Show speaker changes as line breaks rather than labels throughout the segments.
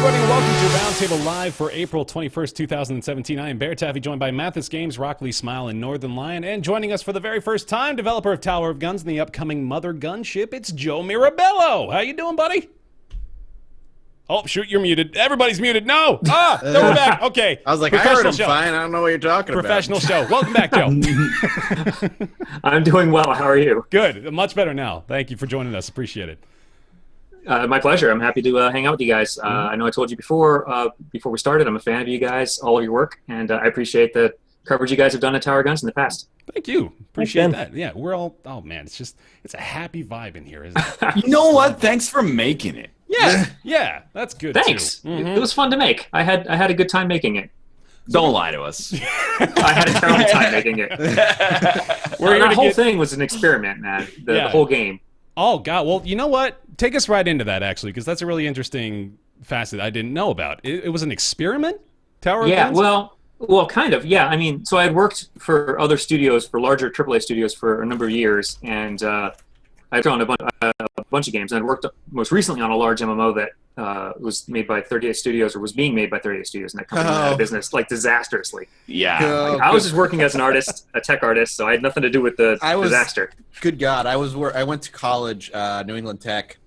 everybody, and welcome to Roundtable Live for April 21st, 2017. I am Bear Taffy, joined by Mathis Games, Rockley Smile, and Northern Lion. And joining us for the very first time, developer of Tower of Guns and the upcoming Mothergunship, it's Joe Mirabello. How you doing, buddy? Oh, shoot, you're muted. Everybody's muted. No! No, we're back. Okay.
I was like, I heard him fine. I don't know what you're talking about.
Professional show. Welcome back, Joe.
I'm doing well. How are you?
Good. Much better now. Thank you for joining us. Appreciate it.
My pleasure. I'm happy to hang out with you guys. I know I told you before we started, I'm a fan of you guys, all of your work, and I appreciate the coverage you guys have done at Tower Guns in the past.
Thank you. Appreciate that. Yeah, we're all, oh man, it's a happy vibe in here, isn't it?
You know what? Thanks for making it.
Yeah, that's good.
Thanks.
Too. Mm-hmm.
It was fun to make. I had a good time making it.
Don't lie to us.
I had a terrible time making it. That whole thing was an experiment, man. The whole game.
Oh, God. Well, you know what? Take us right into that, actually, because that's a really interesting facet I didn't know about. It was an experiment? Tower of Guns?
Well, kind of, yeah. I mean, so I had worked for other studios, for larger AAA studios for a number of years, and I've drawn a bunch of games. And I worked most recently on a large MMO that was made by 38 Studios, or was being made by 38 Studios, and that company went out of business, like, disastrously.
Yeah.
I was just working as an artist, a tech artist, so I had nothing to do with the disaster.
Good God. I went to college, New England Tech.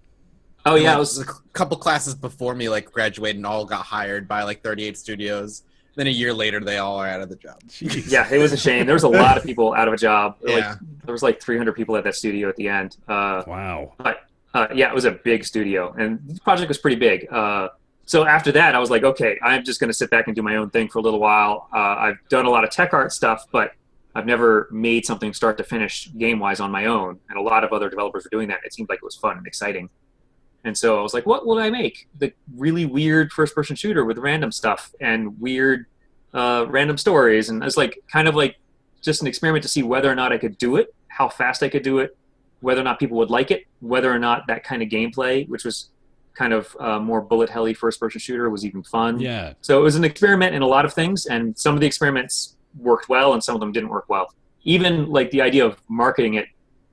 Oh, yeah.
It was a couple classes before me, like, graduated and all got hired by, like, 38 Studios. Then a year later, they all are out of the job.
Jeez.
Yeah, it was a shame. There was a lot of people out of a job.
Yeah.
There was like 300 people at that studio at the end.
Wow.
But yeah, it was a big studio, and the project was pretty big. So after that, I was like, okay, I'm just going to sit back and do my own thing for a little while. I've done a lot of tech art stuff, but I've never made something start to finish game-wise on my own, and a lot of other developers were doing that. It seemed like it was fun and exciting. And so I was like, what will I make? The really weird first-person shooter with random stuff and weird random stories. And it was like kind of like just an experiment to see whether or not I could do it, how fast I could do it, whether or not people would like it, whether or not that kind of gameplay, which was kind of more bullet helly first-person shooter, was even fun.
Yeah.
So it was an experiment in a lot of things, and some of the experiments worked well and some of them didn't work well. Even like the idea of marketing it,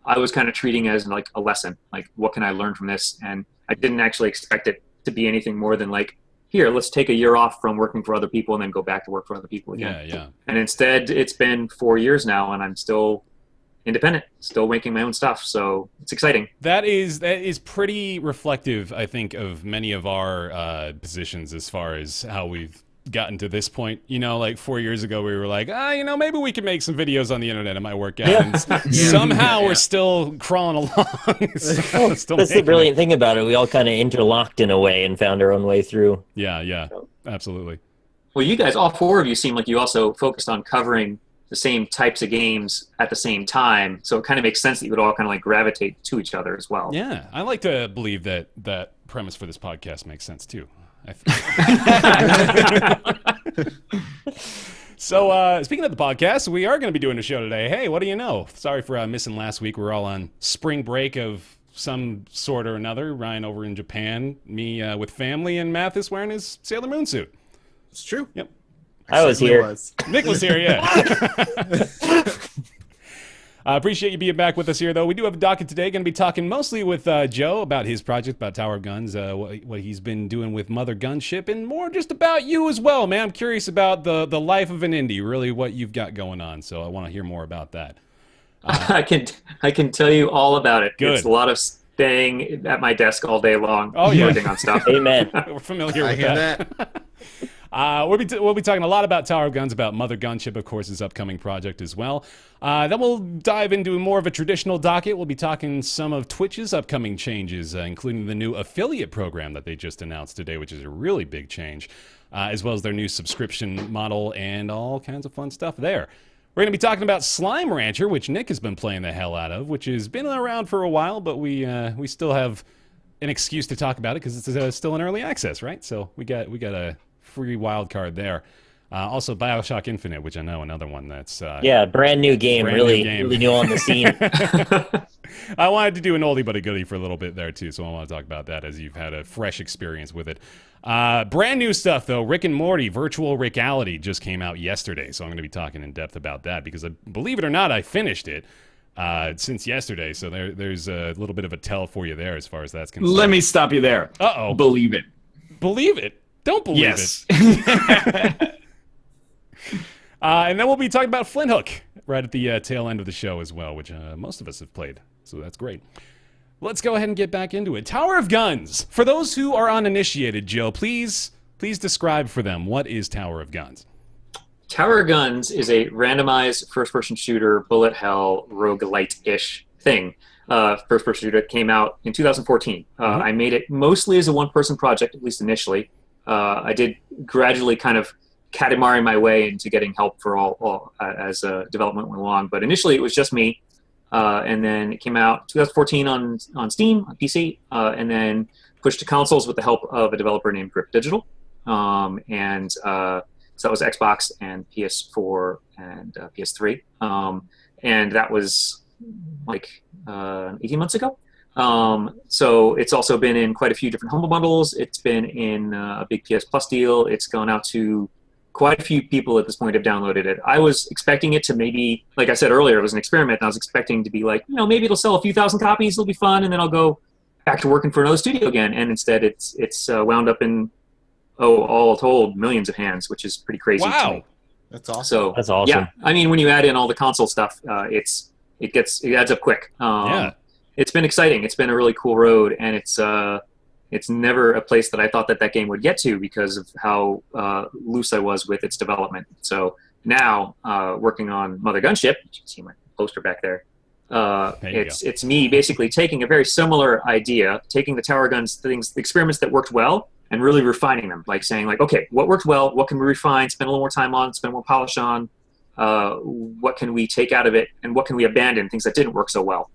I was kind of treating as like a lesson, like what can I learn from this? And I didn't actually expect it to be anything more than like, here, let's take a year off from working for other people and then go back to work for other people again.
Yeah.
And instead, it's been 4 years now, and I'm still independent, still making my own stuff. So it's exciting.
That is pretty reflective, I think, of many of our positions as far as how we've gotten to this point. You know, like 4 years ago, we were like, maybe we could make some videos on the internet. It might work out. And somehow we're still crawling along.
That's the brilliant thing about it. We all kind of interlocked in a way and found our own way through.
Yeah, absolutely.
Well, you guys, all four of you, seem like you also focused on covering the same types of games at the same time. So it kind of makes sense that you would all kind of like gravitate to each other as well.
Yeah, I like to believe that premise for this podcast makes sense too. So, speaking of the podcast, we are going to be doing a show today. Hey, what do you know? Sorry for missing last week. We're all on spring break of some sort or another. Ryan over in Japan, me with family, and Mathis wearing his Sailor Moon suit.
It's true.
Yep.
I was here.
Nick was here, yeah. I appreciate you being back with us here, though. We do have a docket today. Going to be talking mostly with Joe about his project, about Tower of Guns, what he's been doing with Mothergunship, and more just about you as well, man. I'm curious about the life of an indie, really what you've got going on. So I want to hear more about that.
I can tell you all about it.
Good.
It's a lot of staying at my desk all day long, working on stuff.
Amen.
We're familiar with that. We'll be talking a lot about Tower of Guns, about Mothergunship, of course, his upcoming project as well. Then we'll dive into more of a traditional docket. We'll be talking some of Twitch's upcoming changes, including the new affiliate program that they just announced today, which is a really big change, as well as their new subscription model and all kinds of fun stuff there. We're going to be talking about Slime Rancher, which Nick has been playing the hell out of, which has been around for a while, but we still have an excuse to talk about it because it's still in early access, right? So we got a free wild card there. Also, BioShock Infinite, which I know another one that's
brand new game, really new on the scene.
I wanted to do an oldie but a goodie for a little bit there too, so I want to talk about that as you've had a fresh experience with it. Brand new stuff though, Rick and Morty Virtual Rick-ality just came out yesterday, so I'm going to be talking in depth about that because believe it or not, I finished it since yesterday, so there's a little bit of a tell for you there as far as that's concerned.
Let me stop you there.
Uh-oh.
Believe it.
Believe it? Don't believe
Yes.
it. And then we'll be talking about Flinthook right at the tail end of the show as well, which most of us have played, so that's great. Let's go ahead and get back into it. Tower of Guns. For those who are uninitiated, Joe, please describe for them, what is Tower of Guns?
Tower of Guns is a randomized first-person shooter, bullet hell, roguelite-ish thing. First-person shooter that came out in 2014. I made it mostly as a one-person project, at least initially. I did gradually kind of katamari my way into getting help for all as development went along. But initially, it was just me. And then it came out 2014 on Steam, on PC, and then pushed to consoles with the help of a developer named Grip Digital. So that was Xbox and PS4 and PS3. And that was like 18 months ago. So it's also been in quite a few different Humble Bundles. It's been in a big PS Plus deal. It's gone out to quite a few people at this point have downloaded it. I was expecting it to maybe, like I said earlier, it was an experiment. And I was expecting to be like, maybe it'll sell a few thousand copies. It'll be fun. And then I'll go back to working for another studio again. And instead it's wound up in, all told, millions of hands, which is pretty crazy to me.
That's awesome.
So
That's awesome.
yeah, I mean, when you add in all the console stuff, it adds up quick. It's been exciting. It's been a really cool road, and it's never a place that I thought that game would get to because of how loose I was with its development. So now, working on Mothergunship, you can see my poster back there. It's me basically taking a very similar idea, taking the Tower Guns things, the experiments that worked well, and really refining them. Like saying, okay, what worked well? What can we refine? Spend a little more time on? Spend more polish on? What can we take out of it? And what can we abandon? Things that didn't work so well.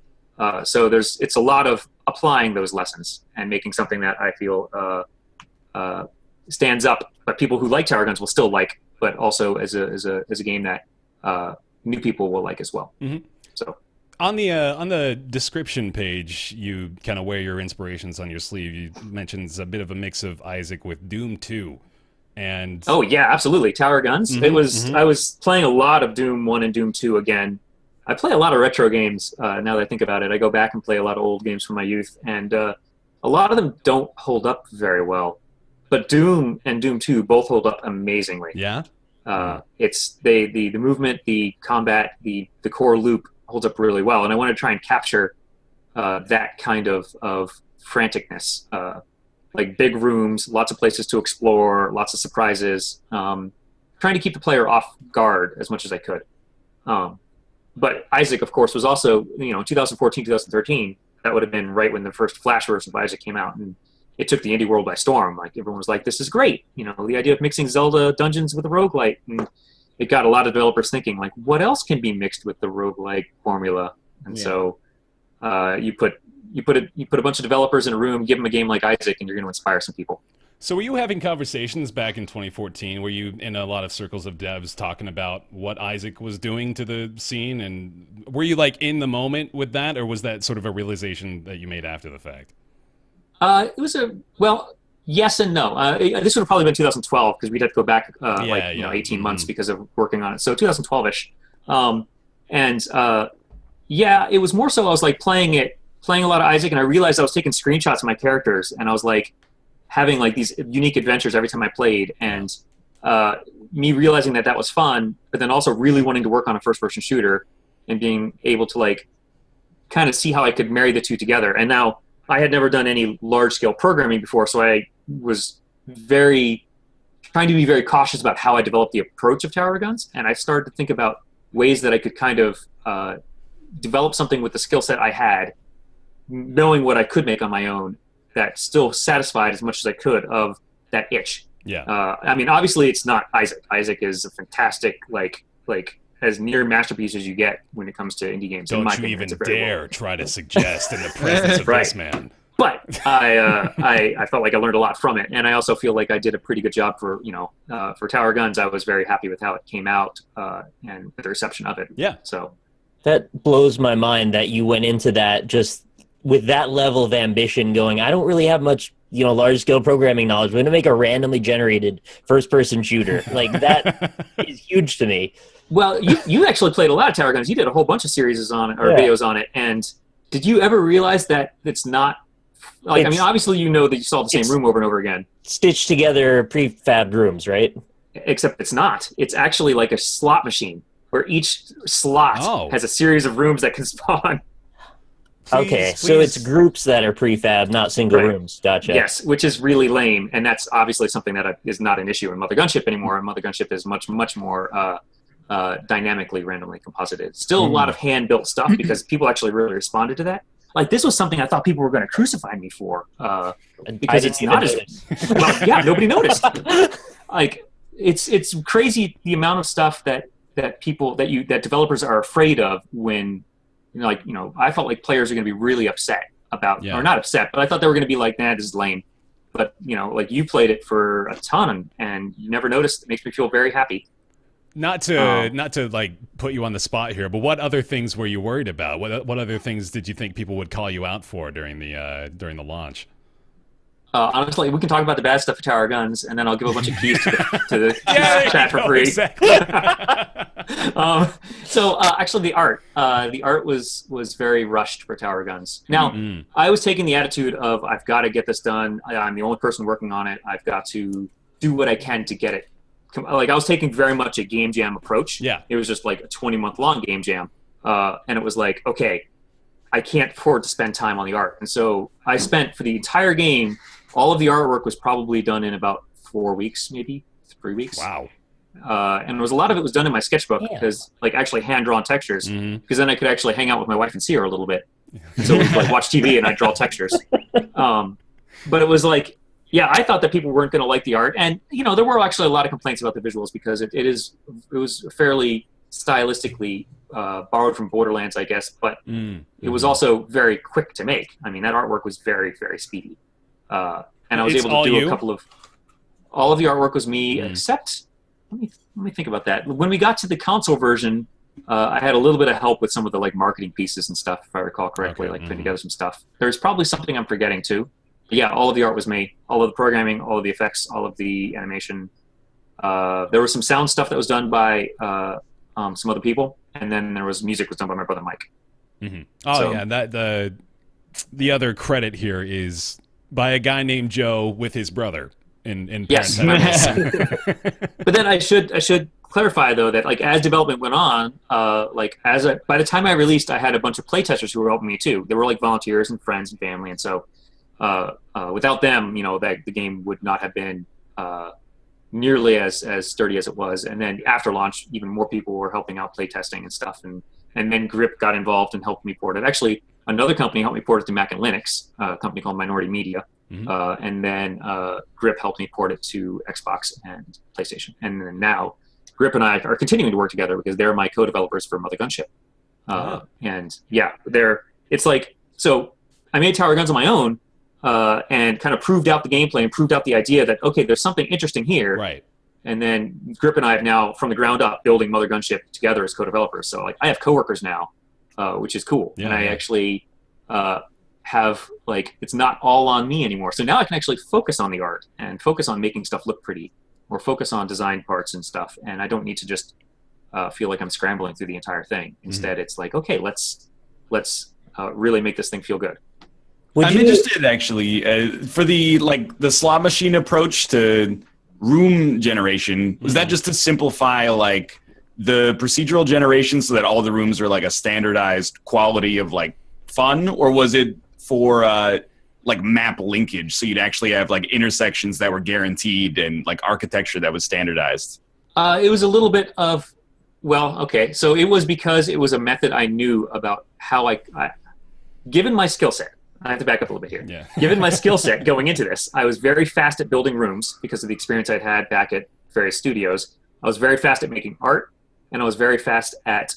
So it's a lot of applying those lessons and making something that I feel stands up, but people who like Tower Guns will still like, but also as a game that new people will like as well.
Mm-hmm.
So
on the description page, you kind of wear your inspirations on your sleeve. You mentioned it's a bit of a mix of Isaac with Doom 2. And
oh yeah, absolutely, Tower Guns.
Mm-hmm,
It was I was playing a lot of Doom 1 and Doom 2 again. I play a lot of retro games now that I think about it. I go back and play a lot of old games from my youth, and a lot of them don't hold up very well. But Doom and Doom 2 both hold up amazingly.
Yeah.
It's the movement, the combat, the core loop holds up really well, and I want to try and capture that kind of franticness, like big rooms, lots of places to explore, lots of surprises, trying to keep the player off guard as much as I could. But Isaac, of course, was also, 2014, 2013, that would have been right when the first Flash version of Isaac came out, and it took the indie world by storm. Like, everyone was like, this is great. The idea of mixing Zelda dungeons with a roguelite. And it got a lot of developers thinking, like, what else can be mixed with the roguelike formula? And so you put a bunch of developers in a room, give them a game like Isaac, and you're going to inspire some people.
So were you having conversations back in 2014? Were you in a lot of circles of devs talking about what Isaac was doing to the scene? And were you in the moment with that, or was that sort of a realization that you made after the fact?
It was yes and no. This would have probably been 2012 because we'd have to go back 18 months because of working on it. So 2012-ish. It was more so I was playing a lot of Isaac, and I realized I was taking screenshots of my characters, and I was having these unique adventures every time I played, and me realizing that was fun, but then also really wanting to work on a first-person shooter and being able to kind of see how I could marry the two together. And now I had never done any large-scale programming before, so I was trying to be very cautious about how I developed the approach of Tower Guns, and I started to think about ways that I could kind of develop something with the skill set I had, knowing what I could make on my own, that still satisfied as much as I could of that itch.
Yeah.
Obviously it's not Isaac. Isaac is a fantastic, as near masterpiece as you get when it comes to indie games.
Don't you even dare try to suggest in the presence of this man.
But I felt like I learned a lot from it, and I also feel like I did a pretty good job for Tower Guns. I was very happy with how it came out and the reception of it.
Yeah.
So
that blows my mind that you went into that just with that level of ambition going, I don't really have much, large-scale programming knowledge. We're going to make a randomly generated first-person shooter. That is huge to me.
Well, you actually played a lot of Tower Guns. You did a whole bunch of series on it, or videos on it. And did you ever realize that it's not Like, I mean,
It's-
obviously, you know that you saw the same
it's-
room over and over again,
Stitched together prefab rooms, right?
except it's not. It's actually like a slot machine where each slot
Oh.
has a series of rooms that can spawn.
Okay,
Please,
so it's
please.
groups that are prefab, not single
Right.
rooms. Gotcha.
Yes, which is really lame, and that's obviously something that is not an issue in Mothergunship anymore. And Mothergunship is much more dynamically randomly composited. Still a lot of hand-built stuff because people actually really responded to that. Like, this was something I thought people were going to crucify me for because it's not as well. Yeah, nobody noticed. Like, it's crazy the amount of stuff that developers are afraid of when, I felt like players are going to be really upset about,
Yeah.
or not upset, but I thought they were going to be like, nah, this is lame. But, like, you played it for a ton and you never noticed. It makes me feel very happy.
Not to like put you on the spot here, but what other things were you worried about? What other things did you think people would call you out for during the launch?
Honestly, we can talk about the bad stuff for Tower Guns, and then I'll give a bunch of keys to the
Yeah, there
chat
you
for
go,
free.
exactly.
Actually, the art was very rushed for Tower Guns. Now,
Mm.
I was taking the attitude of I've got to get this done. I'm the only person working on it. I've got to do what I can to get it. Like, I was taking very much a game jam approach.
Yeah.
It was just like a 20-month long game jam, and it was like, okay, I can't afford to spend time on the art, and so I spent for the entire game. All of the artwork was probably done in about 4 weeks, maybe 3 weeks.
Wow.
And there was a lot of it was done in my sketchbook
Yeah.
because, like, actually hand-drawn textures.
Mhm.
Because then I could actually hang out with my wife and see her a little bit. So we'd like watch TV and I'd draw textures. But it was like, yeah, I thought that people weren't going to like the art, and there were actually a lot of complaints about the visuals because it was fairly stylistically borrowed from Borderlands, I guess, but it was also very quick to make. I mean, that artwork was very, very speedy, and I was
It's
able
all
to do
you?
a couple of. All of the artwork was me,
Mm.
except let me think about that. When we got to the console version, I had a little bit of help with some of the like marketing pieces and stuff, if I recall correctly,
Okay,
like putting together some stuff. There's probably something I'm forgetting too. But yeah, all of the art was me, all of the programming, all of the effects, all of the animation. There was some sound stuff that was done by some other people, and then there was music was done by my brother Mike.
Mhm. Oh
So-
yeah, that the other credit here is by a guy named Joe with his brother in
Yes.
parentheses.
But then I should clarify though that like as development went on, by the time I released, I had a bunch of playtesters who were helping me too. They were like volunteers and friends and family, and so without them, the game would not have been nearly as sturdy as it was. And then after launch, even more people were helping out playtesting and stuff, and then Grip got involved and helped me port it. Actually, another company helped me port it to Mac and Linux, a company called Minority Media.
Mhm.
And then Grip helped me port it to Xbox and PlayStation. And then now Grip and I are continuing to work together because they're my co-developers for Mothergunship. And yeah, it's like, so I made Tower Guns on my own and kind of proved out the gameplay and proved out the idea that, okay, there's something interesting here.
Right.
And then Grip and I have now, from the ground up, building Mothergunship together as co-developers. So like, I have coworkers now, which is cool.
Yeah,
and I
yeah.
actually have like, it's not all on me anymore. So now I can actually focus on the art and focus on making stuff look pretty, or focus on design parts and stuff. And I don't need to just feel like I'm scrambling through the entire thing. Instead, it's like, okay, let's really make this thing feel good.
I'm interested actually for the slot machine approach to room generation. Was that just to simplify like the procedural generation so that all the rooms are like a standardized quality of like fun, or was it for like map linkage so you'd actually have like intersections that were guaranteed and like architecture that was standardized?
It was a little bit of, well, okay. So it was because it was a method I knew about how I given my skill set, I have to back up a little bit here.
Yeah.
Given my skill set going into this, I was very fast at building rooms because of the experience I'd had back at various studios. I was very fast at making art, and I was very fast at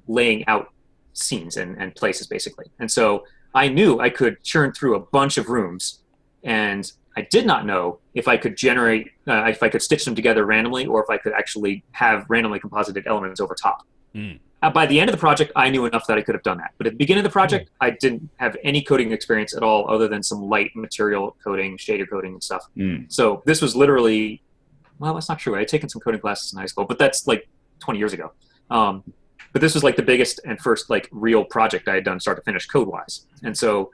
laying out scenes and places, basically. And so I knew I could churn through a bunch of rooms, and I did not know if I could generate, if I could stitch them together randomly, or if I could actually have randomly composited elements over top.
Mm.
By the end of the project, I knew enough that I could have done that. But at the beginning of the project, I didn't have any coding experience at all other than some light material coding, shader coding and stuff.
Mm.
So this was literally, well, that's not true. I had taken some coding classes in high school, but that's like 20 years ago. But this was like the biggest and first like real project I had done start to finish code-wise. And so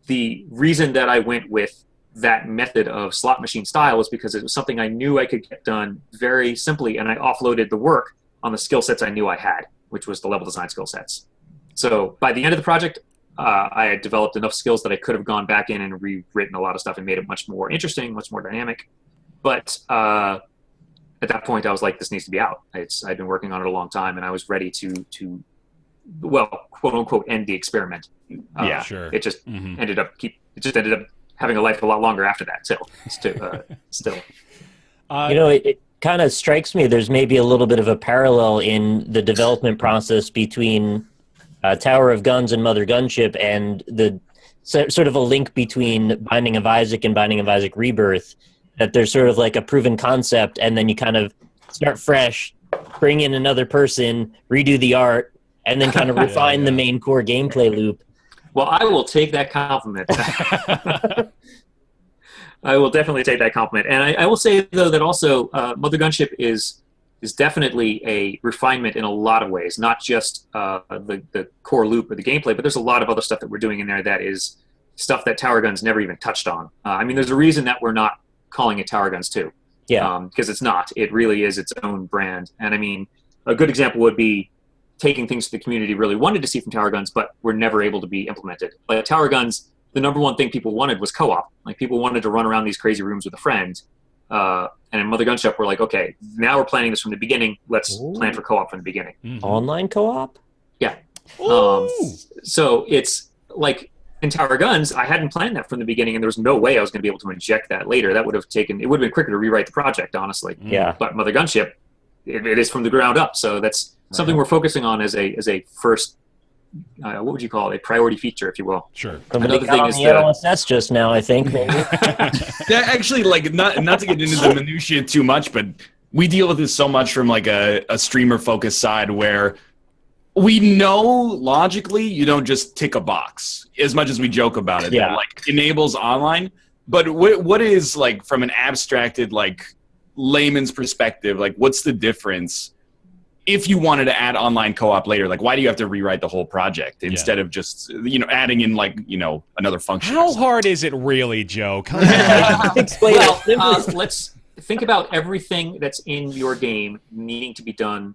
the reason that I went with that method of slot machine style was because it was something I knew I could get done very simply, and I offloaded the work on the skill sets I knew I had, which was the level design skill sets. So by the end of the project, I had developed enough skills that I could have gone back in and rewritten a lot of stuff and made it much more interesting, much more dynamic. But at that point, I was like, this needs to be out. I'd been working on it a long time, and I was ready to well, quote unquote, end the experiment.
Yeah, sure.
It just ended up having a life a lot longer after that. Still.
It kind of strikes me there's maybe a little bit of a parallel in the development process between Tower of Guns and Mothergunship, and the sort of a link between Binding of Isaac and Binding of Isaac Rebirth, that there's sort of like a proven concept, and then you kind of start fresh, bring in another person, redo the art, and then kind of refine the main core gameplay loop.
Well, I will take that compliment. I will definitely take that compliment. And I will say, though, that also Mothergunship is definitely a refinement in a lot of ways, not just the core loop or the gameplay, but there's a lot of other stuff that we're doing in there that is stuff that Tower Guns never even touched on. I mean, there's a reason that we're not calling it Tower Guns 2.
Yeah.
Because it's not. It really is its own brand. And I mean, a good example would be taking things the community really wanted to see from Tower Guns, but were never able to be implemented. Like Tower Guns, the number one thing people wanted was co-op. Like people wanted to run around these crazy rooms with a friend. And in Mothergunship, we're like, okay, now we're planning this from the beginning. Let's plan for co-op from the beginning.
Online co-op?
Yeah. So it's like in Tower Guns, I hadn't planned that from the beginning, and there was no way I was going to be able to inject that later. That would have been quicker to rewrite the project, honestly.
Yeah.
But Mothergunship, it is from the ground up. So that's something we're focusing on as a first, what would you call it? A priority feature, if you will.
Sure.
Another thing is
the LSS just now, I think. Maybe.
Yeah, actually, like not to get into the minutia too much, but we deal with this so much from like a streamer focused side where we know logically you don't just tick a box, as much as we joke about it.
Yeah.
That, like enables online, but what is like from an abstracted like layman's perspective, like what's the difference? If you wanted to add online co-op later, like why do you have to rewrite the whole project instead of just, adding in like, another function?
How hard is it really, Joe? Come on.
Explain it.
Let's think about everything that's in your game needing to be done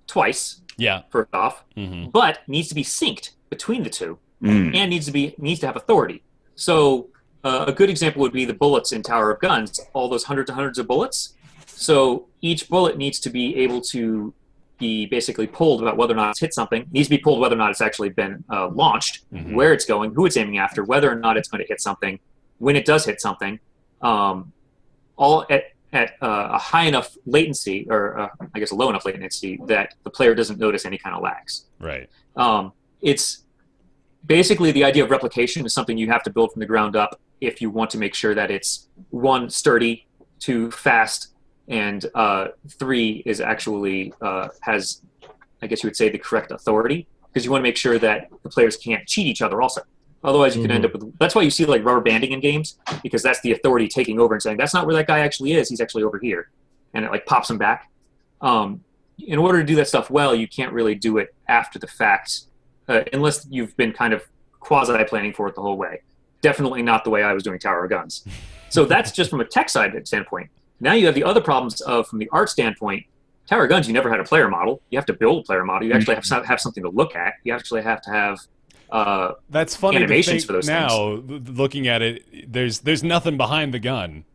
twice.
Yeah.
First off, but needs to be synced between the two, and needs to have authority. So a good example would be the bullets in Tower of Guns. All those hundreds and hundreds of bullets. So each bullet needs to be able to be basically pulled about whether or not it's hit something. Needs to be pulled whether or not it's actually been launched, where it's going, who it's aiming after, whether or not it's going to hit something, when it does hit something, all at a high enough latency, or I guess a low enough latency that the player doesn't notice any kind of lags.
Right.
It's basically the idea of replication is something you have to build from the ground up if you want to make sure that it's 1, sturdy, 2, fast, and 3 is actually has, I guess you would say, the correct authority, because you want to make sure that the players can't cheat each other also. Otherwise, you can end up with... That's why you see like rubber banding in games, because that's the authority taking over and saying, that's not where that guy actually is. He's actually over here. And it like pops him back. In order to do that stuff well, you can't really do it after the fact, unless you've been kind of quasi-planning for it the whole way. Definitely not the way I was doing Tower of Guns. So that's just from a tech side standpoint. Now you have the other problems of, from the art standpoint, Tower of Guns, you never had a player model. You have to build a player model. You actually have something to look at. You actually have to have
that's funny
animations
to think
for those
now,
things.
Looking at it, there's nothing behind the gun,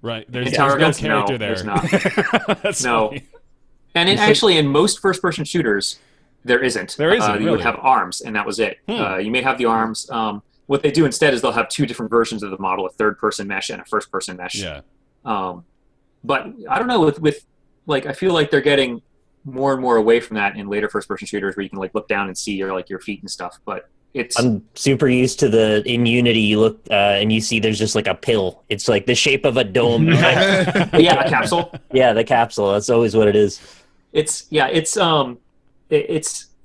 right? There's
Tower
no
Guns,
character
no,
there.
there's not.
That's
No.
funny.
And actually, in most first-person shooters, there isn't.
There isn't,
You would
really?
have arms, and that was it. You may have the arms. What they do instead is they'll have 2 different versions of the model, a third-person mesh and a first-person mesh.
Yeah.
But I don't know, with like, I feel like they're getting more and more away from that in later first-person shooters, where you can like look down and see your feet and stuff. But
I'm super used to in Unity, you look and you see there's just like a pill. It's like the shape of a dome.
yeah, a capsule.
Yeah, the capsule. That's always what it is.
It's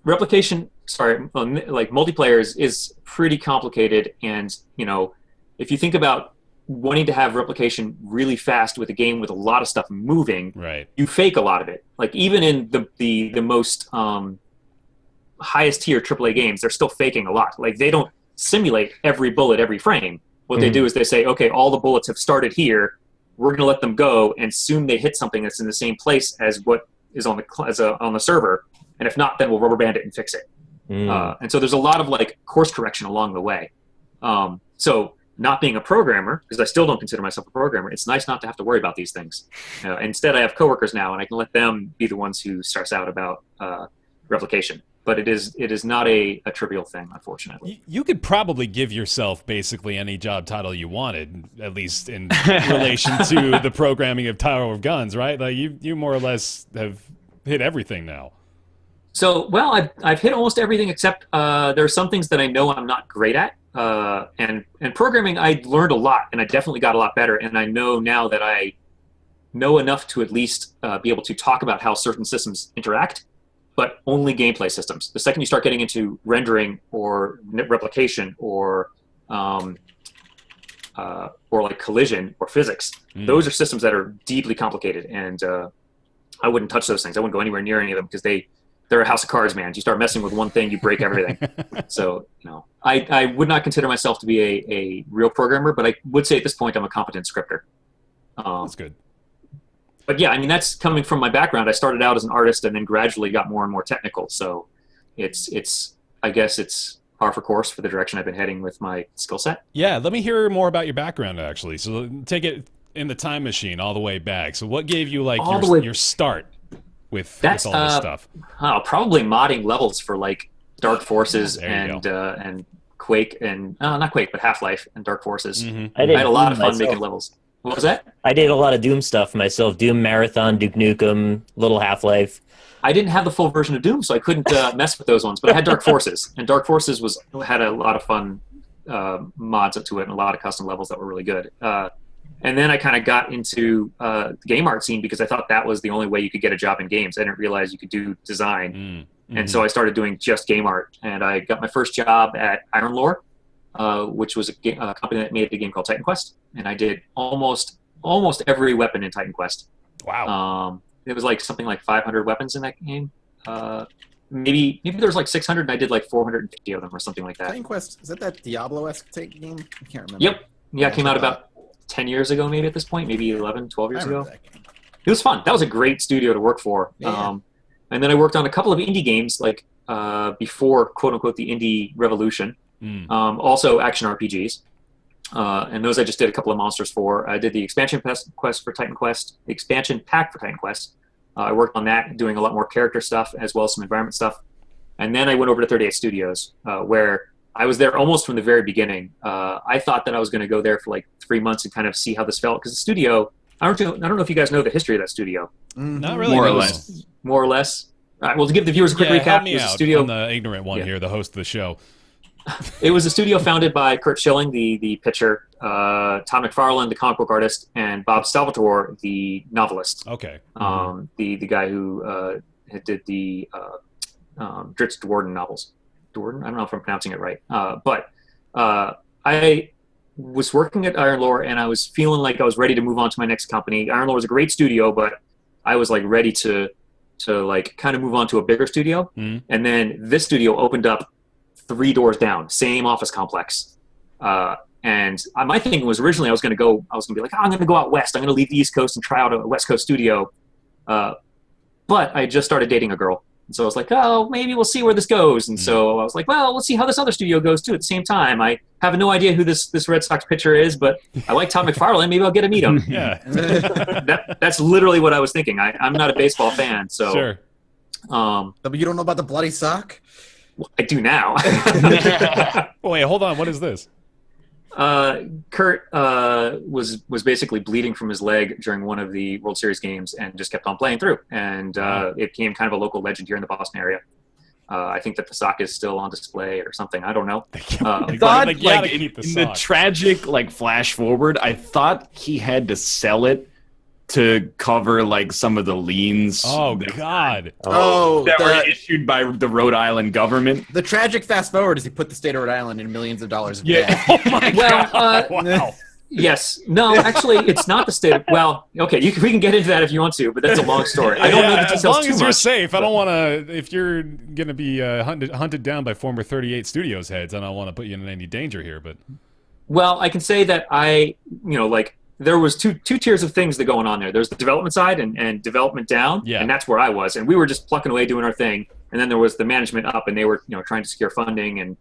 replication. Sorry, like multiplayer is pretty complicated, and if you think about wanting to have replication really fast with a game with a lot of stuff moving,
Right.
you fake a lot of it. Like even in the most highest tier AAA games, they're still faking a lot. Like they don't simulate every bullet every frame. What they do is they say, okay, all the bullets have started here. We're going to let them go, and soon they hit something that's in the same place as what is on the server. And if not, then we'll rubber band it and fix it. And so there's a lot of like course correction along the way. So not being a programmer, because I still don't consider myself a programmer, it's nice not to have to worry about these things. Instead, I have coworkers now, and I can let them be the ones who stress out about replication. But it is not a trivial thing, unfortunately.
You could probably give yourself basically any job title you wanted, at least in relation to the programming of Tower of Guns, right? Like you more or less have hit everything now.
So, well, I've hit almost everything except there are some things that I know I'm not great at. And programming, I learned a lot, and I definitely got a lot better. And I know now that I know enough to at least be able to talk about how certain systems interact, but only gameplay systems. The second you start getting into rendering or replication or like collision or physics, those are systems that are deeply complicated, and I wouldn't touch those things. I wouldn't go anywhere near any of them because they're a house of cards, man. You start messing with one thing, you break everything. So, I would not consider myself to be a real programmer, but I would say at this point I'm a competent scripter.
That's good.
But yeah, I mean, that's coming from my background. I started out as an artist and then gradually got more and more technical. So I guess it's par for course for the direction I've been heading with my skill set.
Yeah, let me hear more about your background, actually. So take it in the time machine all the way back. So what gave you like your start with all this stuff?
Probably modding levels for like Dark Forces and Quake and not Quake, but Half-Life and Dark Forces. I had a lot of fun making levels. What was that?
I did a lot of Doom stuff myself. Doom Marathon, Duke Nukem, little Half-Life.
I didn't have the full version of Doom, so I couldn't mess with those ones. But I had Dark Forces, and Dark Forces had a lot of fun mods up to it and a lot of custom levels that were really good. And then I kind of got into the game art scene because I thought that was the only way you could get a job in games. I didn't realize you could do design. And so I started doing just game art. And I got my first job at Iron Lore, which was a company that made a game called Titan Quest. And I did almost every weapon in Titan Quest.
Wow.
It was like something like 500 weapons in that game. Maybe there was like 600, and I did like 450 of them or something like that.
Titan Quest, is that Diablo-esque game? I can't remember.
Yep. Yeah, it came out about 10 years ago maybe at this point, maybe 11, 12 years ago.
That game.
It was fun. That was a great studio to work for.
Yeah.
And then I worked on a couple of indie games like before, quote-unquote, the indie revolution. Also action RPGs. And those I just did a couple of monsters for. I did the expansion quest for Titan Quest, the expansion pack for Titan Quest. I worked on that, doing a lot more character stuff as well as some environment stuff. And then I went over to 38 Studios, where I was there almost from the very beginning. I thought that I was going to go there for like 3 months and kind of see how this felt. Because the studio, I don't know if you guys know the history of that studio.
Not really.
More or less.
More or less. All right, well, to give the viewers a quick recap,
help me
it was
out.
a studio.
I'm the ignorant one here, the host of the show.
It was a studio founded by Kurt Schilling, the pitcher, Todd McFarlane, the comic book artist, and Bob Salvatore, the novelist.
Okay.
The guy who did the Dritz Dwarden novels. Dwarden? I don't know if I'm pronouncing it right. But I was working at Iron Lore, and I was feeling like I was ready to move on to my next company. Iron Lore was a great studio, but I was like ready to like kind of move on to a bigger studio. And then this studio opened up 3 doors down, same office complex. And my thinking was originally I was going to be like, I'm going to go out west. I'm going to leave the East Coast and try out a West Coast studio. But I just started dating a girl. And so I was like, oh, maybe we'll see where this goes. And so I was like, well, let's see how this other studio goes too at the same time. I have no idea who this Red Sox pitcher is, but I like Todd McFarlane. Maybe I'll get to meet him.
Yeah.
That's literally what I was thinking. I'm not a baseball fan. So,
Sure.
But you don't know about the bloody sock?
I do now.
Oh, wait, hold on. What is this?
Kurt was basically bleeding from his leg during one of the World Series games and just kept on playing through. And it became kind of a local legend here in the Boston area. I think that the sock is still on display or something. I don't know.
I thought, in the tragic flash forward, I thought he had to sell it to cover some of the liens.
Oh God!
That were issued by the Rhode Island government.
The tragic fast forward is he put the state of Rhode Island in millions of dollars of debt.
Oh my God! Wow.
Yes. No, actually, it's not the state of, well, okay, we can get into that if you want to, but that's a long story. I don't know the details
as long
too
as you're
much,
safe. I don't want to, if you're going to be hunted down by former 38 Studios heads, I don't want to put you in any danger here, but.
Well, I can say that there was two tiers of things that going on there. There's the development side and development down, and that's where I was. And we were just plucking away doing our thing. And then there was the management up, and they were trying to secure funding and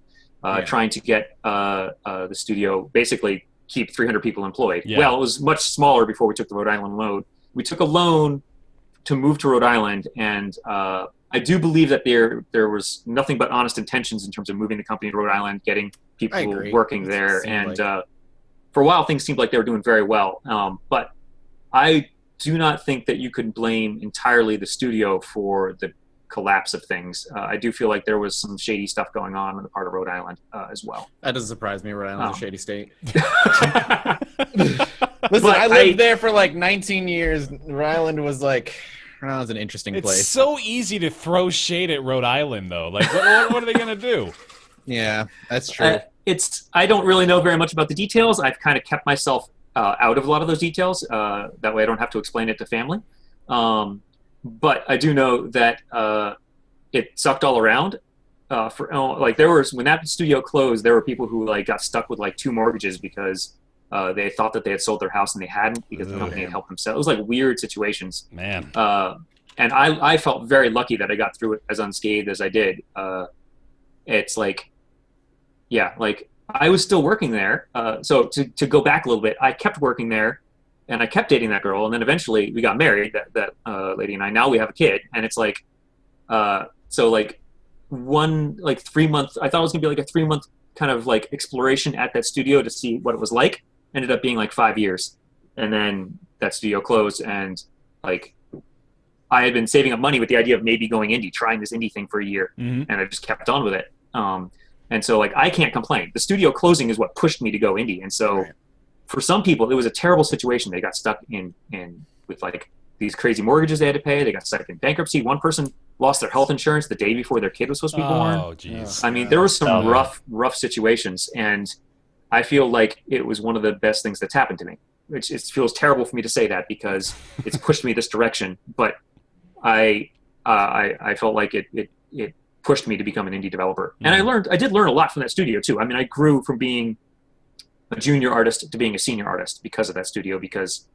trying to get the studio basically keep 300 people employed. Yeah. Well, it was much smaller before we took the Rhode Island loan. We took a loan to move to Rhode Island, and I do believe that there was nothing but honest intentions in terms of moving the company to Rhode Island, getting people working there, and for a while things seemed like they were doing very well. But I do not think that you could blame entirely the studio for the collapse of things. I do feel like there was some shady stuff going on the part of Rhode Island as well.
That doesn't surprise me. Rhode Island's a shady state. Listen, I lived there for like 19 years. Rhode Island was an interesting place.
It's so easy to throw shade at Rhode Island, though. Like, what are they going to do?
Yeah, that's true.
I don't really know very much about the details. I've kind of kept myself out of a lot of those details. That way I don't have to explain it to family. But I do know that it sucked all around. There was, when that studio closed, there were people who got stuck with 2 mortgages because they thought that they had sold their house and they hadn't because the company had helped them sell. It was weird situations.
Man.
And I felt very lucky that I got through it as unscathed as I did. It's I was still working there. So to go back a little bit, I kept working there. And I kept dating that girl, and then eventually we got married. That lady and I. Now we have a kid, and it's 3 months. I thought it was gonna be a 3 month kind of exploration at that studio to see what it was like. Ended up being 5 years, and then that studio closed. And I had been saving up money with the idea of maybe going indie, trying this indie thing for a year, and I just kept on with it. And so I can't complain. The studio closing is what pushed me to go indie, and so. Right. For some people, it was a terrible situation. They got stuck in with these crazy mortgages they had to pay. They got stuck in bankruptcy. One person lost their health insurance the day before their kid was supposed to be born.
Oh, jeez.
I mean, there were some rough situations, and I feel like it was one of the best things that's happened to me. It feels terrible for me to say that because it's pushed me this direction, but I felt like it pushed me to become an indie developer. And I did learn a lot from that studio too. I mean, I grew from being a junior artist to being a senior artist because of that studio, because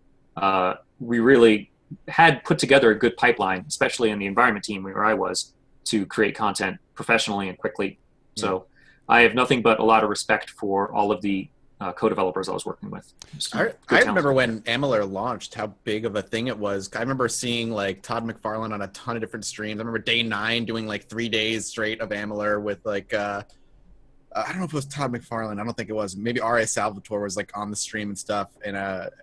we really had put together a good pipeline, especially in the environment team where I was, to create content professionally and quickly. So I have nothing but a lot of respect for all of the co-developers I was working with.
I remember when Amalur launched, how big of a thing it was. I remember seeing Todd McFarlane on a ton of different streams. I remember day 9 doing 3 days straight of Amalur with I don't know if it was Todd McFarlane. I don't think it was. Maybe R.A. Salvatore was on the stream and stuff. And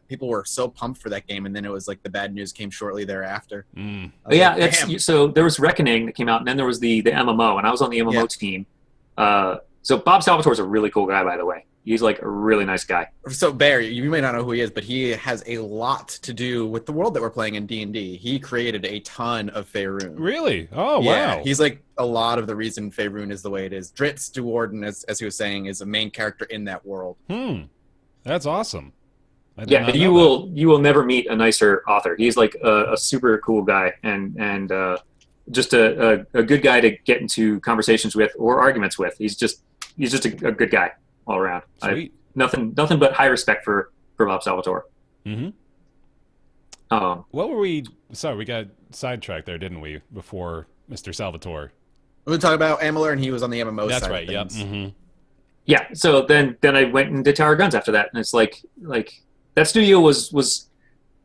people were so pumped for that game. And then it was the bad news came shortly thereafter.
So there was Reckoning that came out, and then there was the MMO, and I was on the MMO team. So Bob Salvatore is a really cool guy, by the way. He's a really nice guy.
So Barry, you may not know who he is, but he has a lot to do with the world that we're playing in D&D. He created a ton of Faerun.
Really? Oh,
yeah,
wow.
He's a lot of the reason Faerun is the way it is. Dritz Duwarden, as he was saying, is a main character in that world.
That's awesome.
You will never meet a nicer author. He's a super cool guy and just a good guy to get into conversations with or arguments with. He's just a good guy all around.
Sweet.
Nothing but high respect for Bob Salvatore.
What were we? Sorry, we got sidetracked there, didn't we? Before Mr. Salvatore.
We were talking about Amalur, and he was on the MMO
That's
side.
right.
Of things.
Yep.
Yeah. So then I went and did Tower Guns after that, and it's that studio was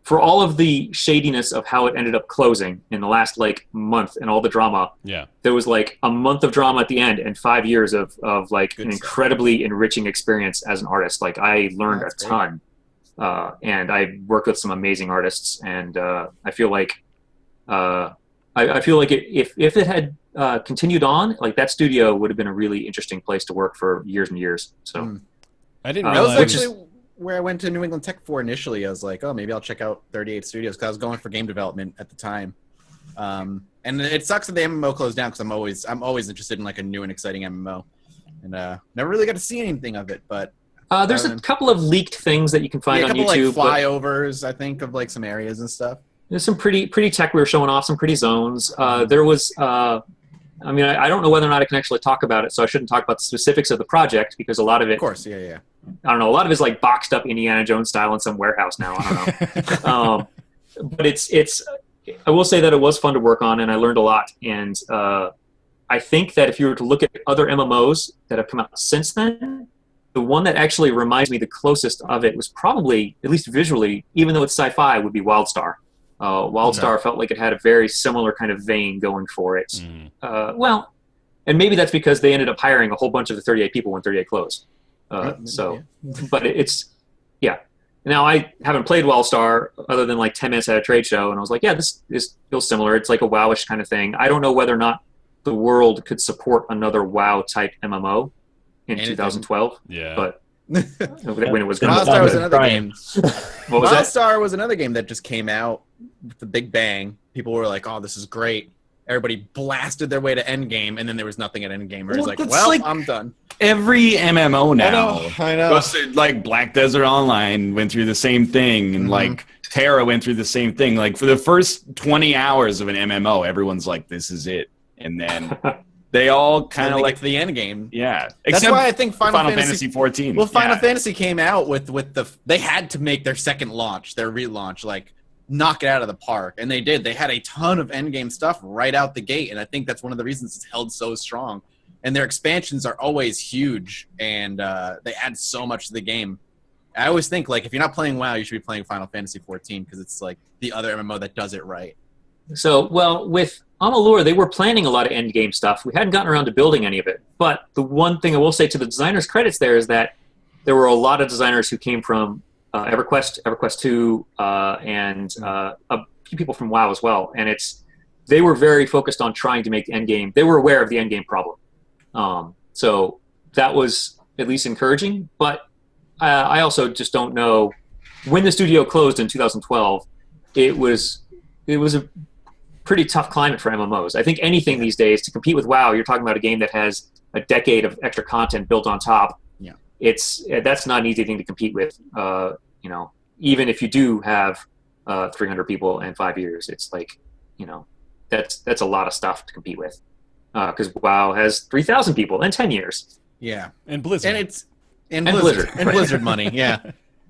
for all of the shadiness of how it ended up closing in the last month and all the drama.
Yeah.
There was a month of drama at the end and 5 years of an incredibly enriching experience as an artist. I learned a ton. And I worked with some amazing artists, and I feel like if it had continued on, that studio would have been a really interesting place to work for years and years. So
I didn't realize.
That was actually where I went to New England Tech for initially. I was like, oh, maybe I'll check out 38 Studios, because I was going for game development at the time. And it sucks that the MMO closed down, because I'm always interested in a new and exciting MMO, and never really got to see anything of it. But
There's a couple of leaked things that you can find
a
on
couple
YouTube.
like flyovers, I think, of like some areas and stuff.
There's some pretty tech we were showing off, some pretty zones. There was, I don't know whether or not I can actually talk about it, so I shouldn't talk about the specifics of the project because a lot of it,
Of course, yeah.
I don't know, a lot of it is like boxed up Indiana Jones style in some warehouse now. I don't know. But it's. I will say that it was fun to work on, and I learned a lot. And I think that if you were to look at other MMOs that have come out since then, the one that actually reminds me the closest of it was probably, at least visually, even though it's sci-fi, would be WildStar. WildStar felt like it had a very similar kind of vein going for it. Well, and maybe that's because they ended up hiring a whole bunch of the 38 people when 38 closed. But yeah. Now, I haven't played WildStar other than like 10 minutes at a trade show, and I was like, yeah, this feels similar. It's like a WoW-ish kind of thing. I don't know whether or not the world could support another WoW-type MMO in 2012.
Yeah.
But when it was going to
WildStar was another game.
What was that?
WildStar was another game that just came out with the big bang. People were like, oh, this is great. Everybody blasted their way to Endgame, and then there was nothing at Endgame. It was like, well, I'm done.
Every MMO now.
I know.
Goes through, like Black Desert Online went through the same thing, and like Terra went through the same thing. Like for the first 20 hours of an MMO, everyone's like, "This is it," and then they all kind of like
the end game.
Yeah,
That's why I think Final
Fantasy 14.
Well, Final Fantasy came out with the. They had to make their second launch, their relaunch, like knock it out of the park, and they did. They had a ton of endgame stuff right out the gate, and I think that's one of the reasons it's held so strong. And their expansions are always huge, and they add so much to the game. I always think, like, if you're not playing WoW, you should be playing Final Fantasy 14 because it's, like, the other MMO that does it right.
So, well, with Amalur, they were planning a lot of endgame stuff. We hadn't gotten around to building any of it. But the one thing I will say to the designers' credits there is that there were a lot of designers who came from EverQuest, EverQuest 2, and a few people from WoW as well. And they were very focused on trying to make the endgame. They were aware of the endgame problem. So that was at least encouraging, but I also just don't know. When the studio closed in 2012, it was a pretty tough climate for MMOs. I think anything these days to compete with WoW, you're talking about a game that has a decade of extra content built on top. Yeah, that's not an easy thing to compete with. Even if you do have 300 people and 5 years, it's like, that's a lot of stuff to compete with. Because WoW has 3,000 people and 10 years.
Yeah,
and Blizzard,
and Blizzard, and Blizzard money. Yeah,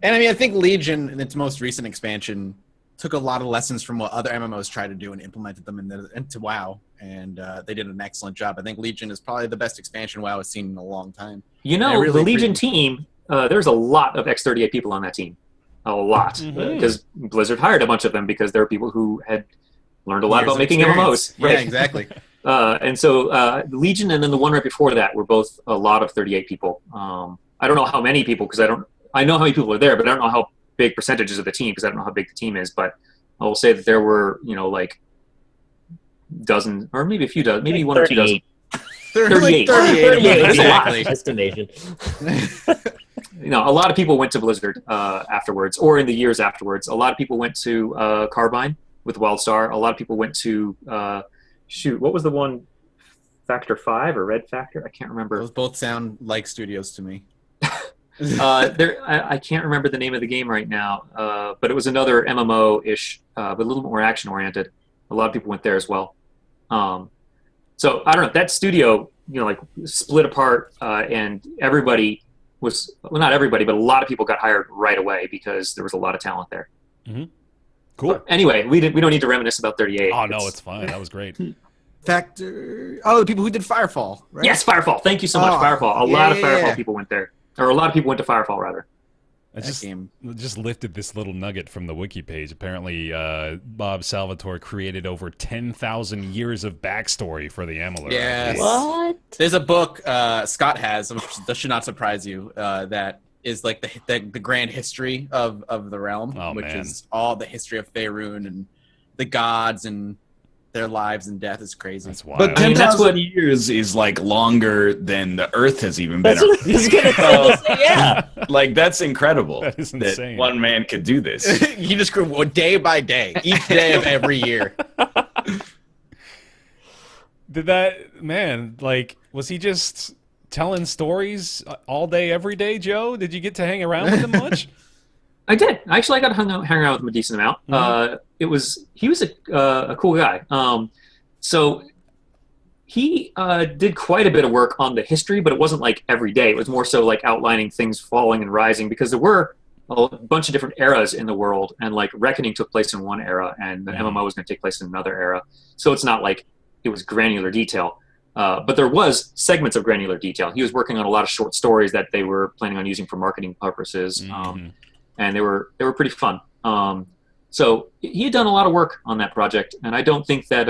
and I mean, I think Legion in its most recent expansion took a lot of lessons from what other MMOs tried to do and implemented them into WoW, and they did an excellent job. I think Legion is probably the best expansion WoW has seen in a long time.
The Legion team, there's a lot of X38 people on that team, a lot, because Blizzard hired a bunch of them because there were people who had learned a lot about making MMOs.
Right? Yeah, exactly.
And so the Legion and then the one right before that were both a lot of 38 people. I don't know how many people because I know how many people are there, but I don't know how big percentages of the team because I don't know how big the team is. But I will say that there were, like dozen or maybe a few dozen, maybe one or two dozen. 38.
38
exactly.
Estimation.
A lot of people went to Blizzard afterwards, or in the years afterwards. A lot of people went to Carbine with WildStar. A lot of people went to what was the one? Factor 5 or Red Factor? I can't remember.
Those both sound like studios to me.
I can't remember the name of the game right now, but it was another MMO-ish, but a little more action-oriented. A lot of people went there as well. So I don't know. That studio, split apart, and everybody was not everybody, but a lot of people got hired right away because there was a lot of talent there.
Mm-hmm. Cool.
But anyway, we don't need to reminisce about 38.
Oh no, it's fine. That was great.
Factor. Oh, the people who did Firefall, right?
Yes, Firefall. Thank you so much, Firefall. A lot of Firefall people went there, or a lot of people went to Firefall rather.
I just lifted this little nugget from the wiki page. Apparently, Bob Salvatore created over 10,000 years of backstory for the Amalur.
Yes.
What?
There's a book Scott has, which that should not surprise you, that is like the grand history of the realm, which is all the history of Faerun and the gods and their lives and death. Is crazy.
That's wild.
But 10,000 years is like longer than the Earth has even been around.
Yeah.
Like that's incredible.
That is insane.
That one man could do this.
He just grew day by day, each day of every year.
Did that man was he just telling stories all day, every day, Joe? Did you get to hang around with him much?
I did. Actually, I got to hang around with him a decent amount. He was a cool guy. So he did quite a bit of work on the history, but it wasn't like every day. It was more so like outlining things falling and rising, because there were a bunch of different eras in the world, and like Reckoning took place in one era, and the MMO was going to take place in another era. So it's not like it was granular detail. But there was segments of granular detail. He was working on a lot of short stories that they were planning on using for marketing purposes. And they were pretty fun. So he had done a lot of work on that project, and I don't think that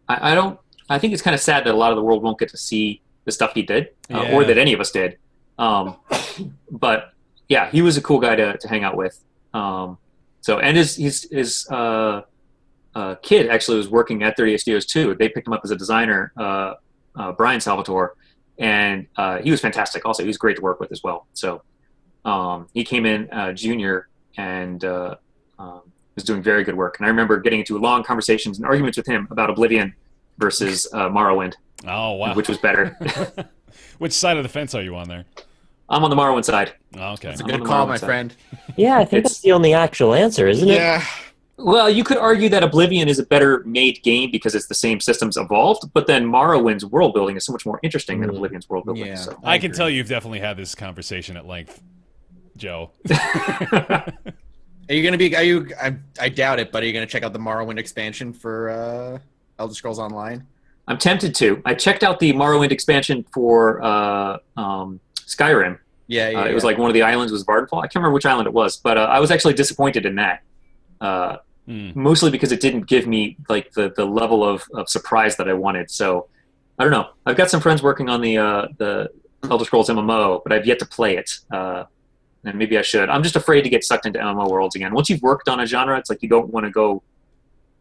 I think it's kind of sad that a lot of the world won't get to see the stuff he did, or that any of us did. But yeah, he was a cool guy to hang out with. And his kid actually was working at 38 Studios too. They picked him up as a designer, Brian Salvatore, and he was fantastic. Also, he was great to work with as well. So. He came in junior and was doing very good work. And I remember getting into long conversations and arguments with him about Oblivion versus Morrowind.
Oh, wow.
Which was better.
Which side of the fence are you on there?
I'm on the Morrowind side.
Oh, okay.
It's a good call, my friend.
Yeah, I think that's the only actual answer, isn't it?
Yeah.
Well, you could argue that Oblivion is a better made game because it's the same systems evolved, but then Morrowind's world building is so much more interesting than Oblivion's world building.
Yeah,
so.
I can tell you've definitely had this conversation at length, Joe.
Are you going to be, I doubt it, but are you going to check out the Morrowind expansion for Elder Scrolls Online?
I'm tempted to. I checked out the Morrowind expansion for Skyrim.
Yeah.
It was like one of the islands was Vardenfall. I can't remember which island it was, but I was actually disappointed in that. Mostly because it didn't give me like the level of surprise that I wanted. So I don't know. I've got some friends working on the Elder Scrolls MMO, but I've yet to play it. And maybe I should. I'm just afraid to get sucked into MMO worlds again. Once you've worked on a genre, it's like you don't want to go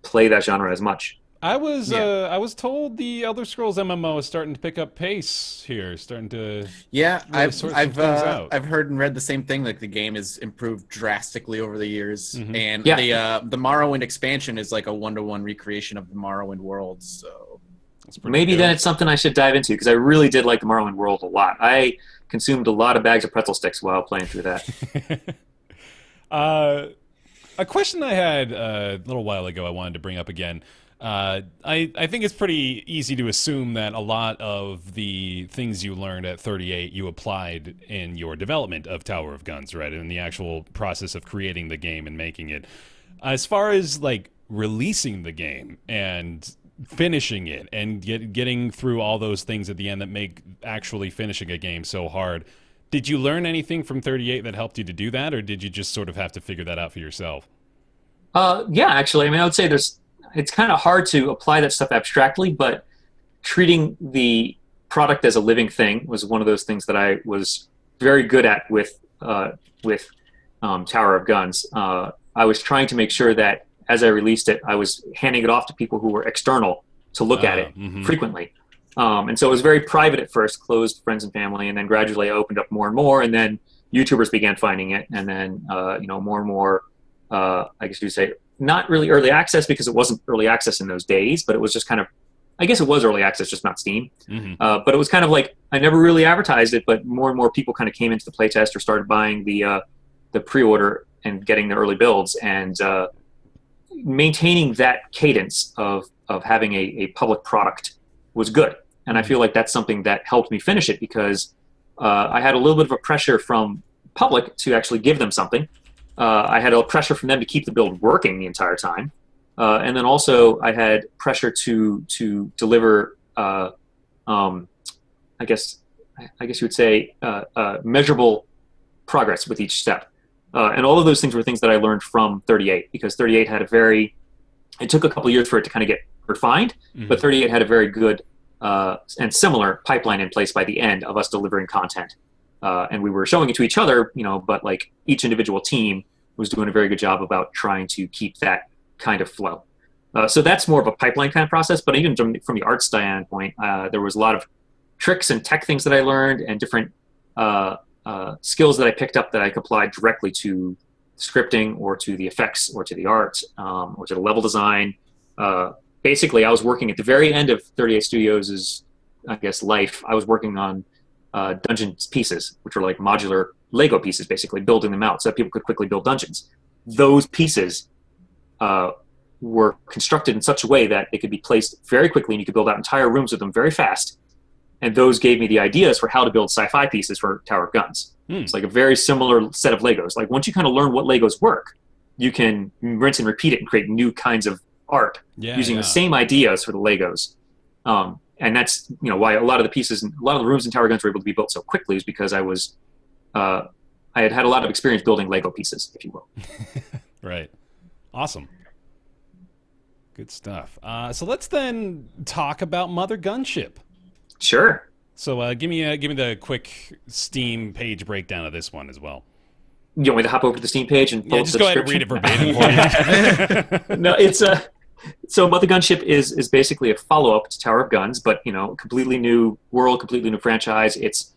play that genre as much.
I was told the Elder Scrolls MMO is starting to pick up pace here, starting to
I've heard and read the same thing. Like the game has improved drastically over the years, and the Morrowind expansion is like a 1-to-1 recreation of the Morrowind world. So
maybe then it's something I should dive into, because I really did like the Morrowind world a lot. I consumed a lot of bags of pretzel sticks while playing through that.
A question I had a little while ago I wanted to bring up again. I think it's pretty easy to assume that a lot of the things you learned at 38 you applied in your development of Tower of Guns, right? In the actual process of creating the game and making it. As far as like releasing the game and finishing it and getting through all those things at the end that make actually finishing a game so hard, did you learn anything from 38 that helped you to do that, or did you just sort of have to figure that out for yourself?
Yeah, actually. I mean, I would say it's kind of hard to apply that stuff abstractly, but treating the product as a living thing was one of those things that I was very good at with Tower of Guns. I was trying to make sure that as I released it, I was handing it off to people who were external to look at it frequently. And so it was very private at first, closed friends and family, and then gradually I opened up more and more, and then YouTubers began finding it, and then more and more, I guess you'd say, not really early access, because it wasn't early access in those days, but it was just kind of, I guess it was early access, just not Steam. But it was kind of like, I never really advertised it, but more and more people kind of came into the playtest or started buying the pre-order and getting the early builds, and maintaining that cadence of having a public product was good. And I feel like that's something that helped me finish it, because I had a little bit of a pressure from public to actually give them something. I had a pressure from them to keep the build working the entire time. And then also I had pressure to deliver, I guess you would say, measurable progress with each step. And all of those things were things that I learned from 38, because 38 had it took a couple of years for it to kind of get refined, but 38 had a very good and similar pipeline in place by the end of us delivering content. And we were showing it to each other, but like each individual team was doing a very good job about trying to keep that kind of flow. So that's more of a pipeline kind of process. But even from the art standpoint, there was a lot of tricks and tech things that I learned, and different skills that I picked up that I could apply directly to scripting, or to the effects, or to the art, or to the level design. Basically, I was working at the very end of 38 Studios' I guess, life, I was working on dungeon pieces, which were like modular Lego pieces, basically building them out so that people could quickly build dungeons. Those pieces were constructed in such a way that they could be placed very quickly, and you could build out entire rooms with them very fast. And those gave me the ideas for how to build sci-fi pieces for Tower of Guns. It's like a very similar set of Legos. Like once you kind of learn what Legos work, you can rinse and repeat it and create new kinds of art using the same ideas for the Legos. And that's why a lot of the pieces, a lot of the rooms in Tower of Guns were able to be built so quickly, is because I had a lot of experience building Lego pieces, if you will.
Right. Awesome. Good stuff. So let's then talk about Mothergunship.
Sure.
So give me the quick Steam page breakdown of this one as well.
You want me to hop over to the Steam page and pull up
just
the
go ahead and read it verbatim for you.
No, it's so Mothergunship is basically a follow-up to Tower of Guns, but completely new world, completely new franchise. It's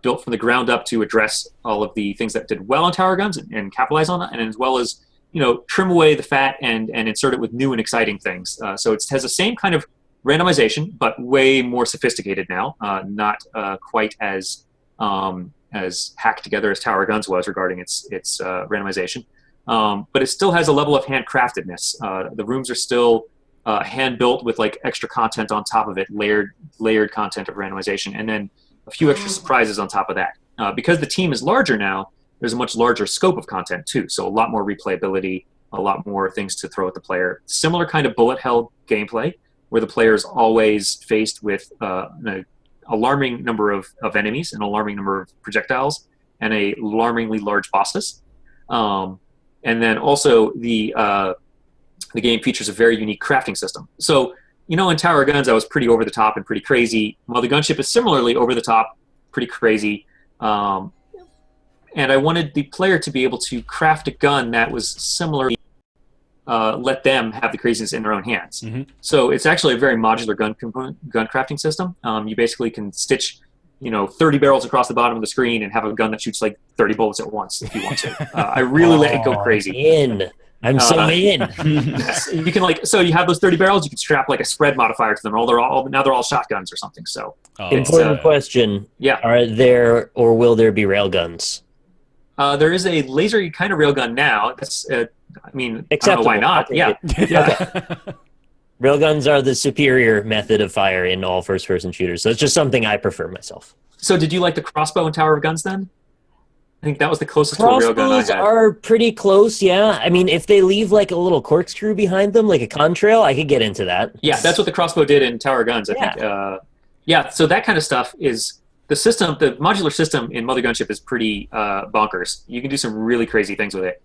built from the ground up to address all of the things that did well on Tower of Guns and capitalize on that, and as well as trim away the fat and insert it with new and exciting things. So it has the same kind of randomization, but way more sophisticated now. Not quite as hacked together as Tower of Guns was regarding its randomization. But it still has a level of handcraftedness. The rooms are still hand-built with like extra content on top of it, layered content of randomization, and then a few extra surprises on top of that. Because the team is larger now, there's a much larger scope of content too, so a lot more replayability, a lot more things to throw at the player. Similar kind of bullet hell gameplay, where the player is always faced with an alarming number of enemies, an alarming number of projectiles, and a alarmingly large bosses. And then also the game features a very unique crafting system. So, in Tower of Guns, I was pretty over the top and pretty crazy. Mothergunship is similarly over the top, pretty crazy. And I wanted the player to be able to craft a gun that was similar, let them have the craziness in their own hands. So it's actually a very modular gun crafting system. You basically can stitch 30 barrels across the bottom of the screen and have a gun that shoots like 30 bullets at once if you want to. I really let it go crazy.
I'm so in.
You can so you have those 30 barrels, you can strap like a spread modifier to them, now they're all shotguns or something. So
important question.
Yeah.
Are there or will there be railguns?
There is a laser kind of railgun now. That's I don't know why not. Yeah.
Okay. Railguns are the superior method of fire in all first-person shooters, so it's just something I prefer myself.
So did you like the crossbow in Tower of Guns then? I think that was the closest to a railgun I
Crossbows
had.
are pretty close, yeah. I mean, if they leave like a little corkscrew behind them, like a contrail, I could get into that.
Yeah, that's what the crossbow did in Tower of Guns, I think. So that kind of stuff is the system. The modular system in Mothergunship is pretty bonkers. You can do some really crazy things with it.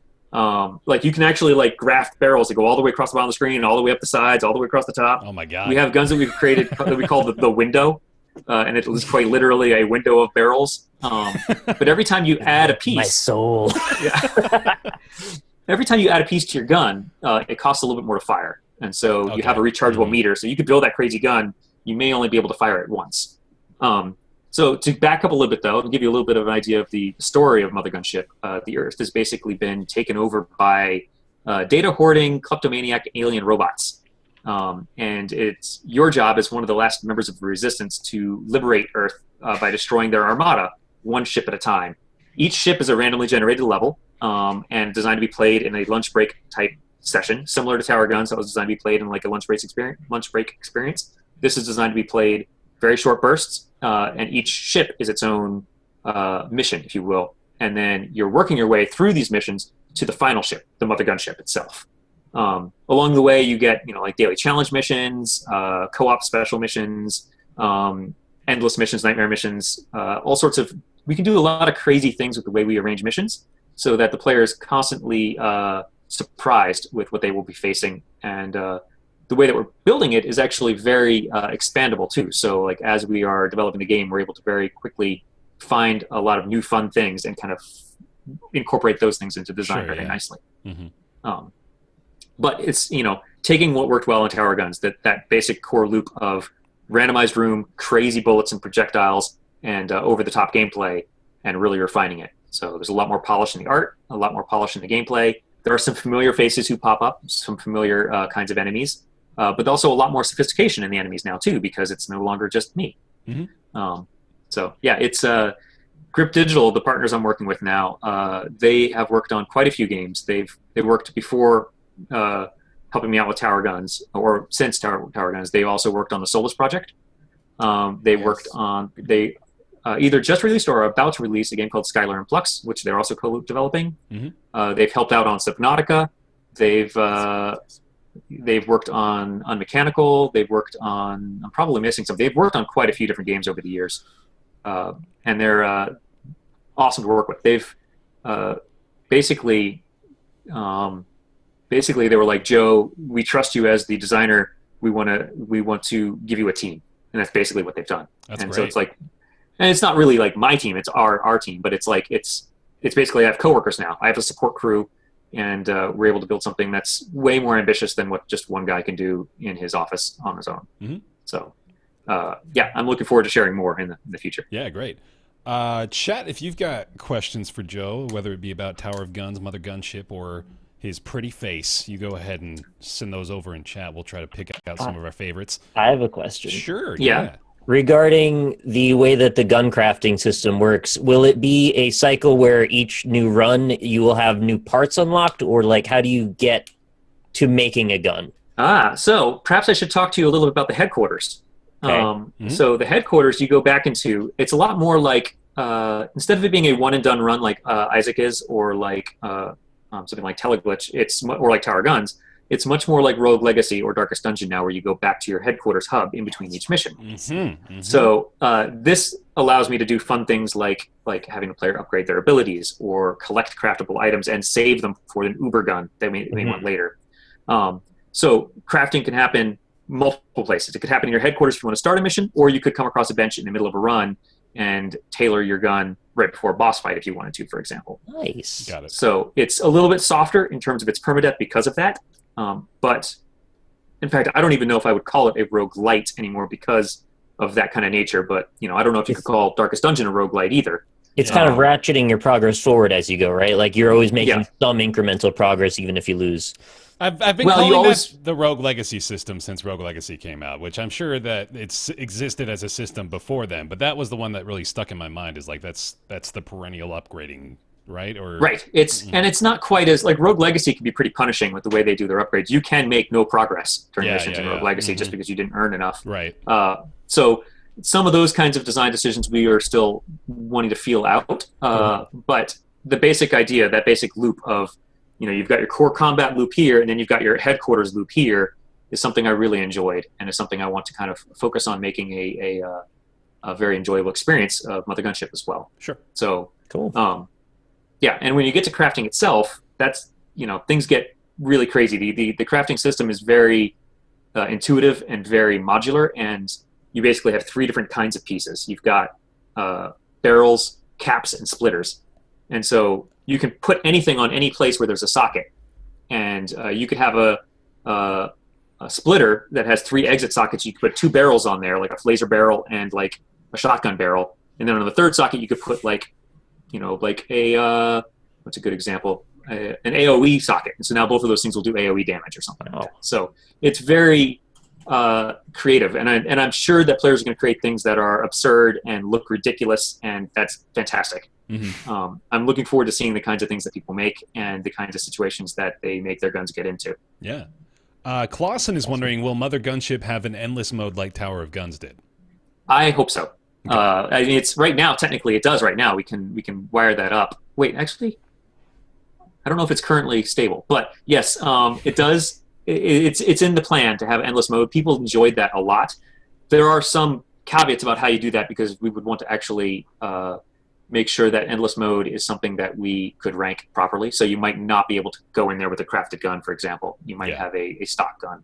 Like you can actually like graft barrels that go all the way across the bottom of the screen, all the way up the sides, all the way across the top.
Oh my god!
We have guns that we've created that we call the window, and it was quite literally a window of barrels. But every time you add a piece,
My soul.
every time you add a piece to your gun, it costs a little bit more to fire, and so you have a rechargeable meter. So you could build that crazy gun. You may only be able to fire it once. So to back up a little bit, though, and give you a little bit of an idea of the story of Mothergunship, the Earth has basically been taken over by data-hoarding, kleptomaniac alien robots. And it's your job as one of the last members of the Resistance to liberate Earth by destroying their armada, one ship at a time. Each ship is a randomly generated level and designed to be played in a lunch break type session, similar to Tower Guns that was designed to be played in like a lunch break experience. This is designed to be played very short bursts, and each ship is its own mission, if you will. And then you're working your way through these missions to the final ship, the Mothergunship itself. Along the way, you get like daily challenge missions, co-op special missions, endless missions, nightmare missions, all sorts of. We can do a lot of crazy things with the way we arrange missions, so that the player is constantly surprised with what they will be facing, and the way that we're building it is actually very expandable too. So like as we are developing the game, we're able to very quickly find a lot of new fun things and kind of incorporate those things into design very nicely. But it's taking what worked well in Tower Guns, that basic core loop of randomized room, crazy bullets and projectiles, and over-the-top gameplay, and really refining it. So there's a lot more polish in the art, a lot more polish in the gameplay. There are some familiar faces who pop up, some familiar kinds of enemies, but also a lot more sophistication in the enemies now too, because it's no longer just me. So yeah, it's Grip Digital, the partners I'm working with now. They have worked on quite a few games. They worked before helping me out with Tower Guns, or since Tower Guns. They also worked on the Solus project. They worked on either just released or are about to release a game called Skylar and Flux, which they're also co-developing. They've helped out on Subnautica. They've worked on Unmechanical. They've worked on, I'm probably missing some. They've worked on quite a few different games over the years, and they're awesome to work with. They've basically they were like, Joe, we trust you as the designer. We want to give you a team, and that's basically what they've done.
That's great.
So it's like, and it's not really like my team; it's our team. But it's like it's basically I have coworkers now. I have a support crew, and we're able to build something that's way more ambitious than what just one guy can do in his office on his own. So, yeah, I'm looking forward to sharing more in the future.
Yeah, great. Chat, if you've got questions for Joe, whether it be about Tower of Guns, Mothergunship, or his pretty face, you go ahead and send those over in chat. We'll try to pick out some of our favorites.
I have a question.
Sure.
Yeah.
Regarding the way that the gun crafting system works, will it be a cycle where each new run you will have new parts unlocked, or like how do you get to making a gun?
So perhaps I should talk to you a little bit about the headquarters.
Okay.
So the headquarters you go back into, it's a lot more like, instead of it being a one and done run like Isaac is, or like something like Teleglitch, or like Tower Guns, it's much more like Rogue Legacy or Darkest Dungeon now, where you go back to your headquarters hub in between each mission. So this allows me to do fun things like having a player upgrade their abilities or collect craftable items and save them for an Uber gun they may want later. So crafting can happen multiple places. It could happen in your headquarters if you want to start a mission, or you could come across a bench in the middle of a run and tailor your gun right before a boss fight if you wanted to, for example.
Nice.
Got it.
So it's a little bit softer in terms of its permadeath because of that. But in fact, I don't even know if I would call it a roguelite anymore because of that kind of nature. But I don't know if you could call Darkest Dungeon a roguelite either.
It's kind of ratcheting your progress forward as you go, right? Like you're always making some incremental progress, even if you lose.
I've been calling that the Rogue Legacy system since Rogue Legacy came out, which I'm sure that it's existed as a system before then, but that was the one that really stuck in my mind. Is like that's the perennial upgrading, right?
Right. And it's not quite as like Rogue Legacy can be pretty punishing with the way they do their upgrades. You can make no progress during missions in Rogue Legacy just because you didn't earn enough.
Right.
So some of those kinds of design decisions we are still wanting to feel out. But the basic idea, that basic loop of you've got your core combat loop here, and then you've got your headquarters loop here, is something I really enjoyed, and is something I want to kind of focus on making a very enjoyable experience of Mothergunship as well.
Sure.
So
cool.
Yeah, and when you get to crafting itself, that's things get really crazy. The crafting system is very intuitive and very modular, and you basically have 3 different kinds of pieces. You've got barrels, caps, and splitters, and so you can put anything on any place where there's a socket, and you could have a splitter that has 3 exit sockets. You could put 2 barrels on there, like a laser barrel and like a shotgun barrel, and then on the 3rd socket you could put like a what's a good example? An AOE socket, and so now both of those things will do AOE damage or something like that. So it's very creative, and I'm sure that players are going to create things that are absurd and look ridiculous, and that's fantastic. I'm looking forward to seeing the kinds of things that people make and the kinds of situations that they make their guns get into.
Yeah. Clausen is wondering, will Mothergunship have an endless mode like Tower of Guns did?
I hope so. I mean, it's right now. Technically, it does right now. We can wire that up. Wait, actually, I don't know if it's currently stable, but yes, it does. It's in the plan to have endless mode. People enjoyed that a lot. There are some caveats about how you do that because we would want to actually make sure that endless mode is something that we could rank properly. So you might not be able to go in there with a crafted gun, for example. You might have a stock gun.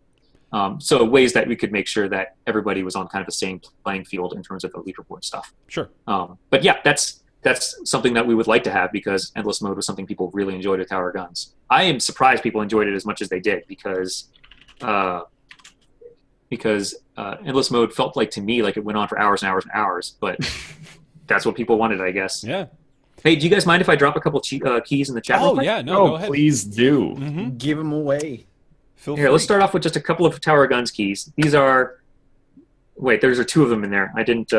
So ways that we could make sure that everybody was on kind of the same playing field in terms of the leaderboard stuff.
Sure.
But yeah, that's something that we would like to have because endless mode was something people really enjoyed at Tower Guns. I am surprised people enjoyed it as much as they did because endless mode felt like to me like it went on for hours and hours and hours, but that's what people wanted, I guess.
Yeah.
Hey, do you guys mind if I drop a couple keys in the chat?
Oh, yeah. No, go ahead.
Please do.
Give them away.
Here, let's start off with just a couple of Tower Guns keys. These are Wait, there's 2 of them in there. I didn't.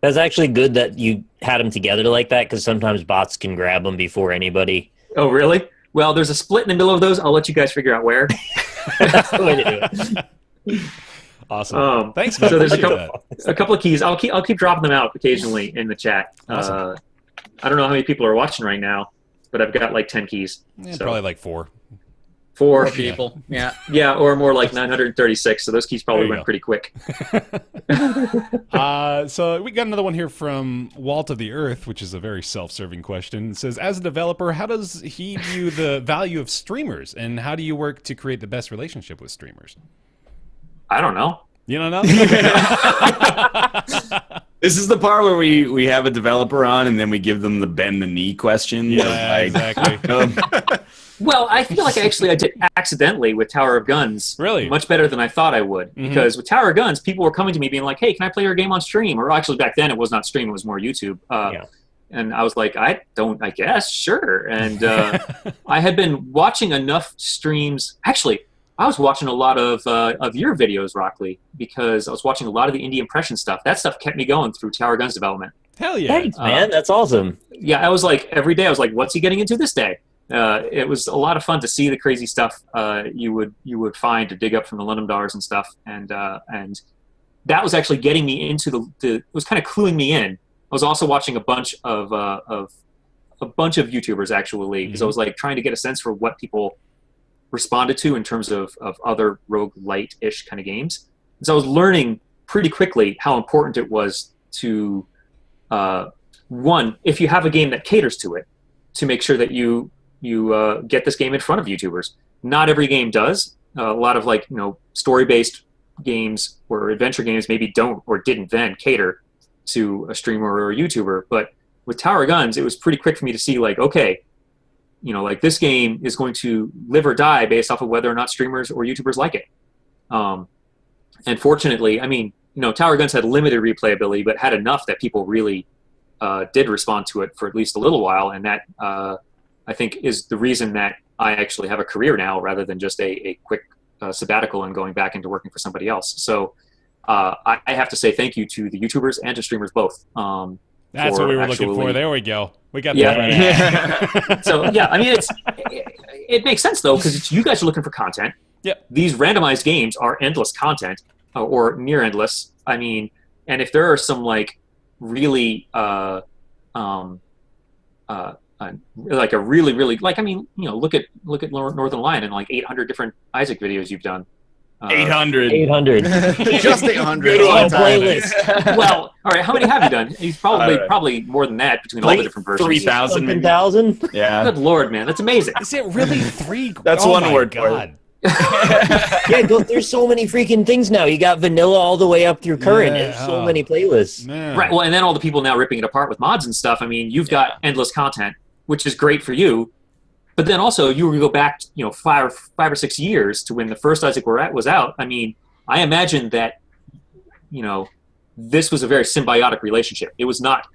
That's actually good that you had them together like that, because sometimes bots can grab them before anybody.
Oh, really? Well, there's a split in the middle of those. I'll let you guys figure out where.
That's the way to do it.
Awesome. Thanks, man.
So there's
Appreciate
a couple of keys. I'll keep dropping them out occasionally in the chat.
Awesome.
I don't know how many people are watching right now, but I've got like 10 keys.
that. Yeah,
So
probably like 4.
4
people. Yeah.
Yeah, or more like 936. So those keys probably
There you
went
go.
pretty quick.
So we got another one here from Walt of the Earth, which is a very self-serving question. It says, as a developer, how does he view the value of streamers, and how do you work to create the best relationship with streamers?
I don't know.
You don't know?
This is the part where we have a developer on and then we give them the bend the knee question.
Yeah, exactly.
Well, I feel like I did accidentally with Tower of Guns.
Really?
Much better than I thought I would.
Mhm.
Because with Tower of Guns, people were coming to me being like, hey, can I play your game on stream? Or actually, back then, it was not stream. It was more YouTube.
Yeah.
And I was like, I guess, sure. And I had been watching enough streams. Actually, I was watching a lot of your videos, Rockley, because I was watching a lot of the indie impression stuff. That stuff kept me going through Tower of Guns development.
Hell yeah.
Thanks, man. That's awesome.
Yeah, I was like, every day I was like, what's he getting into this day? It was a lot of fun to see the crazy stuff you would find to dig up from the London Dars and stuff, and that was actually getting me into it was kind of cluing me in. I was also watching a bunch of YouTubers actually, because I was like trying to get a sense for what people responded to in terms of other roguelite-ish kind of games. And so I was learning pretty quickly how important it was to one, if you have a game that caters to it, to make sure that you get this game in front of YouTubers. Not every game does. A lot of story-based games or adventure games maybe don't or didn't then cater to a streamer or a YouTuber. But with Tower of Guns, it was pretty quick for me to see okay, this game is going to live or die based off of whether or not streamers or YouTubers like it. And fortunately, Tower of Guns had limited replayability, but had enough that people really did respond to it for at least a little while, and that I think is the reason that I actually have a career now rather than just a quick sabbatical and going back into working for somebody else. So I have to say thank you to the YouTubers and to streamers both.
That's what we were looking for. There we go. We got
Yeah.
that right.
So yeah, it makes sense though, because you guys are looking for content.
Yep.
These randomized games are endless content, or near endless. And if there are some really like a really look at Northern Lion and 800 different Isaac videos you've done.
800.
800.
Just 800.
Good
all
one.
the time.
Playlist.
Well, all right. How many have you done? He's probably
Right.
probably more than that between all the different versions.
3,000. maybe.
1,000?
Yeah.
Good Lord, man, that's amazing.
Is it really 3?
That's
oh
one
my
word for it.
God.
Yeah, there's so many freaking things now. You got vanilla all the way up through current.
Yeah.
There's so many playlists.
Man.
Right. Well, and then all the people now ripping it apart with mods and stuff. You've got endless content, which is great for you. But then also, you were to go back, 5 or 6 years to when the first Isaac was out. I imagine that, this was a very symbiotic relationship. It was not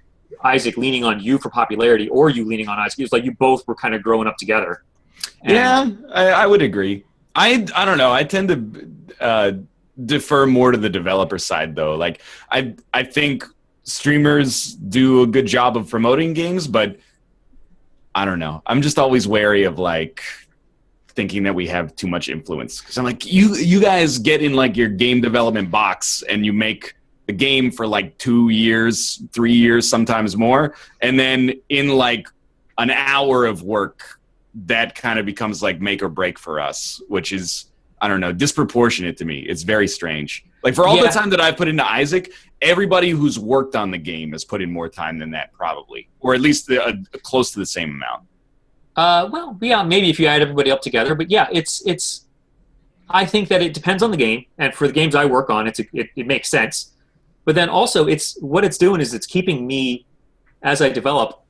Isaac leaning on you for popularity or you leaning on Isaac. It was like you both were kind of growing up together. And
Yeah, I would agree. I don't know. I tend to defer more to the developer side, though. I think streamers do a good job of promoting games, but I don't know. I'm just always wary of thinking that we have too much influence, because I'm like, you guys get in your game development box and you make the game for 2 years, 3 years, sometimes more, and then in an hour of work, that kind of becomes make or break for us, which is, I don't know, disproportionate to me. It's very strange. For all the time that I've put into Isaac, everybody who's worked on the game has put in more time than that, probably, or at least close to the same amount.
Well, yeah, maybe if you add everybody up together, but yeah, it's. I think that it depends on the game, and for the games I work on, it makes sense. But then also, what it's doing is it's keeping me, as I develop.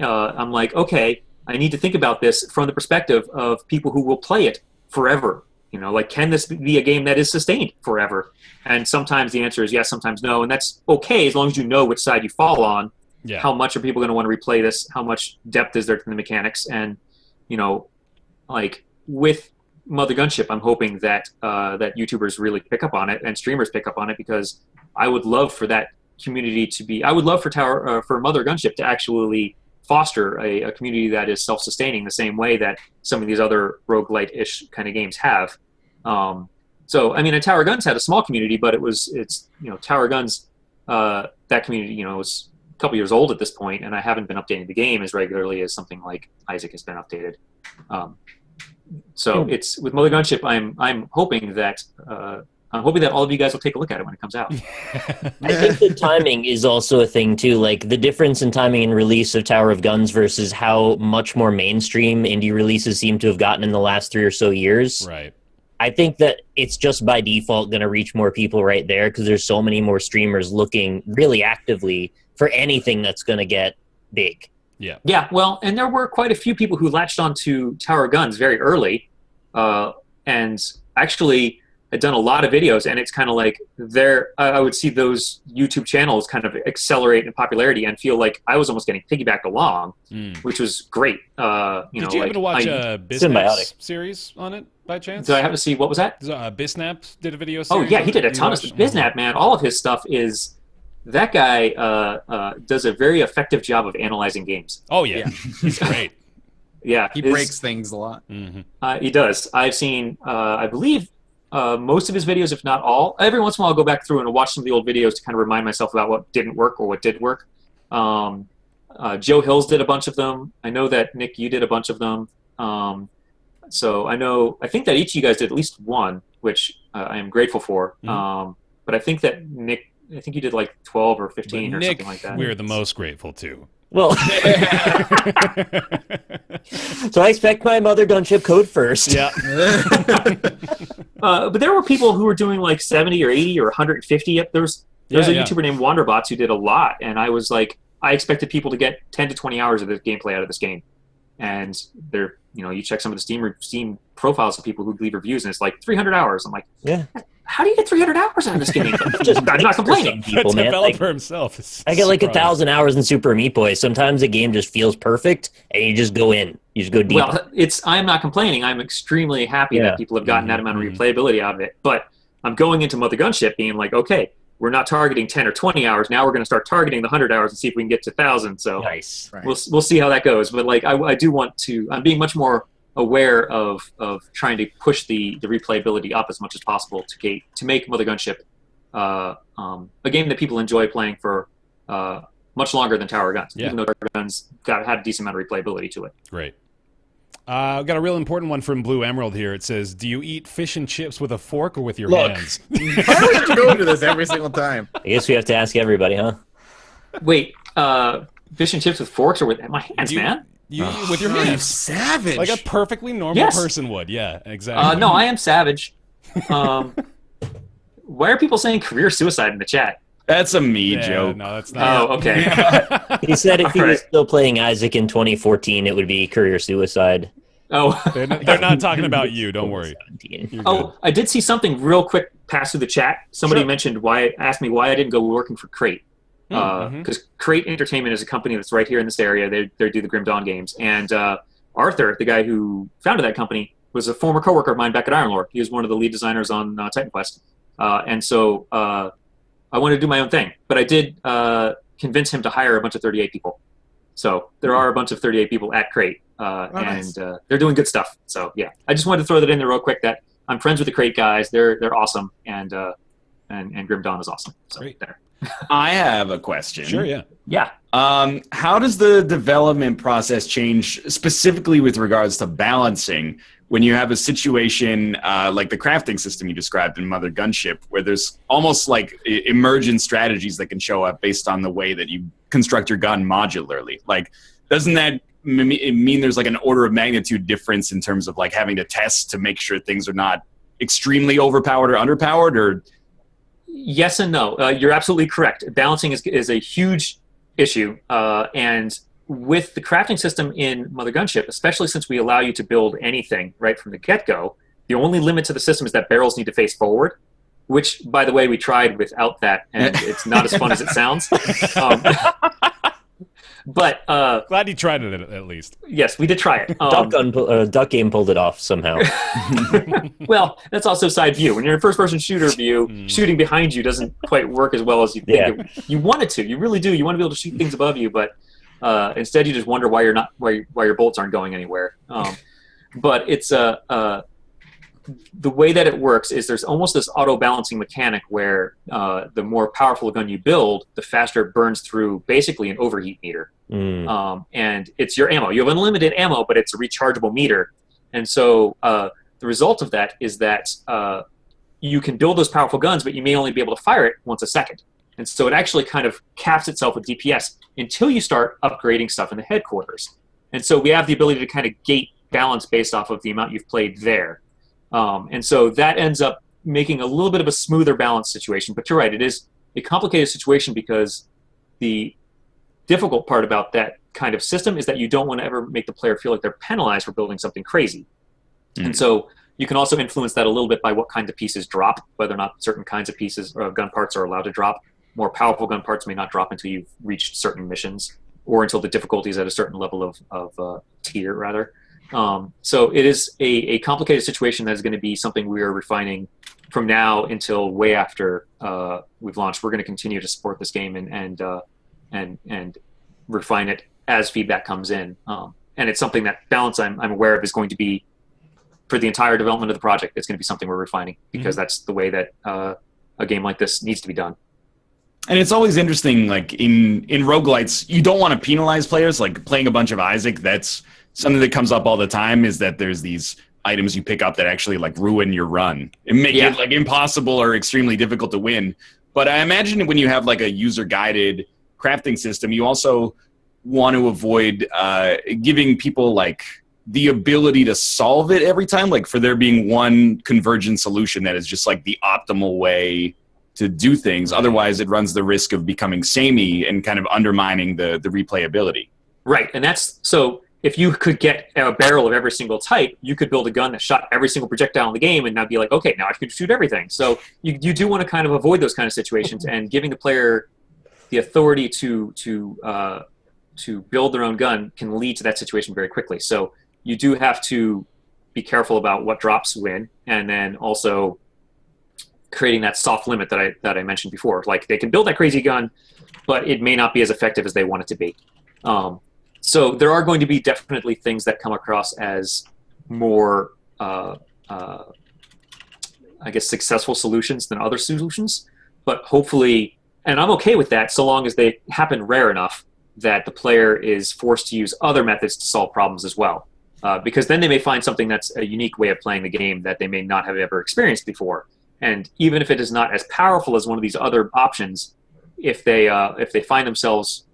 I'm like, okay, I need to think about this from the perspective of people who will play it forever. Can this be a game that is sustained forever? And sometimes the answer is yes, sometimes no, and that's okay as long as you know which side you fall on.
Yeah.
How much are people going to want to replay this? How much depth is there to the mechanics? And with Mothergunship, I'm hoping that that YouTubers really pick up on it and streamers pick up on it, because I would love for that community to be. I would love for for Mothergunship to actually foster a community that is self-sustaining the same way that some of these other roguelite-ish kind of games have. So I mean, and Tower Guns had a small community, but it's Tower Guns, that community was a couple years old at this point, and I haven't been updating the game as regularly as something like Isaac has been updated. So it's with Mothergunship, I'm hoping that all of you guys will take a look at it when it comes out.
I think the timing is also a thing too. Like the difference in timing and release of Tower of Guns versus how much more mainstream indie releases seem to have gotten in the last 3 or so years.
Right.
I think that it's just by default going to reach more people right there because there's so many more streamers looking really actively for anything that's going to get big.
Yeah.
Yeah, well, and there were quite a few people who latched onto Tower Guns very early, and actually had done a lot of videos, and it's kind of like I would see those YouTube channels kind of accelerate in popularity and feel like I was almost getting piggybacked along, which was great.
Did you happen to watch a Bisnap's series on it by chance?
Did I have to see, what was that?
Bisnap did a video series.
Oh yeah, he did a ton of stuff. Bisnap, man, all of his stuff is. That guy does a very effective job of analyzing games.
Oh yeah, he's great.
Yeah,
he breaks things a lot.
He does. I've seen, I believe, most of his videos, if not all. Every once in a while, I'll go back through and watch some of the old videos to kind of remind myself about what didn't work or what did work. Joe Hills did a bunch of them. I know that Nick, you did a bunch of them. So I think that each of you guys did at least one, which I am grateful for. But I think that Nick. I think you did like 12 or 15 or something like that.
We're the most grateful to.
Well, so I expect my Mothergunship code first.
Yeah.
But there were people who were doing like 70 or 80 or 150. There's a YouTuber named Wanderbots who did a lot, and I was like, I expected people to get 10 to 20 hours of the gameplay out of this game. And they're, you check some of the Steam profiles of people who leave reviews, and it's like 300 hours. I'm like,
yeah.
How do you get 300 hours out of this game? I'm not complaining.
People,
the
man.
developer himself is
I get like 1,000 hours in Super Meat Boy. Sometimes the game just feels perfect, and you just go in. You just go deep.
Well, I'm not complaining. I'm extremely happy that people have gotten that amount of replayability out of it. But I'm going into Mothergunship being like, okay, we're not targeting 10 or 20 hours. Now we're going to start targeting the 100 hours and see if we can get to 1,000. So
nice.
We'll see how that goes. But like, I do want to. I'm being much more aware of trying to push the replayability up as much as possible to make Mothergunship a game that people enjoy playing for much longer than Tower Guns. Even though Tower Guns had a decent amount of replayability to it.
Great. I've got a real important one from Blue Emerald here. It says, do you eat fish and chips with a fork or with your hands?
Why do we have to go into this every single time?
I guess we have to ask everybody, huh?
Wait, fish and chips with forks or with my hands, man?
You eat with your hands.
Savage.
Like a perfectly normal person would. Yeah, exactly.
No, I am savage. Why are people saying career suicide in the chat?
That's a me joke.
No, that's not.
Oh, okay.
He said if he was still playing Isaac in 2014, it would be career suicide.
Oh,
they're not talking about you. Don't worry.
I did see something real quick pass through the chat. Somebody asked me why I didn't go working for Crate. Because Crate Entertainment is a company that's right here in this area. They do the Grim Dawn games. And Arthur, the guy who founded that company, was a former coworker of mine back at Ironlore. He was one of the lead designers on Titan Quest. And so I wanted to do my own thing. But I did convince him to hire a bunch of 38 people. So there are a bunch of 38 people at Crate. And they're doing good stuff. So, yeah. I just wanted to throw that in there real quick that I'm friends with the Crate guys. They're awesome. And Grim Dawn is awesome. So,
great.
There.
I have a question.
Sure, yeah.
Yeah.
How does the development process change specifically with regards to balancing when you have a situation like the crafting system you described in Mothergunship, where there's almost like emergent strategies that can show up based on the way that you construct your gun modularly? Like, doesn't that mean there's like an order of magnitude difference in terms of like having to test to make sure things are not extremely overpowered or underpowered, or...
Yes and no. You're absolutely correct. Balancing is a huge issue. And with the crafting system in Mothergunship, especially since we allow you to build anything right from the get-go, the only limit to the system is that barrels need to face forward, which, by the way, we tried without that, and it's not as fun as it sounds. But
Glad you tried it at least.
yes, we did try it.
Duck Game pulled it off somehow.
Well, that's also side view. When you're in first-person shooter view, shooting behind you doesn't quite work as well as you think you want it to. You really do. You want to be able to shoot things above you, but instead you just wonder why your bolts aren't going anywhere. But it's the way that it works is there's almost this auto-balancing mechanic where the more powerful a gun you build, the faster it burns through basically an overheat meter. And it's your ammo. You have unlimited ammo, but it's a rechargeable meter. And so the result of that is that you can build those powerful guns, but you may only be able to fire it once a second. And so it actually kind of caps itself with DPS until you start upgrading stuff in the headquarters. And so we have the ability to kind of gate balance based off of the amount you've played there. And so that ends up making a little bit of a smoother balance situation. But you're right, it is a complicated situation because the difficult part about that kind of system is that you don't want to ever make the player feel like they're penalized for building something crazy. And so you can also influence that a little bit by what kinds of pieces drop, whether or not certain kinds of pieces or gun parts are allowed to drop. More powerful gun parts may not drop until you've reached certain missions or until the difficulty is at a certain level of tier, rather. So it is a complicated situation that is going to be something we are refining from now until way after we've launched. We're going to continue to support this game and refine it as feedback comes in. And it's something that balance I'm aware of is going to be for the entire development of the project. It's going to be something we're refining because that's the way that a game like this needs to be done.
And it's always interesting, like in roguelites, you don't want to penalize players. Like playing a bunch of Isaac, that's something that comes up all the time, is that there's these items you pick up that actually like ruin your run and make it like impossible or extremely difficult to win. But I imagine when you have like a user-guided crafting system, you also want to avoid giving people like the ability to solve it every time, like for there being one convergent solution that is just like the optimal way to do things. Otherwise, it runs the risk of becoming samey and kind of undermining the replayability.
Right, and that's so. If you could get a barrel of every single type, you could build a gun that shot every single projectile in the game and now be like, okay, now I can shoot everything. So you do want to kind of avoid those kind of situations, and giving the player the authority to build their own gun can lead to that situation very quickly. So you do have to be careful about what drops when, and then also creating that soft limit that I mentioned before. Like they can build that crazy gun, but it may not be as effective as they want it to be. So there are going to be definitely things that come across as more, I guess, successful solutions than other solutions. But hopefully, and I'm okay with that so long as they happen rare enough that the player is forced to use other methods to solve problems as well. Because then they may find something that's a unique way of playing the game that they may not have ever experienced before. And even if it is not as powerful as one of these other options, if they find themselves,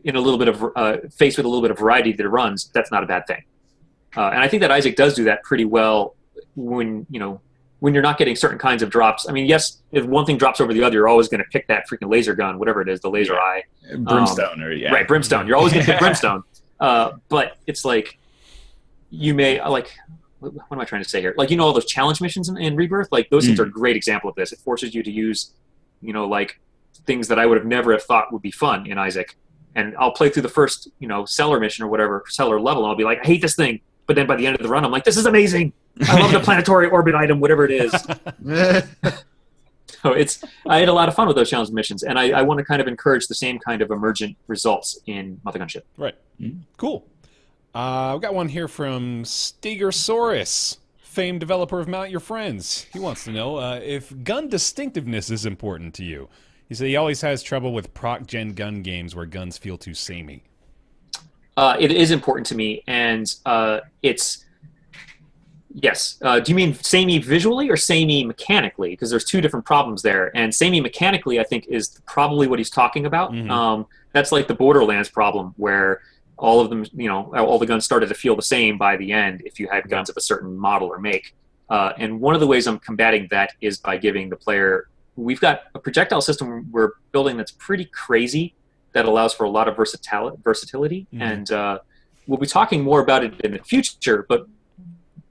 in a little bit of faced with a little bit of variety that it runs, that's not a bad thing. And I think that Isaac does do that pretty well when you're not getting certain kinds of drops. I mean, yes, if one thing drops over the other, you're always going to pick that freaking laser gun, whatever it is, the laser eye.
Brimstone,
right, brimstone. You're always going to pick brimstone. But it's like you may like. What am I trying to say here? Like, all those challenge missions in Rebirth, like those things are a great example of this. It forces you to use, like things that I would have never have thought would be fun in Isaac. And I'll play through the first, cellar mission or whatever, cellar level, and I'll be like, I hate this thing. But then by the end of the run, I'm like, this is amazing. I love the planetary orbit item, whatever it is. So I had a lot of fun with those challenge missions, and I want to kind of encourage the same kind of emergent results in Mothergunship.
Right. Cool. I've got one here from Stegosaurus, famed developer of Mount Your Friends. He wants to know if gun distinctiveness is important to you. He said he always has trouble with proc-gen gun games where guns feel too samey.
It is important to me, and it's... Yes. Do you mean samey visually or samey mechanically? Because there's two different problems there. And samey mechanically, I think, is probably what he's talking about. That's like the Borderlands problem, where all of them, all the guns started to feel the same by the end if you had guns of a certain model or make. And one of the ways I'm combating that is by giving the player... We've got a projectile system we're building that's pretty crazy, that allows for a lot of versatility. And we'll be talking more about it in the future, but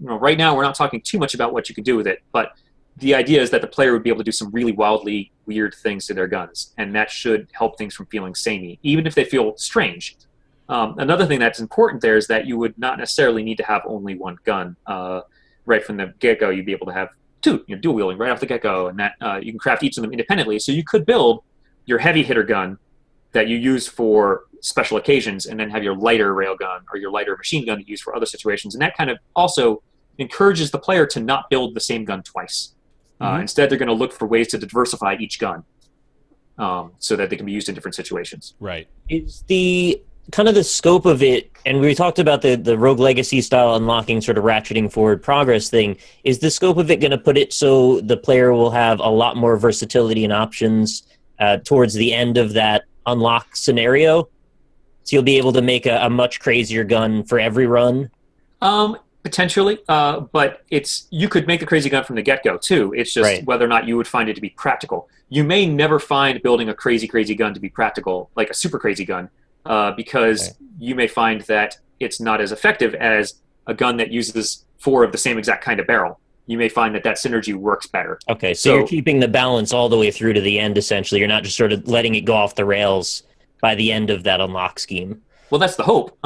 right now we're not talking too much about what you can do with it. But the idea is that the player would be able to do some really wildly weird things to their guns, and that should help things from feeling samey, even if they feel strange. Another thing that's important there is that you would not necessarily need to have only one gun. Right from the get-go, you'd be able to have two, dual wielding right off the get-go, and that you can craft each of them independently. So you could build your heavy hitter gun that you use for special occasions, and then have your lighter railgun or your lighter machine gun to use for other situations. And that kind of also encourages the player to not build the same gun twice. Instead, they're going to look for ways to diversify each gun so that they can be used in different situations.
Right.
Is the kind of the scope of it, and we talked about the Rogue Legacy style unlocking sort of ratcheting forward progress thing, is the scope of it going to put it so the player will have a lot more versatility and options towards the end of that unlock scenario? So you'll be able to make a much crazier gun for every run?
Potentially, but you could make the crazy gun from the get-go too. It's just whether or not you would find it to be practical. You may never find building a crazy gun to be practical, like a super crazy gun, because you may find that it's not as effective as a gun that uses 4 of the same exact kind of barrel. You may find that synergy works better. Okay,
so you're keeping the balance all the way through to the end, essentially. You're not just sort of letting it go off the rails by the end of that unlock scheme.
Well, that's the hope.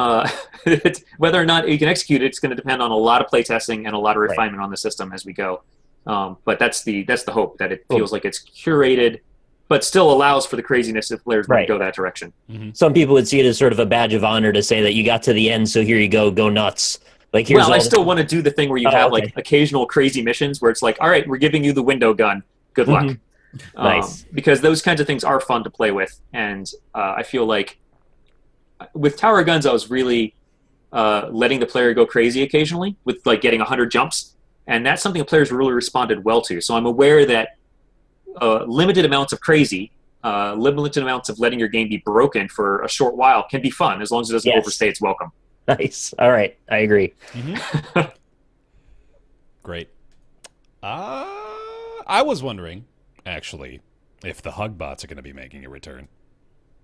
Whether or not you can execute it, it's going to depend on a lot of playtesting and a lot of refinement on the system as we go. But that's the hope, that it feels like it's curated, but still allows for the craziness if players want to go that direction.
Some people would see it as sort of a badge of honor to say that you got to the end, so here you go nuts. Like, here's
I still want to do the thing where you have like occasional crazy missions where it's like, all right, we're giving you the window gun. Good luck.
Nice.
Because those kinds of things are fun to play with, and I feel like with Tower Guns, I was really letting the player go crazy occasionally with like getting 100 jumps, and that's something the players really responded well to. So I'm aware that limited amounts of crazy, limited amounts of letting your game be broken for a short while can be fun, as long as it doesn't overstay its welcome.
Nice. All right. I agree.
Great. I was wondering, actually, if the hug bots are going to be making a return.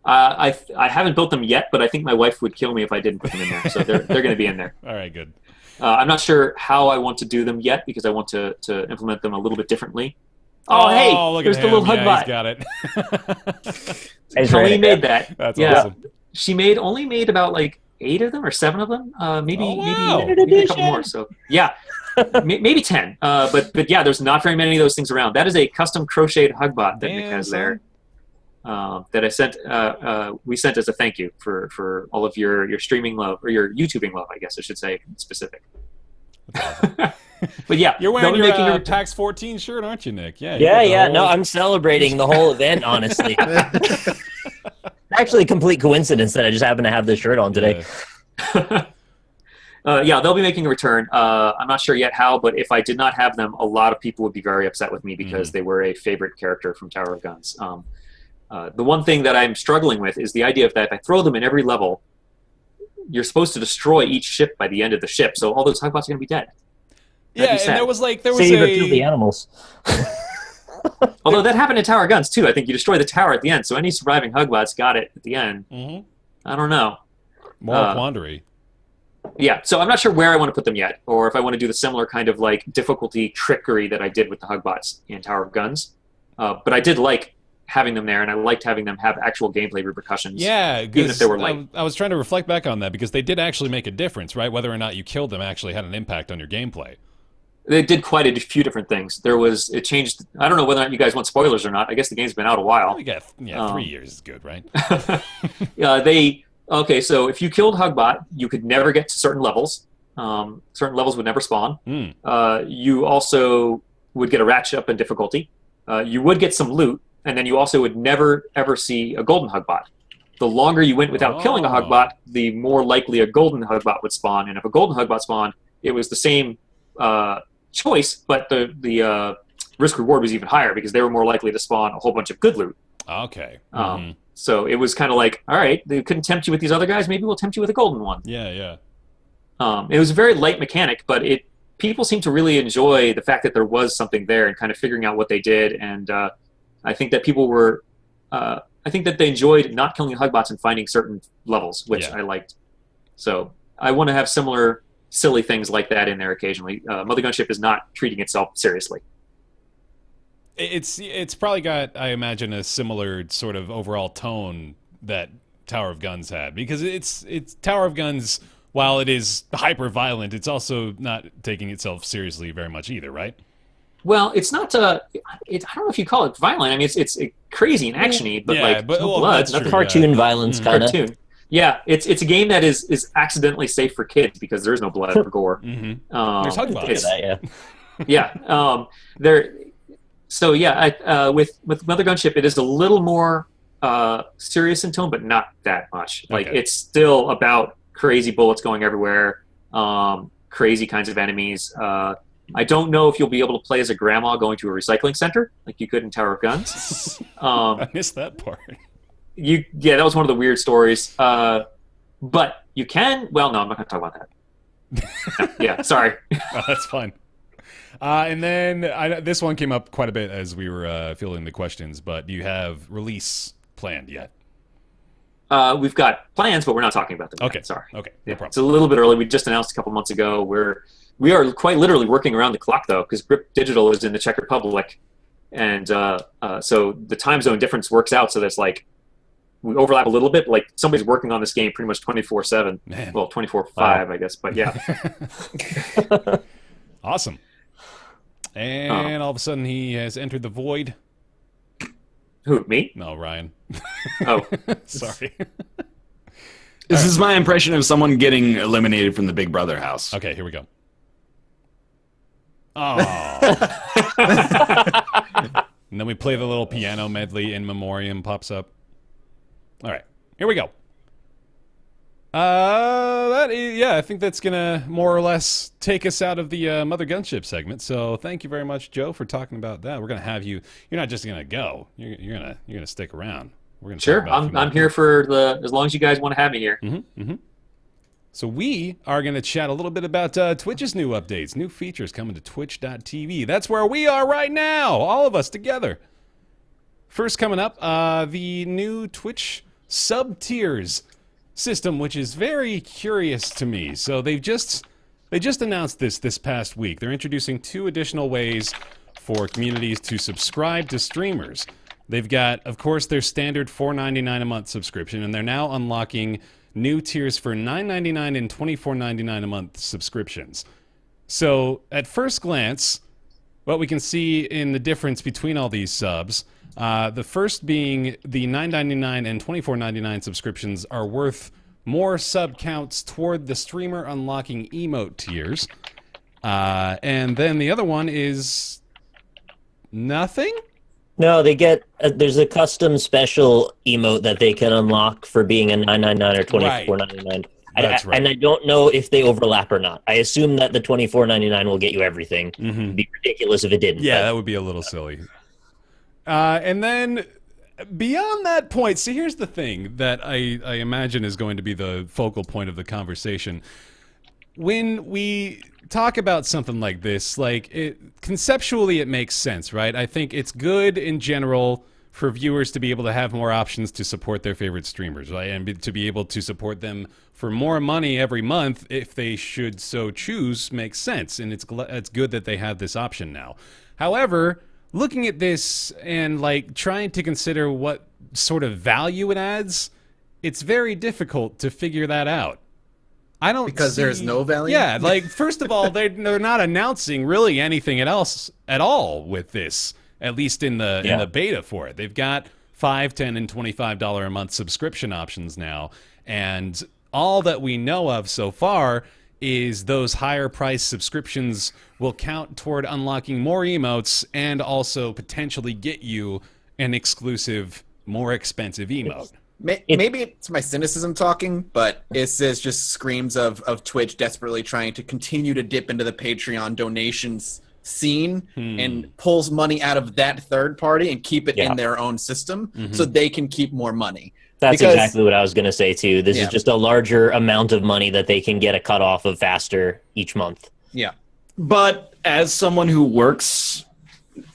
I haven't built them yet, but I think my wife would kill me if I didn't put them in there. So they're going to be in there.
All right, good.
I'm not sure how I want to do them yet, because I want to implement them a little bit differently. Oh, hey,
look
there's
at
the
him.
little hug bot.
He's got it.
Colleen made that.
That's awesome.
She only made about like 8 of them or 7 of them. Maybe a couple more. So yeah, maybe 10. But yeah, there's not very many of those things around. That is a custom crocheted hug bot that Nick has there. That I sent, we sent as a thank you for all of your streaming love, or your YouTubing love, I guess I should say, specific. But yeah,
you're wearing your Tax 14 shirt, aren't you, Nick?
Yeah. No, I'm celebrating the whole event, honestly. Actually, a complete coincidence that I just happen to have this shirt on today.
Yeah, they'll be making a return. I'm not sure yet how, but if I did not have them, a lot of people would be very upset with me, because they were a favorite character from Tower of Guns. The one thing that I'm struggling with is the idea that if I throw them in every level, you're supposed to destroy each ship by the end of the ship, so all those hug bots are going to be dead.
Yeah, and there was
Save or kill the animals.
Although that happened in Tower Guns too. I think you destroy the tower at the end, so any surviving hug bots got it at the end. I don't know.
Moral quandary.
Yeah, so I'm not sure where I want to put them yet, or if I want to do the similar kind of like difficulty trickery that I did with the hug bots in Tower of Guns. But I did like having them there, and I liked having them have actual gameplay repercussions.
Yeah,
even if they were light.
I was trying to reflect back on that, because they did actually make a difference, right? Whether or not you killed them actually had an impact on your gameplay.
They did quite a few different things. It changed. I don't know whether or not you guys want spoilers or not. I guess the game's been out a while.
We got 3 years is good, right?
Okay, so if you killed Hugbot, you could never get to certain levels. Certain levels would never spawn. You also would get a ratchet up in difficulty. You would get some loot, and then you also would never ever see a golden Hugbot. The longer you went without killing a Hugbot, the more likely a golden Hugbot would spawn. And if a golden Hugbot spawned, it was the same choice, but the risk reward was even higher, because they were more likely to spawn a whole bunch of good loot.
Okay.
So it was kind of like, all right, they couldn't tempt you with these other guys, maybe we'll tempt you with a golden one.
Yeah.
It was a very light mechanic, but people seem to really enjoy the fact that there was something there and kind of figuring out what they did. And I think that people were, I think that they enjoyed not killing Hugbots and finding certain levels, which I liked. So I want to have similar silly things like that in there occasionally. Mothergunship is not treating itself seriously.
It's probably got, I imagine, a similar sort of overall tone that Tower of Guns had, because it's Tower of Guns, while it is hyper violent, it's also not taking itself seriously very much either, right?
Well, it's not. I don't know if you call it violent. I mean, it's crazy and actiony, but no blood, nothing.
Cartoon violence, kind of.
Cartoon. Yeah, it's a game that is accidentally safe for kids because there's no blood or gore.
There's hug box.
Yeah. There. So yeah, with Mothergunship, it is a little more serious in tone, but not that much. Like it's still about crazy bullets going everywhere, crazy kinds of enemies. I don't know if you'll be able to play as a grandma going to a recycling center like you could in Tower of Guns.
I missed that part.
That was one of the weird stories. But you can. Well, no, I'm not going to talk about that. Yeah, sorry.
That's fine. And then this one came up quite a bit as we were filling the questions, but do you have release planned yet?
We've got plans, but we're not talking about them.
Okay.
Yet. Sorry.
Okay. No problem.
It's a little bit early. We just announced a couple months ago. We are quite literally working around the clock, though, because Grip Digital is in the Czech Republic. And so the time zone difference works out so that's like we overlap a little bit. Like somebody's working on this game pretty much 24/7.
Man.
Well, 24/5, I guess. But yeah.
Awesome. And all of a sudden he has entered the void.
Who, me?
No, Ryan.
Oh.
Sorry.
This is my impression of someone getting eliminated from the Big Brother house.
Okay, here we go. Oh. And then we play the little piano medley in memoriam pops up. All right, here we go. I think that's gonna more or less take us out of the Mothergunship segment. So thank you very much, Joe, for talking about that. We're gonna have you. You're not just gonna go. You're gonna stick around. We're gonna
sure. I'm here for as long as you guys want to have me here.
So we are gonna chat a little bit about Twitch's new updates, new features coming to Twitch.tv. That's where we are right now, all of us together. First coming up, the new Twitch sub-tiers system, which is very curious to me. So they just announced this past week. They're introducing 2 additional ways for communities to subscribe to streamers. They've got, of course, their standard $4.99 a month subscription, and they're now unlocking new tiers for $9.99 and $24.99 a month subscriptions. So at first glance, what we can see in the difference between all these subs, the first being the $9.99 and $24.99 subscriptions are worth more sub counts toward the streamer unlocking emote tiers. And then the other one is nothing?
No, they get there's a custom special emote that they can unlock for being a $9.99 or $24.99.
That's right.
And I don't know if they overlap or not. I assume that the $24.99 will get you everything. It'd be ridiculous if it didn't.
Yeah, that would be a little silly. And then beyond that point, see, here's the thing that I imagine is going to be the focal point of the conversation. When we talk about something like this, conceptually it makes sense, right? I think it's good in general for viewers to be able to have more options to support their favorite streamers, right? And to be able to support them for more money every month if they should so choose makes sense. And it's good that they have this option now. However, looking at this and trying to consider what sort of value it adds, it's very difficult to figure that out. I don't
there's no value.
Yeah, first of all, they're not announcing really anything else at all with this, at least in the beta for it. They've got $5, $10, and $25 a month subscription options now, and all that we know of so far is those higher price subscriptions will count toward unlocking more emotes and also potentially get you an exclusive, more expensive emote.
Maybe it's my cynicism talking, but this just screams of Twitch desperately trying to continue to dip into the Patreon donations scene and pulls money out of that third party and keep it in their own system so they can keep more money.
That's exactly what I was going to say, too. This is just a larger amount of money that they can get a cutoff of faster each month.
Yeah.
But as someone who works,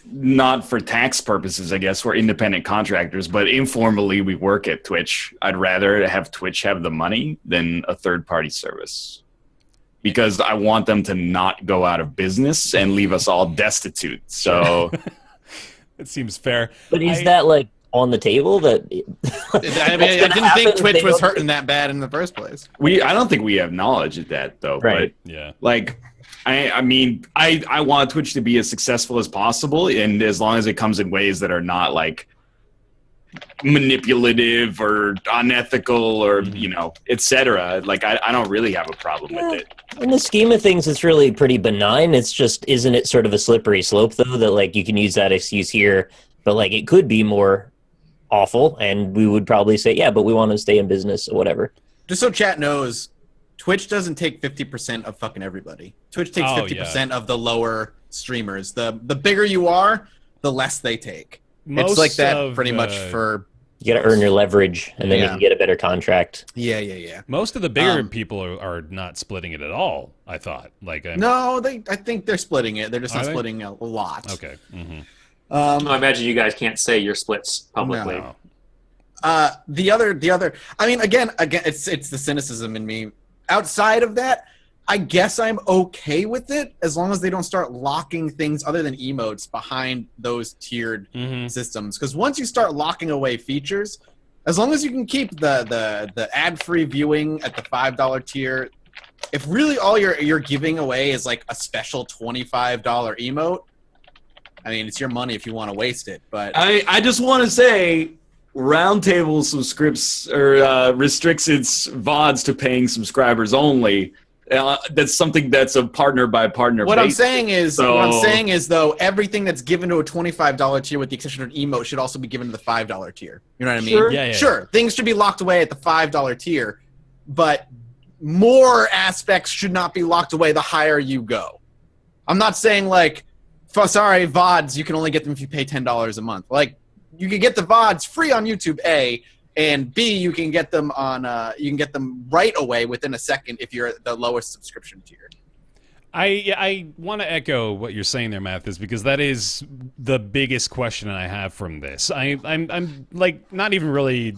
not for tax purposes, I guess, we're independent contractors, but informally we work at Twitch, I'd rather have Twitch have the money than a third-party service. Because I want them to not go out of business and leave us all destitute. So...
It seems fair.
But is that like on the table? That
I mean, I didn't think Twitch was hurting that bad in the first place.
I don't think we have knowledge of that though.
Right.
But
Yeah.
like, I mean, I want Twitch to be as successful as possible, and as long as it comes in ways that are not like manipulative or unethical or etc. Like I don't really have a problem with it.
In the scheme of things, it's really pretty benign. It's just, isn't it sort of a slippery slope though, that like you can use that excuse here, but like it could be more awful, and we would probably say, yeah, but we want to stay in business or whatever.
Just so chat knows, Twitch doesn't take 50% of fucking everybody. Twitch takes 50% of the lower streamers. The bigger you are, the less they take. It's like that pretty much for...
You got to earn your leverage, and then you can get a better contract.
Yeah.
Most of the bigger people are not splitting it at all, I thought.
No, I think they're splitting it. They're just not splitting a lot.
Okay. Mm-hmm.
I imagine you guys can't say your splits publicly.
No. The other. I mean, again, it's the cynicism in me. Outside of that, I guess I'm okay with it as long as they don't start locking things other than emotes behind those tiered systems. Because once you start locking away features, as long as you can keep the ad-free viewing at the $5 tier, if really all you're giving away is like a special $25 emote, I mean, it's your money if you want to waste it. But
I just want to say, Roundtable restricts its VODs to paying subscribers only. That's something that's a partner by partner.
What I'm saying is, though, everything that's given to a $25 tier, with the exception of an emote, should also be given to the $5 tier. You know what I mean?
Sure.
Yeah.
Sure, things should be locked away at the $5 tier, but more aspects should not be locked away the higher you go. I'm not saying like, sorry, VODs, you can only get them if you pay $10 a month. Like, you can get the VODs free on YouTube, A, and B, you can get them on. You can get them right away within a second if you're at the lowest subscription tier.
I want to echo what you're saying there, Mathis, because that is the biggest question I have from this. I'm like not even really.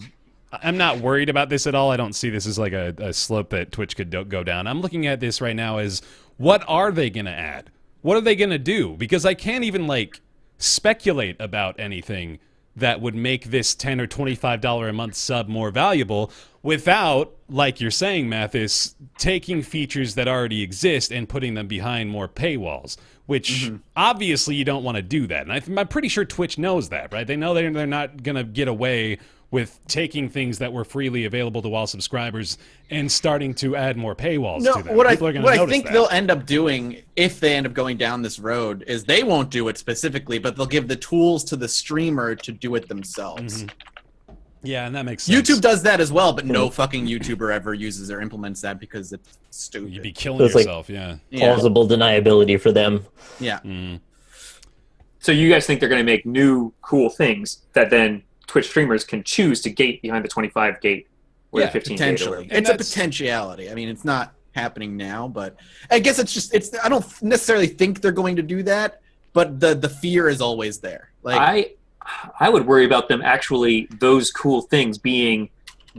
I'm not worried about this at all. I don't see this as like a slope that Twitch could go down. I'm looking at this right now as, what are they going to add? What are they going to do? Because I can't even like speculate about anything that would make this $10 or $25 a month sub more valuable without, like you're saying, Mathis, taking features that already exist and putting them behind more paywalls, which obviously you don't want to do that. And I'm pretty sure Twitch knows that, right? They know they're not going to get away with taking things that were freely available to all subscribers and starting to add more paywalls to them.
What I think they'll end up doing, if they end up going down this road, is they won't do it specifically, but they'll give the tools to the streamer to do it themselves.
Yeah, and that makes sense.
YouTube does that as well, but no fucking YouTuber ever uses or implements that because it's stupid.
You'd be killing
So it's
yourself,
plausible deniability for them.
Yeah.
So you guys think they're going to make new cool things that then Twitch streamers can choose to gate behind the 25 gate or the 15 gate?
Potentially. It's a potentiality. I mean, it's not happening now, but I guess I don't necessarily think they're going to do that, but the fear is always there. Like,
I would worry about them actually, those cool things being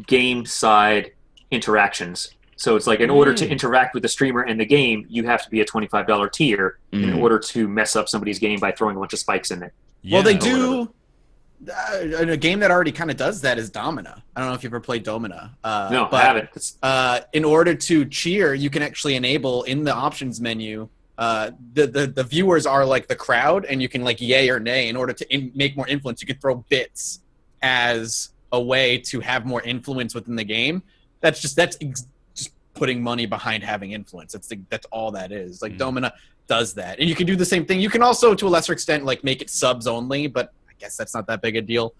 game side interactions. So it's like, in order to interact with the streamer and the game, you have to be a $25 tier in order to mess up somebody's game by throwing a bunch of spikes in it.
Well, they do. A game that already kind of does that is Domina. I don't know if you've ever played Domina.
No, I haven't.
In order to cheer, you can actually enable in the options menu. The viewers are like the crowd, and you can like yay or nay. In order to make more influence, you could throw bits as a way to have more influence within the game. That's just putting money behind having influence. That's all that is. Like Domina does that, and you can do the same thing. You can also, to a lesser extent, like make it subs only, but I guess that's not that big a deal.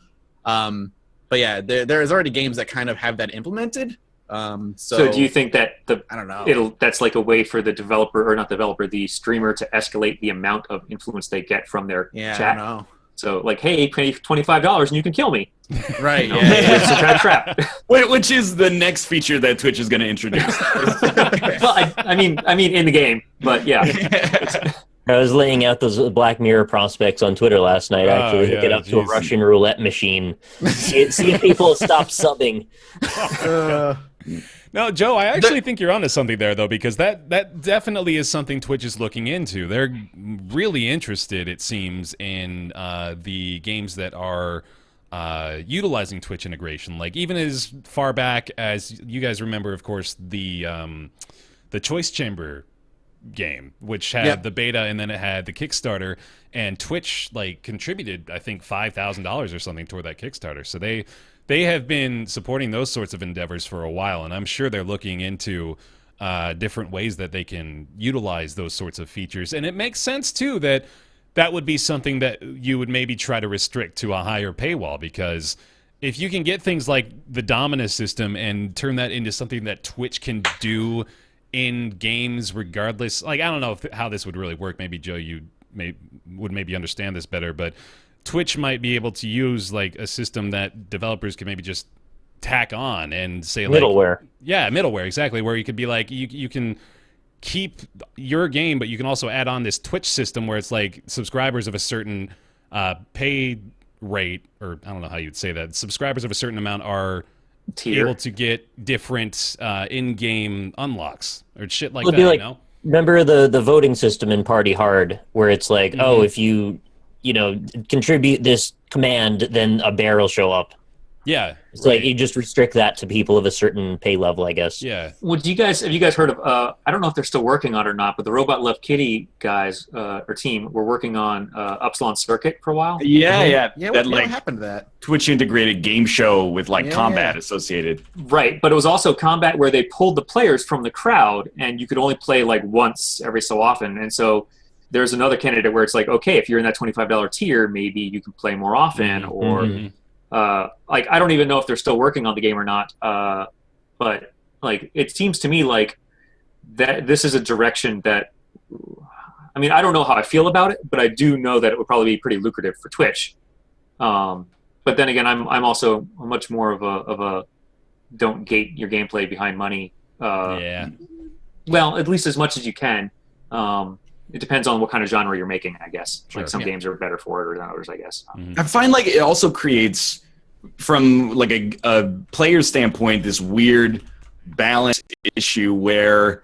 But yeah, there's already games that kind of have that implemented.
So do you think that
I don't know.
That's like a way for the the streamer to escalate the amount of influence they get from their chat?
I don't know.
So like, hey, pay $25 and you can kill me.
Right.
It's some kind of trap.
Which is the next feature that Twitch is going to introduce.
Well, I mean, in the game, but yeah.
I was laying out those Black Mirror prospects on Twitter last night. Actually, hook it up to a Russian roulette machine. See if people stop subbing.
No, Joe, I actually think you're onto something there, though, because that definitely is something Twitch is looking into. They're really interested, it seems, in the games that are utilizing Twitch integration. Like, even as far back as you guys remember, of course, the Choice Chamber game, which had the beta and then it had the Kickstarter, and Twitch contributed, I think, $5,000 or something toward that Kickstarter. So they have been supporting those sorts of endeavors for a while, and I'm sure they're looking into different ways that they can utilize those sorts of features. And it makes sense too that would be something that you would maybe try to restrict to a higher paywall, because if you can get things like the Dominus system and turn that into something that Twitch can do in games regardless, I don't know how this would really work. Maybe Joe, you would maybe understand this better, but Twitch might be able to use a system that developers can maybe just tack on and say
middleware.
Middleware, exactly, where you could be you can keep your game, but you can also add on this Twitch system where it's subscribers of a certain pay rate, or I don't know how you'd say that, subscribers of a certain amount are able to get different in-game unlocks or shit like that, you know?
Remember the voting system in Party Hard, where it's oh, if you contribute this command, then a bear will show up.
Yeah,
it's you just restrict that to people of a certain pay level, I guess.
Yeah.
Have you guys heard of? I don't know if they're still working on it or not, but the Robot Love Kitty guys or team were working on Upsilon Circuit for a while.
Yeah.
What happened to that?
Twitch integrated game show with combat associated.
Right, but it was also combat where they pulled the players from the crowd, and you could only play once every so often, and so. There's another candidate where it's okay, if you're in that $25 tier, maybe you can play more often, or I don't even know if they're still working on the game or not. But it seems to me that this is a direction that, I don't know how I feel about it, but I do know that it would probably be pretty lucrative for Twitch. But then again, I'm also much more of a don't gate your gameplay behind money. Well, at least as much as you can. It depends on what kind of genre you're making, I guess.
Sure.
Some games are better for it than others, I guess.
I find it also creates, from a player standpoint, this weird balance issue where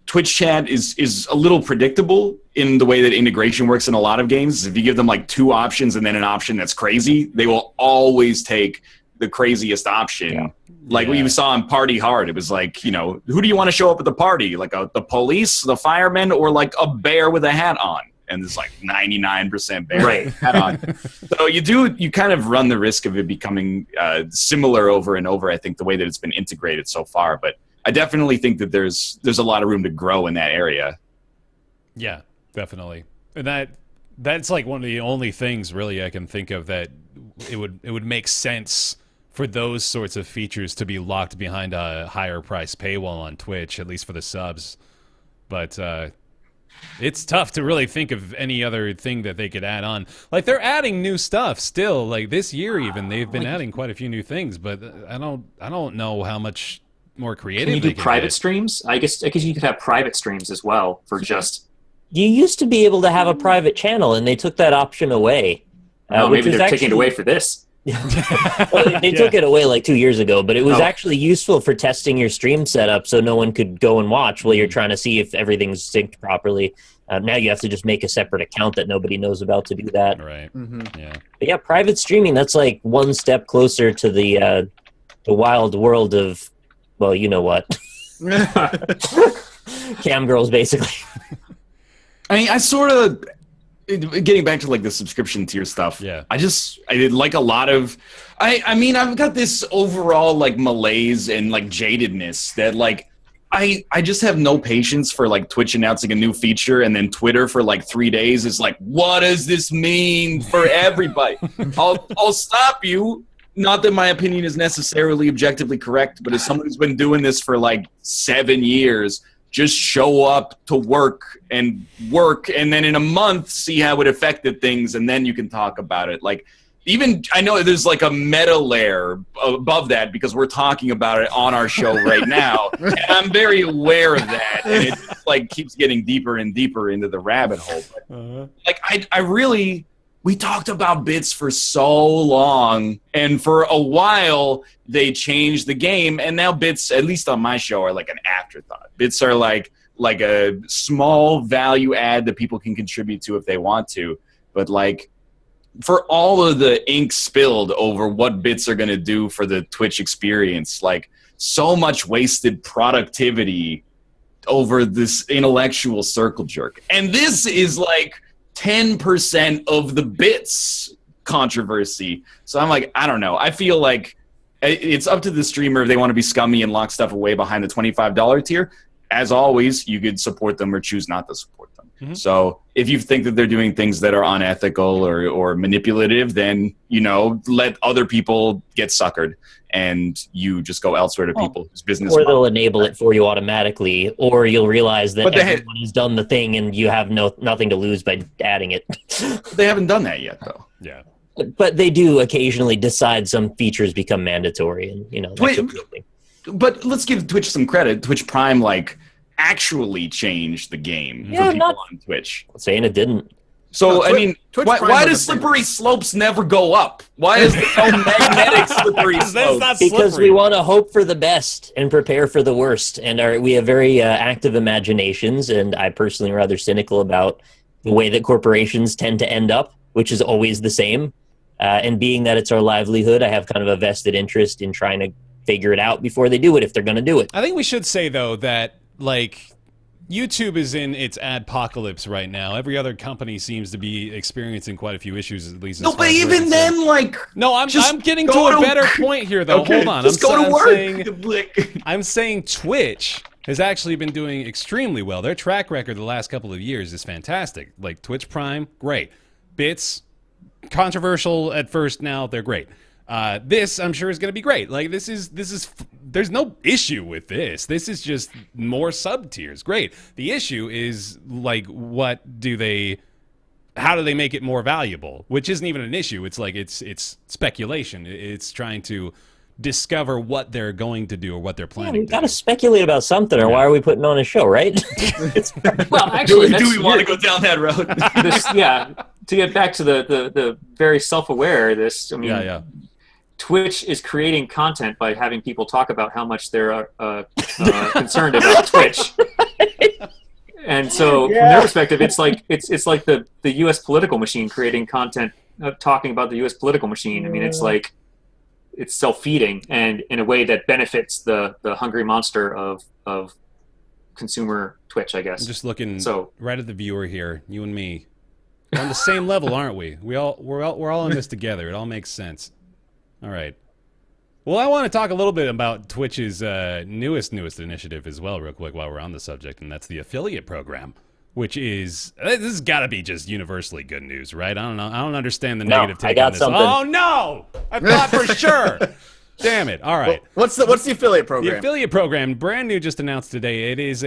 Twitch chat is a little predictable in the way that integration works in a lot of games. If you give them two options and then an option that's crazy, they will always take the craziest option. Yeah. What you saw in Party Hard, it was who do you want to show up at the party? The police, the firemen, or a bear with a hat on? And it's 99% bear hat on. So you kind of run the risk of it becoming similar over and over, I think, the way that it's been integrated so far. But I definitely think that there's a lot of room to grow in that area.
Yeah, definitely. And that's one of the only things really I can think of that it would make sense for those sorts of features to be locked behind a higher price paywall on Twitch, at least for the subs. But it's tough to really think of any other thing that they could add on. They're adding new stuff still. This year even, they've been adding quite a few new things, but I don't know how much more creative.
Can you do private streams? I guess you could have private streams as well for just.
You used to be able to have a private channel, and they took that option away.
Maybe they're taking it away for this.
They took it away 2 years ago, but it was actually useful for testing your stream setup so no one could go and watch while you're trying to see if everything's synced properly. Now you have to just make a separate account that nobody knows about to do that.
Right.
Yeah. But yeah, private streaming, that's one step closer to the wild world of, well, you know what. Cam girls, basically.
I sort of... Getting back to the subscription tier stuff, I did a lot of, I've got this overall malaise and jadedness that I just have no patience for Twitch announcing a new feature and then Twitter for 3 days is what does this mean for everybody? I'll stop you. Not that my opinion is necessarily objectively correct, but as someone who's been doing this for 7 years, just show up to work and then in a month see how it affected things, and then you can talk about it. Even I know there's a meta layer above that because we're talking about it on our show right now, and I'm very aware of that, and it keeps getting deeper and deeper into the rabbit hole. But, I really we talked about bits for so long, and for a while they changed the game, and now bits, at least on my show, are like an afterthought. Bits are like a small value add that people can contribute to if they want to, but like for all of the ink spilled over what bits are going to do for the Twitch experience, like so much wasted productivity over this intellectual circle jerk. And this is like 10% of the bits controversy. So I'm like, I don't know. I feel like it's up to the streamer if they want to be scummy and lock stuff away behind the $25 tier. As always, you could support them or choose not to support them. Mm-hmm. So if you think that they're doing things that are unethical or manipulative, then, you know, let other people get suckered and you just go elsewhere to people whose business.
Or they'll enable it for you automatically, or you'll realize that everyone has done the thing and you have nothing to lose by adding it.
They haven't done that yet, though.
Yeah.
But they do occasionally decide some features become mandatory, and, you know,
but let's give Twitch some credit. Twitch Prime, like, actually changed the game for people on Twitch.
I'm saying it didn't.
So, I mean, why does slippery slopes never go up? Why is there no magnetic slippery slopes?
Because we want to hope for the best and prepare for the worst. And we have very active imaginations, and I personally am rather cynical about the way that corporations tend to end up, which is always the same. And being that it's our livelihood, I have kind of a vested interest in trying to figure it out before they do it, if they're going to do it.
I think we should say, though, that, like, YouTube is in its adpocalypse right now. Every other company seems to be experiencing quite a few issues, at least.
No, but even then, like,
no, I'm getting to a better point here, though.
Okay,
hold on,
just go to work.
I'm saying Twitch has actually been doing extremely well. Their track record the last couple of years is fantastic. Like Twitch Prime, great. Bits, controversial at first. Now they're great. This, I'm sure, is going to be great. Like, this is, there's no issue with this. This is just more sub-tiers. Great. The issue is, like, how do they make it more valuable? Which isn't even an issue. It's like, it's speculation. It's trying to discover what they're going to do or what they're planning.
We've got to speculate about something, or why are we putting on a show, right?
Well, actually,
do we want to go down that road?
To get back to the very self-aware, I mean, Twitch is creating content by having people talk about how much they're concerned about Twitch. And so, from their perspective, it's like the U.S. political machine creating content, talking about the U.S. political machine. I mean, it's like it's self-feeding, and in a way that benefits the hungry monster of consumer Twitch, I guess.
I'm just looking right at the viewer here, you and me. We're on the same level, aren't we? We're all in this together. It all makes sense. All right. Well, I want to talk a little bit about Twitch's newest initiative as well, real quick, while we're on the subject, and that's the affiliate program, which is this has got to be just universally good news, right? I don't know. I don't understand the negative take on this.
Something.
Oh no! I thought for sure. Damn it! All right.
Well, what's the affiliate program?
The affiliate program, brand new, just announced today. It is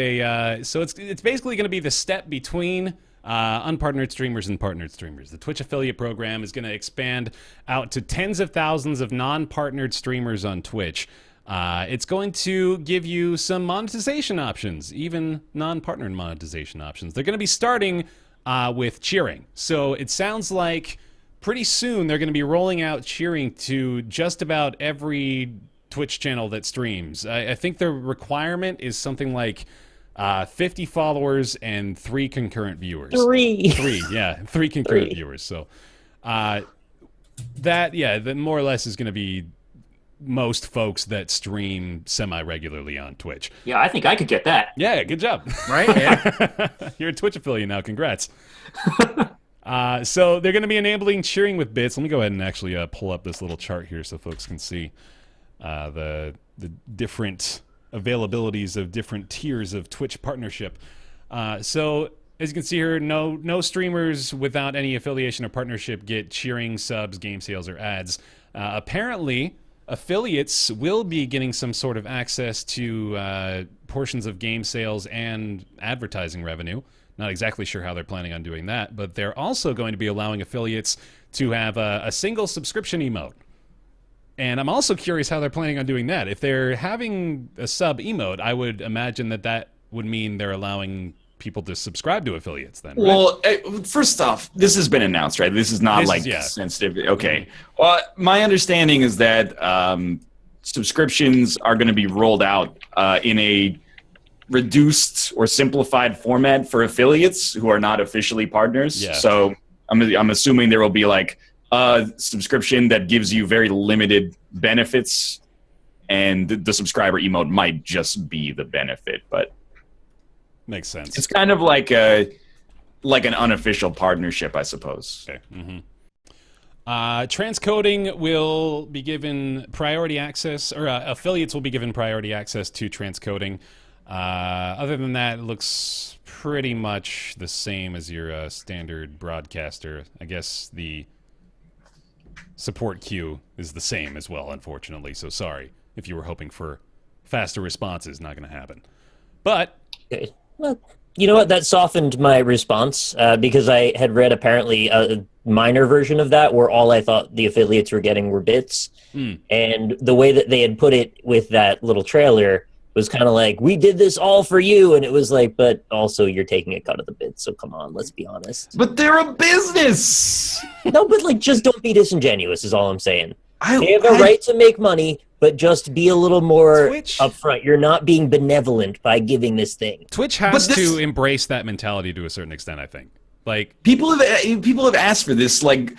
so it's basically going to be the step between unpartnered streamers and partnered streamers. The Twitch affiliate program is going to expand out to tens of thousands of non-partnered streamers on Twitch. It's going to give you some monetization options, even non-partnered monetization options. They're going to be starting with cheering. So it sounds like pretty soon they're going to be rolling out cheering to just about every Twitch channel that streams. I think the requirement is something like 50 followers and 3 concurrent viewers. Three concurrent viewers. So that more or less is going to be most folks that stream semi-regularly on Twitch.
Yeah, I think I could get that.
Yeah, good job.
Right? Yeah.
You're a Twitch affiliate now. Congrats. So they're going to be enabling cheering with bits. Let me go ahead and actually pull up this little chart here so folks can see the different availabilities of different tiers of Twitch partnership. So as you can see here, no streamers without any affiliation or partnership get cheering, subs, game sales, or ads. Apparently, affiliates will be getting some sort of access to portions of game sales and advertising revenue. Not exactly sure how they're planning on doing that, but they're also going to be allowing affiliates to have a single subscription emote. And I'm also curious how they're planning on doing that. If they're having a sub emote, I would imagine that would mean they're allowing people to subscribe to affiliates then, right?
Well, first off, this has been announced, right? This is not sensitive. Okay. Well, my understanding is that subscriptions are going to be rolled out in a reduced or simplified format for affiliates who are not officially partners.
Yeah.
So I'm assuming there will be like a subscription that gives you very limited benefits, and the subscriber emote might just be the benefit, but
makes sense.
it's kind of like an unofficial partnership, I suppose.
Okay. Transcoding will be given priority access, or affiliates will be given priority access to transcoding. Other than that, it looks pretty much the same as your standard broadcaster. I guess the support queue is the same as well, unfortunately. So sorry if you were hoping for faster responses. Not going to happen. But
Okay. Well, you know what? That softened my response because I had read apparently a minor version of that where all I thought the affiliates were getting were bits. And the way that they had put it with that little trailer was kind of like, we did this all for you. And it was like, but also you're taking a cut of the bits. So come on, let's be honest.
But they're a business.
No, but like, just don't be disingenuous is all I'm saying. They have a right to make money, but just be a little more upfront. You're not being benevolent by giving this thing.
Twitch has to embrace that mentality to a certain extent, I think. Like
people have asked for this, like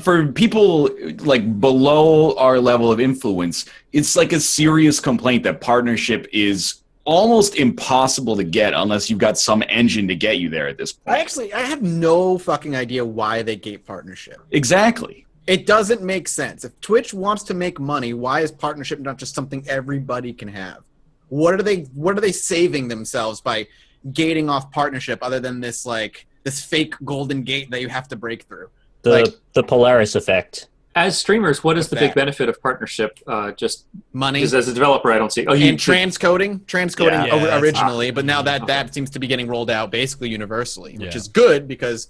for people like below our level of influence, it's like a serious complaint that partnership is almost impossible to get unless you've got some engine to get you there at this point.
I have no fucking idea why they gate partnership.
Exactly.
It doesn't make sense. If Twitch wants to make money, why is partnership not just something everybody can have? What are they saving themselves by gating off partnership other than this fake golden gate that you have to break through?
The Polaris effect.
As streamers, what is the big benefit of partnership? Just
money.
Because as a developer, I don't see. Oh,
and transcoding originally, but now that
okay.
seems to be getting rolled out basically universally, which is good because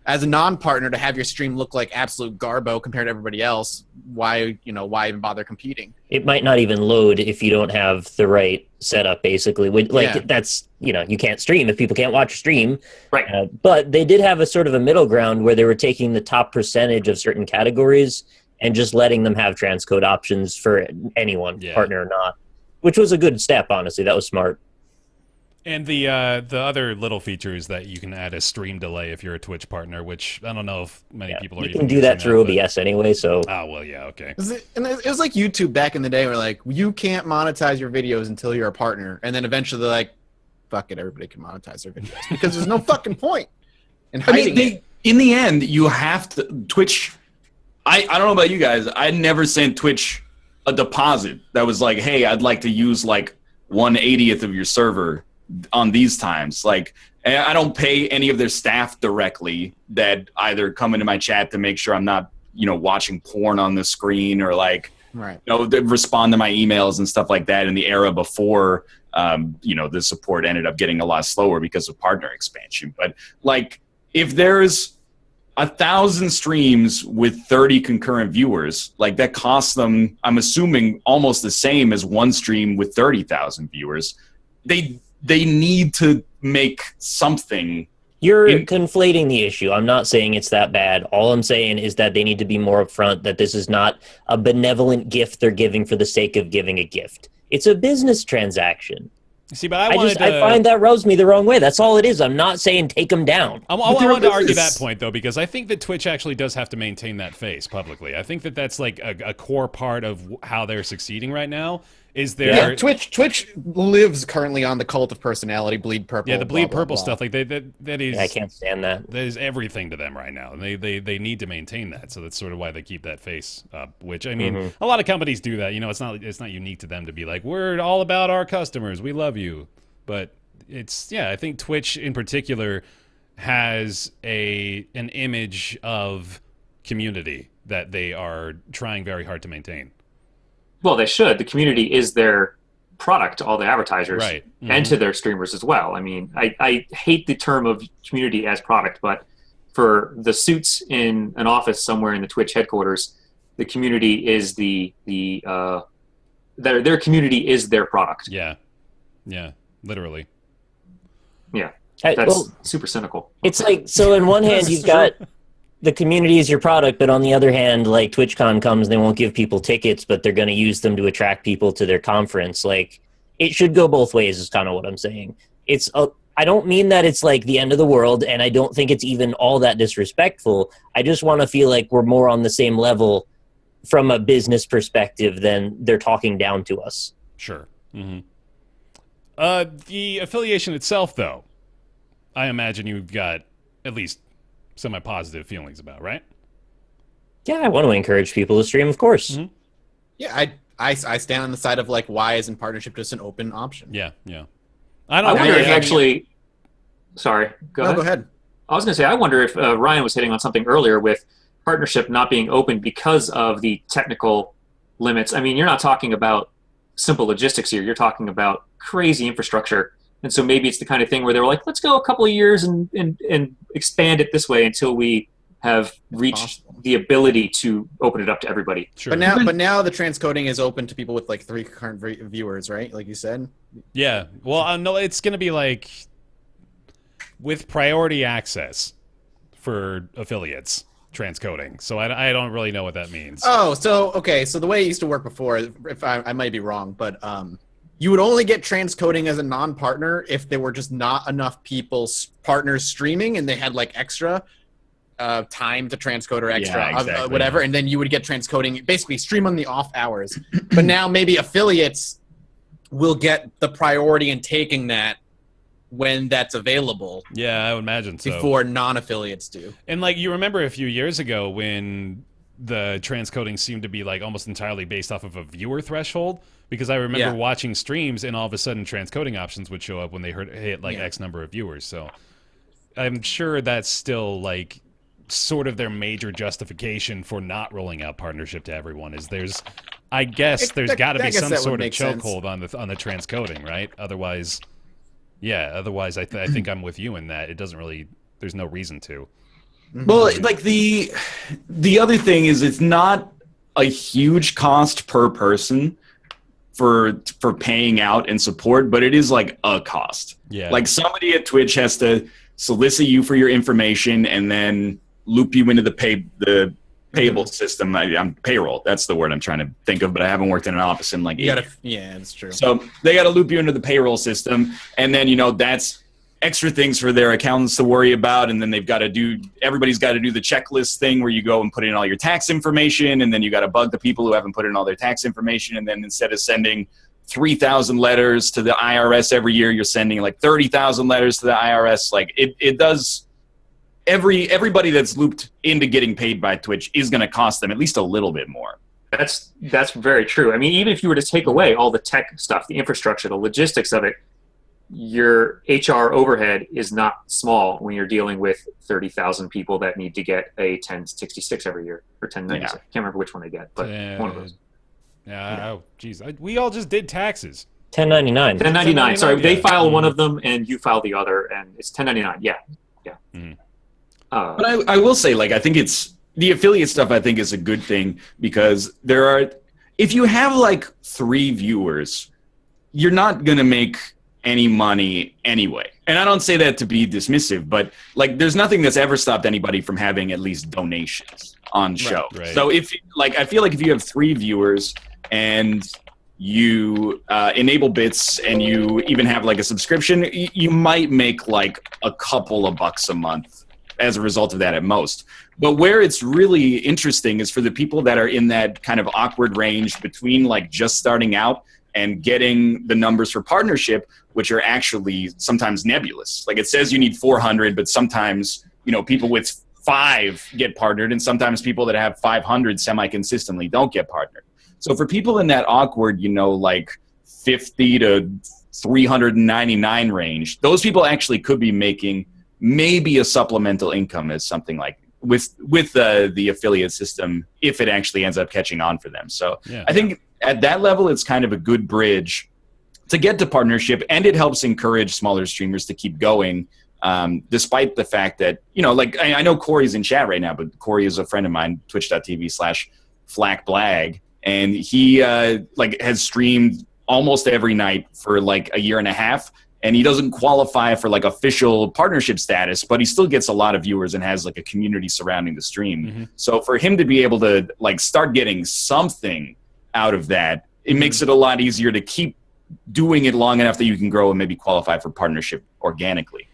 as a non-partner to have your stream look like absolute garbo compared to everybody else, why even bother competing?
It might not even load if you don't have the right setup, basically. That's, you can't stream if people can't watch a stream.
Right.
But they did have a sort of a middle ground where they were taking the top percentage of certain categories and just letting them have transcode options for anyone, partner or not, which was a good step, honestly. That was smart.
And the other little feature is that you can add a stream delay if you're a Twitch partner, which I don't know if many people are.
You can do that through OBS anyway. So.
Oh well, yeah, okay.
It was like YouTube back in the day, where like you can't monetize your videos until you're a partner, and then eventually they're like, "Fuck it, everybody can monetize their videos," because there's no fucking point in hiding it.
In the end, you have to Twitch. I don't know about you guys. I never sent Twitch a deposit that was like, "Hey, I'd like to use like 1/80th of your server on these times." Like, I don't pay any of their staff directly that either come into my chat to make sure I'm not, watching porn on the screen or like, they respond to my emails and stuff like that in the era before, the support ended up getting a lot slower because of partner expansion. But like, if there's 1,000 streams with 30 concurrent viewers, like that costs them, I'm assuming, almost the same as one stream with 30,000 viewers. They need to make something.
You're conflating the issue. I'm not saying it's that bad. All I'm saying is that they need to be more upfront that this is not a benevolent gift they're giving for the sake of giving a gift. It's a business transaction.
See, but
I find that rubs me the wrong way. That's all it is. I'm not saying take them down.
I wanted to argue that point, though, because I think that Twitch actually does have to maintain that face publicly. I think that that's like a core part of how they're succeeding right now.
Twitch lives currently on the cult of personality, bleed purple.
Yeah, the bleed purple stuff. Like that is.
I can't stand that.
That is everything to them right now, and they need to maintain that. So that's sort of why they keep that face up. Which I mean, a lot of companies do that. It's not unique to them to be like, we're all about our customers, we love you. But I think Twitch in particular has an image of community that they are trying very hard to maintain.
Well, they should. The community is their product to all the advertisers,
right.
And to their streamers as well. I mean, I hate the term of community as product, but for the suits in an office somewhere in the Twitch headquarters, the community is their community is their product.
Yeah, literally.
Yeah. That's super cynical.
It's like, so in one hand, you've got the community is your product, but on the other hand, like TwitchCon comes, they won't give people tickets, but they're going to use them to attract people to their conference. Like, it should go both ways is kind of what I'm saying. I don't mean that it's like the end of the world, and I don't think it's even all that disrespectful. I just want to feel like we're more on the same level from a business perspective than they're talking down to us.
Sure. Mm-hmm. The affiliation itself, though, I imagine you've got at least semi-positive feelings about, right?
Yeah, I want to encourage people to stream, of course.
Mm-hmm.
Yeah, I stand on the side of like, why isn't partnership just an open option?
Yeah, yeah.
I wonder if actually. Sorry, go ahead. I was going to say, I wonder if Ryan was hitting on something earlier with partnership not being open because of the technical limits. I mean, you're not talking about simple logistics here. You're talking about crazy infrastructure. And so maybe it's the kind of thing where they were like, let's go a couple of years and expand it this way until we have reached the ability to open it up to everybody.
Sure.
But now the transcoding is open to people with like 3 current viewers, right? Like you said.
Yeah. Well, no, it's going to be like with priority access for affiliates transcoding. So I don't really know what that means.
Oh, so okay. So the way it used to work before, if I might be wrong, but you would only get transcoding as a non-partner if there were just not enough partners streaming and they had like extra time to transcode or extra whatever, and then you would get transcoding, basically stream on the off hours. But now maybe affiliates will get the priority in taking that when that's available.
Yeah, I would imagine so.
Before non-affiliates do.
And like you remember a few years ago when the transcoding seemed to be like almost entirely based off of a viewer threshold, because I remember watching streams and all of a sudden transcoding options would show up when they hit like X number of viewers. So I'm sure that's still like sort of their major justification for not rolling out partnership to everyone is there's got to be some sort of chokehold on the transcoding, right? Otherwise I think I'm with you in that it doesn't really, there's no reason to.
Well, like the other thing is it's not a huge cost per person for paying out and support, but it is like a cost. Yeah. Like somebody at Twitch has to solicit you for your information and then loop you into the payable system. I'm payroll. That's the word I'm trying to think of, but I haven't worked in an office in like 8 years.
Yeah, that's true.
So they got to loop you into the payroll system, and then that's extra things for their accountants to worry about, and then everybody's got to do the checklist thing where you go and put in all your tax information, and then you got to bug the people who haven't put in all their tax information, and then instead of sending 3,000 letters to the IRS every year, you're sending like 30,000 letters to the IRS. Like it does. Everybody that's looped into getting paid by Twitch is going to cost them at least a little bit more.
That's very true. I mean, even if you were to take away all the tech stuff, the infrastructure, the logistics of it, your HR overhead is not small when you're dealing with 30,000 people that need to get a 1066 every year or 1096. I can't remember which one they get, but one of those.
Yeah. Oh, geez. We all just did taxes.
1099.
1099. Sorry, they file one of them and you file the other, and it's 1099. Yeah.
Mm.
But I will say, like, I think it's the affiliate stuff. I think is a good thing because if you have like 3 viewers, you're not gonna make any money anyway. And I don't say that to be dismissive, but like, there's nothing that's ever stopped anybody from having at least donations on show. Right. So I feel like if you have 3 viewers and you enable bits and you even have like a subscription, you might make like a couple of bucks a month as a result of that at most. But where it's really interesting is for the people that are in that kind of awkward range between like just starting out and getting the numbers for partnership, which are actually sometimes nebulous. Like it says you need 400, but sometimes, people with 5 get partnered, and sometimes people that have 500 semi-consistently don't get partnered. So for people in that awkward, like 50 to 399 range, those people actually could be making maybe a supplemental income as something like with the affiliate system if it actually ends up catching on for them. So I think at that level, it's kind of a good bridge to get to partnership, and it helps encourage smaller streamers to keep going, despite the fact that, like I know Corey's in chat right now, but Corey is a friend of mine, twitch.tv/FlackBlag, and he has streamed almost every night for like a year and a half. and he doesn't qualify for like official partnership status, but he still gets a lot of viewers and has like a community surrounding the stream. So for him to be able to like start getting something out of that, it makes it a lot easier to keep doing it long enough that you can grow and maybe qualify for partnership organically.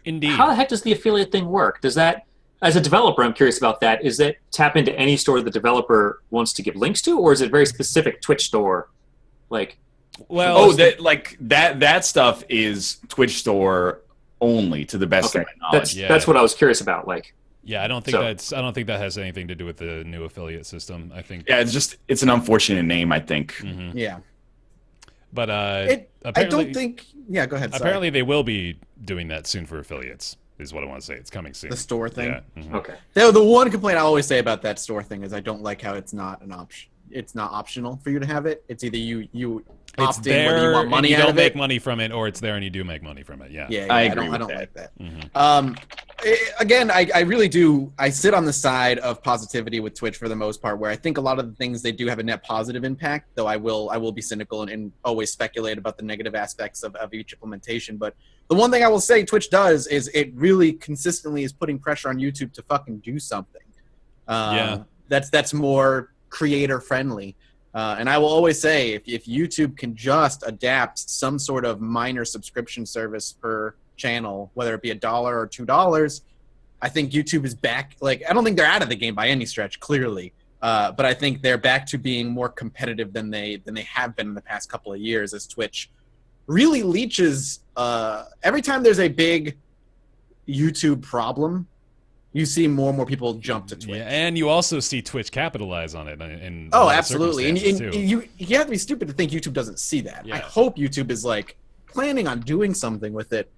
Indeed.
How the heck does the affiliate thing work? Does that, as a developer, I'm curious about that. Is that tap into any store the developer wants to give links to, or is it very specific Twitch store? Like,
Well,
that stuff is Twitch store only, to the best of my knowledge.
That's what I was curious about. Like,
yeah, I don't think that has anything to do with the new affiliate system. I think
it's an unfortunate name, I think.
Yeah.
But
I don't think. Yeah, go ahead. Sorry.
Apparently, they will be doing that soon for affiliates. Is what I want to say. It's coming soon.
The store thing.
Yeah.
okay.
The one complaint I always say about that store thing is I don't like how it's not an option. It's not optional for you to have it. It's either you
It's
opt in
there
whether you want money
and you
out
don't
of
make
it.
money from it, or it's there and you do make money from it. Yeah.
Yeah,
I
I
agree
don't
with
like that.
Mhm.
Again, I really do. I sit on the side of positivity with Twitch for the most part, where I think a lot of the things they do have a net positive impact. Though I will be cynical and always speculate about the negative aspects of each implementation. But the one thing I will say Twitch does is it really consistently is putting pressure on YouTube to fucking do something. That's more creator friendly. And I will always say, if YouTube can just adapt some sort of minor subscription service per channel, whether it be $1 or $2, I think YouTube is back. Like, I don't think they're out of the game by any stretch, clearly. But I think they're back to being more competitive than they have been in the past couple of years, as Twitch really leeches. Every time there's a big YouTube problem, you see more and more people jump to Twitch.
Yeah, and you also see Twitch capitalize on it. In
Oh, absolutely. And
circumstances, too.
you have to be stupid to think YouTube doesn't see that.
Yeah.
I hope YouTube is like planning on doing something with it.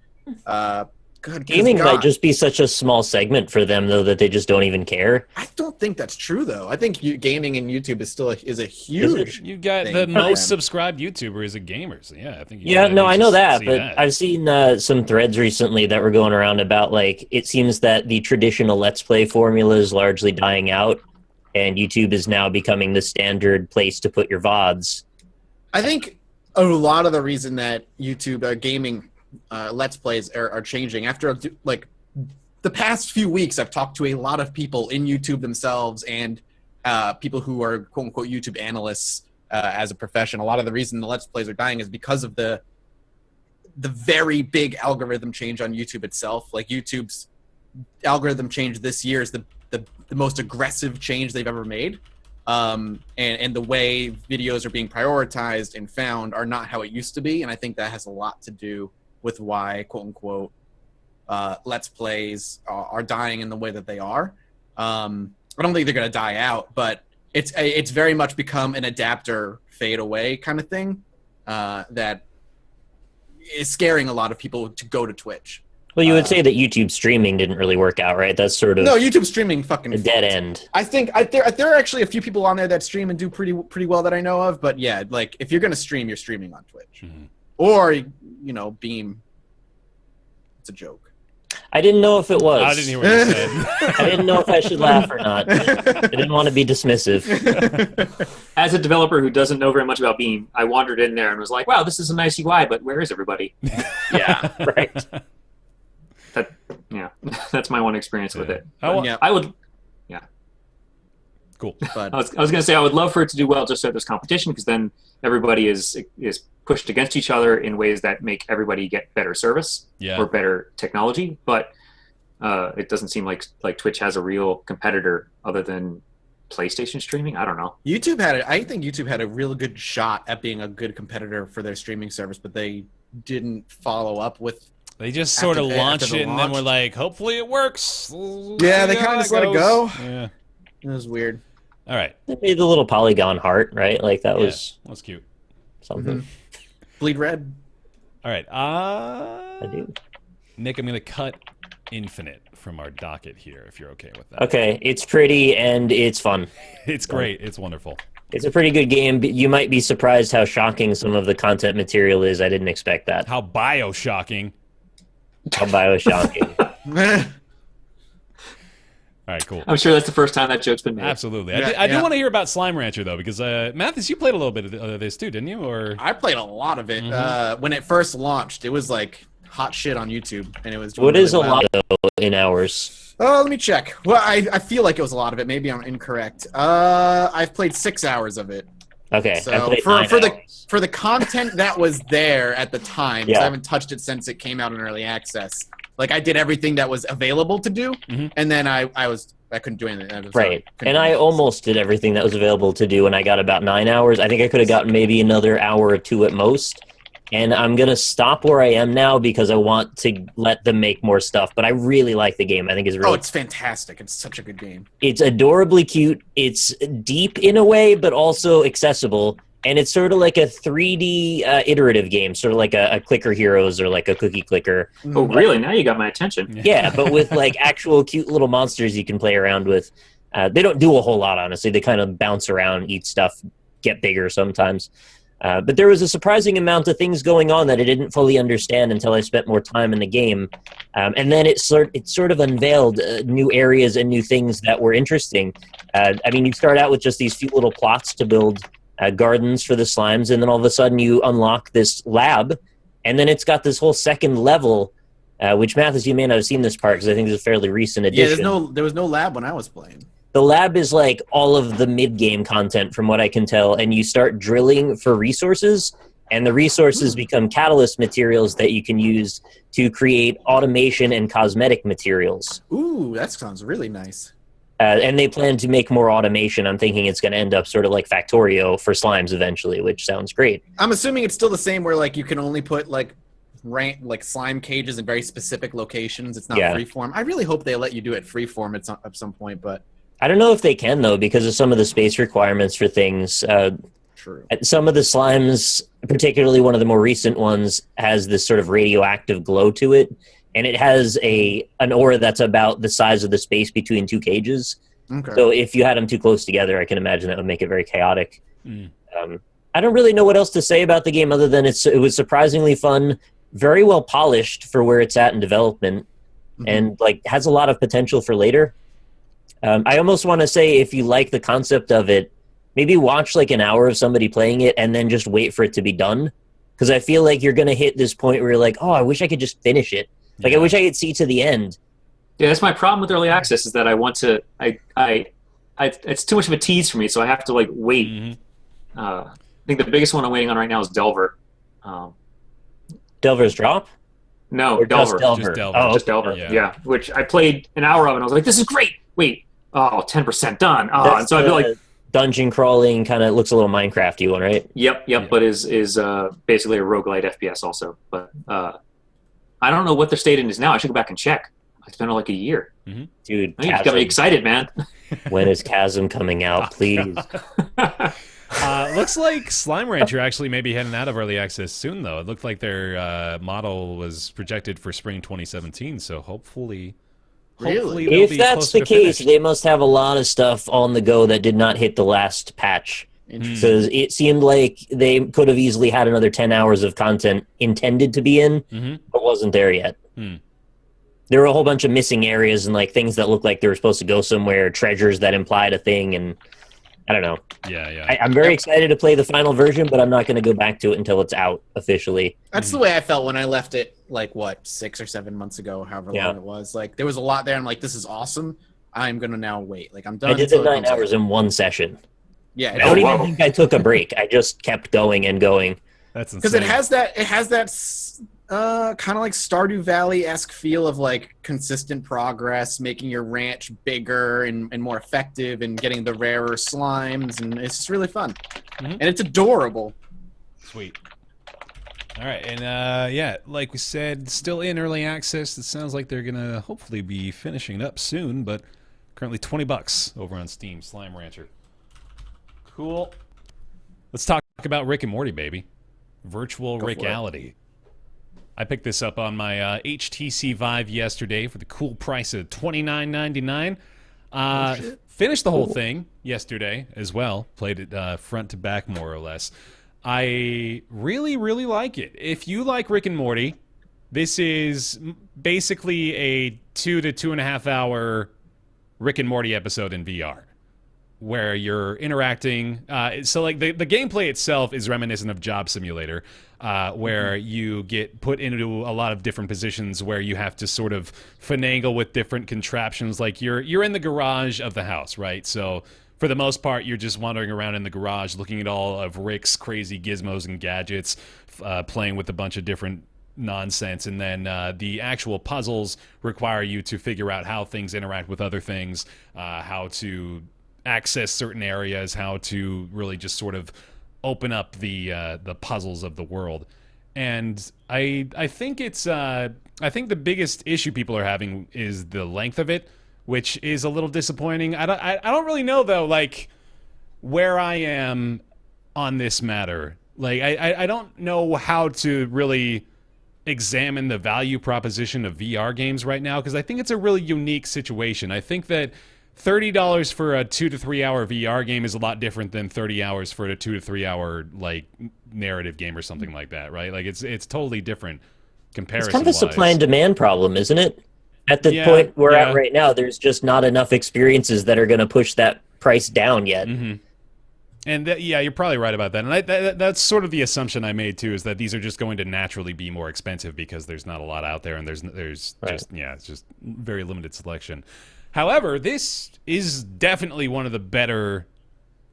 Gaming might just be such a small segment for them, though, that they just don't even care.
I don't think that's true, though. I think gaming in YouTube is still a huge.
You got
thing
the
for
most
them.
subscribed YouTuber is a gamer. So yeah, I think.
Yeah, no, I know that,
see
but I've seen some threads recently that were going around about, like, it seems that the traditional Let's Play formula is largely dying out, and YouTube is now becoming the standard place to put your VODs.
I think a lot of the reason that YouTube gaming Let's Plays are changing after like the past few weeks, I've talked to a lot of people in YouTube themselves and people who are quote unquote YouTube analysts as a profession. A lot of the reason the Let's Plays are dying is because of the very big algorithm change on YouTube itself. Like, YouTube's algorithm change this year is the most aggressive change they've ever made. And the way videos are being prioritized and found are not how it used to be. And I think that has a lot to do with why, quote unquote, Let's Plays are dying in the way that they are. I don't think they're going to die out, but it's very much become an adapter fade away kind of thing that is scaring a lot of people to go to Twitch.
Well, you would say that YouTube streaming didn't really work out, right? That's sort of
no, YouTube streaming fucking
a dead end.
I think there are actually a few people on there that stream and do pretty well that I know of. But yeah, like, if you're going to stream, you're streaming on Twitch. Or, Beam. It's a joke.
I didn't know if it was.
I didn't hear what you said.
I didn't know if I should laugh or not. I didn't want to be dismissive.
As a developer who doesn't know very much about Beam, I wandered in there and was like, wow, this is a nice UI, but where is everybody?
Yeah, right.
That's my one experience with it.
Yeah.
I would.
Cool.
But
I was going to say I would love for it to do well, just so there's competition, because then everybody is pushed against each other in ways that make everybody get better service or better technology. But it doesn't seem like Twitch has a real competitor other than PlayStation streaming. I don't know.
I think YouTube had a real good shot at being a good competitor for their streaming service, but they didn't follow up with.
They just sort of launched
after the
it, and then we're like, hopefully it works.
Yeah, they kind of just let it go.
Yeah.
It was weird.
All right.
They made the little polygon heart, right? Like, that was
cute.
something.
Bleed red.
All right.
I do.
Nick, I'm going to cut Infinite from our docket here, if you're okay with that.
Okay, it's pretty and it's fun.
It's great. It's wonderful.
It's a pretty good game, but you might be surprised how shocking some of the content material is. I didn't expect that.
How Bioshocking.
How Bioshocking.
All right, cool.
I'm sure that's the first time that joke's been made.
Absolutely.
Yeah,
I do
yeah.
want to hear about Slime Rancher, though, because Mathis, you played a little bit of this too, didn't you? Or
I played a lot of it. When it first launched, it was like hot shit on YouTube, and it was doing
What
really
is a
well.
lot though in hours?
Oh, let me check. Well, I feel like it was a lot of it. Maybe I'm incorrect. I've played 6 hours of it.
Okay, I
So
played
for
9 hours.
for the content that was there at the time, 'cause
Yeah.
I haven't touched it since it came out in early access. Like I did everything that was available to do, and then I couldn't do anything.
Right, and I almost did everything that was available to do, and I got about 9 hours. I think I could have gotten maybe another hour or two at most. And I'm going to stop where I am now because I want to let them make more stuff. But I really like the game. I think it's really...
Oh, it's fantastic. It's such a good game.
It's adorably cute. It's deep in a way, but also accessible. And it's sort of like a 3D iterative game, sort of like a Clicker Heroes or like a Cookie Clicker.
Oh, really? Now you got my attention.
Yeah, but with like actual cute little monsters you can play around with. They don't do a whole lot, honestly. They kind of bounce around, eat stuff, get bigger sometimes. But there was a surprising amount of things going on that I didn't fully understand until I spent more time in the game. And then it sort of unveiled new areas and new things that were interesting. I mean, you start out with just these few little plots to build gardens for the slimes, and then all of a sudden you unlock this lab, and then it's got this whole second level, which, Mathis, you may not have seen this part because I think this is a fairly recent addition.
Yeah, there was no lab when I was playing.
The lab is like all of the mid-game content from what I can tell, and you start drilling for resources, and the resources become catalyst materials that you can use to create automation and cosmetic materials.
Ooh, that sounds really nice.
And they plan to make more automation. I'm thinking it's going to end up sort of like Factorio for slimes eventually, which sounds great.
I'm assuming it's still the same where like you can only put like slime cages in very specific locations. It's not freeform. I really hope they let you do it freeform at some point, but
I don't know if they can, though, because of some of the space requirements for things.
true.
Some of the slimes, particularly one of the more recent ones, has this sort of radioactive glow to it, and it has an aura that's about the size of the space between two cages.
Okay.
So if you had them too close together, I can imagine that would make it very chaotic. I don't really know what else to say about the game other than it was surprisingly fun, very well polished for where it's at in development, and like has a lot of potential for later. I almost want to say if you like the concept of it, maybe watch like an hour of somebody playing it and then just wait for it to be done. Because I feel like you're going to hit this point where you're like, oh, I wish I could just finish it. Like, I wish I could see to the end.
Yeah, that's my problem with early access is that I want to, it's too much of a tease for me, so I have to like wait. I think the biggest one I'm waiting on right now is Delver.
Delver's Drop?
No,
Or
Delver.
just Delver?
Just Delver.
Oh,
Just
okay.
Delver, yeah. Which I played an hour of, and I was like, this is great. Wait, 10% done.
That's
And so I feel like,
dungeon crawling, kind of looks a little Minecraft-y one, right?
yep, but is basically a roguelite FPS also. But I don't know what their state is now. I should go back and check. It's been like a year.
Dude,
You got me
Chasm.
excited, man.
When is Chasm coming out, please?
Looks like Slime Rancher actually may be heading out of early access soon, though. It looked like their model was projected for spring 2017, so hopefully
Really?
they'll
If
be
that's
closer
the
to
case,
finished.
they must have a lot of stuff on the go that did not hit the last patch. Because it seemed like they could have easily had another 10 hours of content intended to be in, but wasn't there yet. There were a whole bunch of missing areas and like things that looked like they were supposed to go somewhere, treasures that implied a thing, and I don't know. I'm very excited to play the final version, but I'm not going to go back to it until it's out officially.
That's the way I felt when I left it, like, 6 or 7 months ago, however long it was. Like, there was a lot there. I'm like, this is awesome. I'm going to now wait. Like, I'm done.
I did the
until it
9
comes out.
hours in one session.
Yeah.
I don't even think I took a break. I just kept going and going.
That's insane.
Because it has that kind of like Stardew Valley-esque feel of like consistent progress, making your ranch bigger and more effective, and getting the rarer slimes, and it's just really fun. And it's adorable.
Sweet. All right, and like we said, still in early access. It sounds like they're gonna hopefully be finishing it up soon, but currently $20 over on Steam. Slime Rancher. Cool. Let's talk about Rick and Morty, baby. Virtual Rick-ality. I picked this up on my HTC Vive yesterday for the cool price of $29.99. Finished the whole thing yesterday as well. Played it front to back, more or less. I really, really like it. If you like Rick and Morty, this is basically a 2 to 2.5 hour Rick and Morty episode in VR, where you're interacting. So like the gameplay itself is reminiscent of Job Simulator, where you get put into a lot of different positions where you have to sort of finagle with different contraptions. Like you're in the garage of the house, right? So for the most part, you're just wandering around in the garage looking at all of Rick's crazy gizmos and gadgets, playing with a bunch of different nonsense. And then the actual puzzles require you to figure out how things interact with other things, how to access certain areas, how to really just sort of open up the puzzles of the world. And I think I think the biggest issue people are having is the length of it, which is a little disappointing. I don't really know though, like where I am on this matter. Like I don't know how to really examine the value proposition of VR games right now, because I think it's a really unique situation. I think that $30 for a 2 to 3 hour VR game is a lot different than 30 hours for a 2 to 3 hour like narrative game or something like that, right? Like it's totally different comparison.
It's kind of a supply and demand problem, isn't it? At the point we're at right now, there's just not enough experiences that are going to push that price down yet.
Mm-hmm. And you're probably right about that. And that's sort of the assumption I made too, is that these are just going to naturally be more expensive because there's not a lot out there, and there's
right.
it's just very limited selection. However, this is definitely one of the better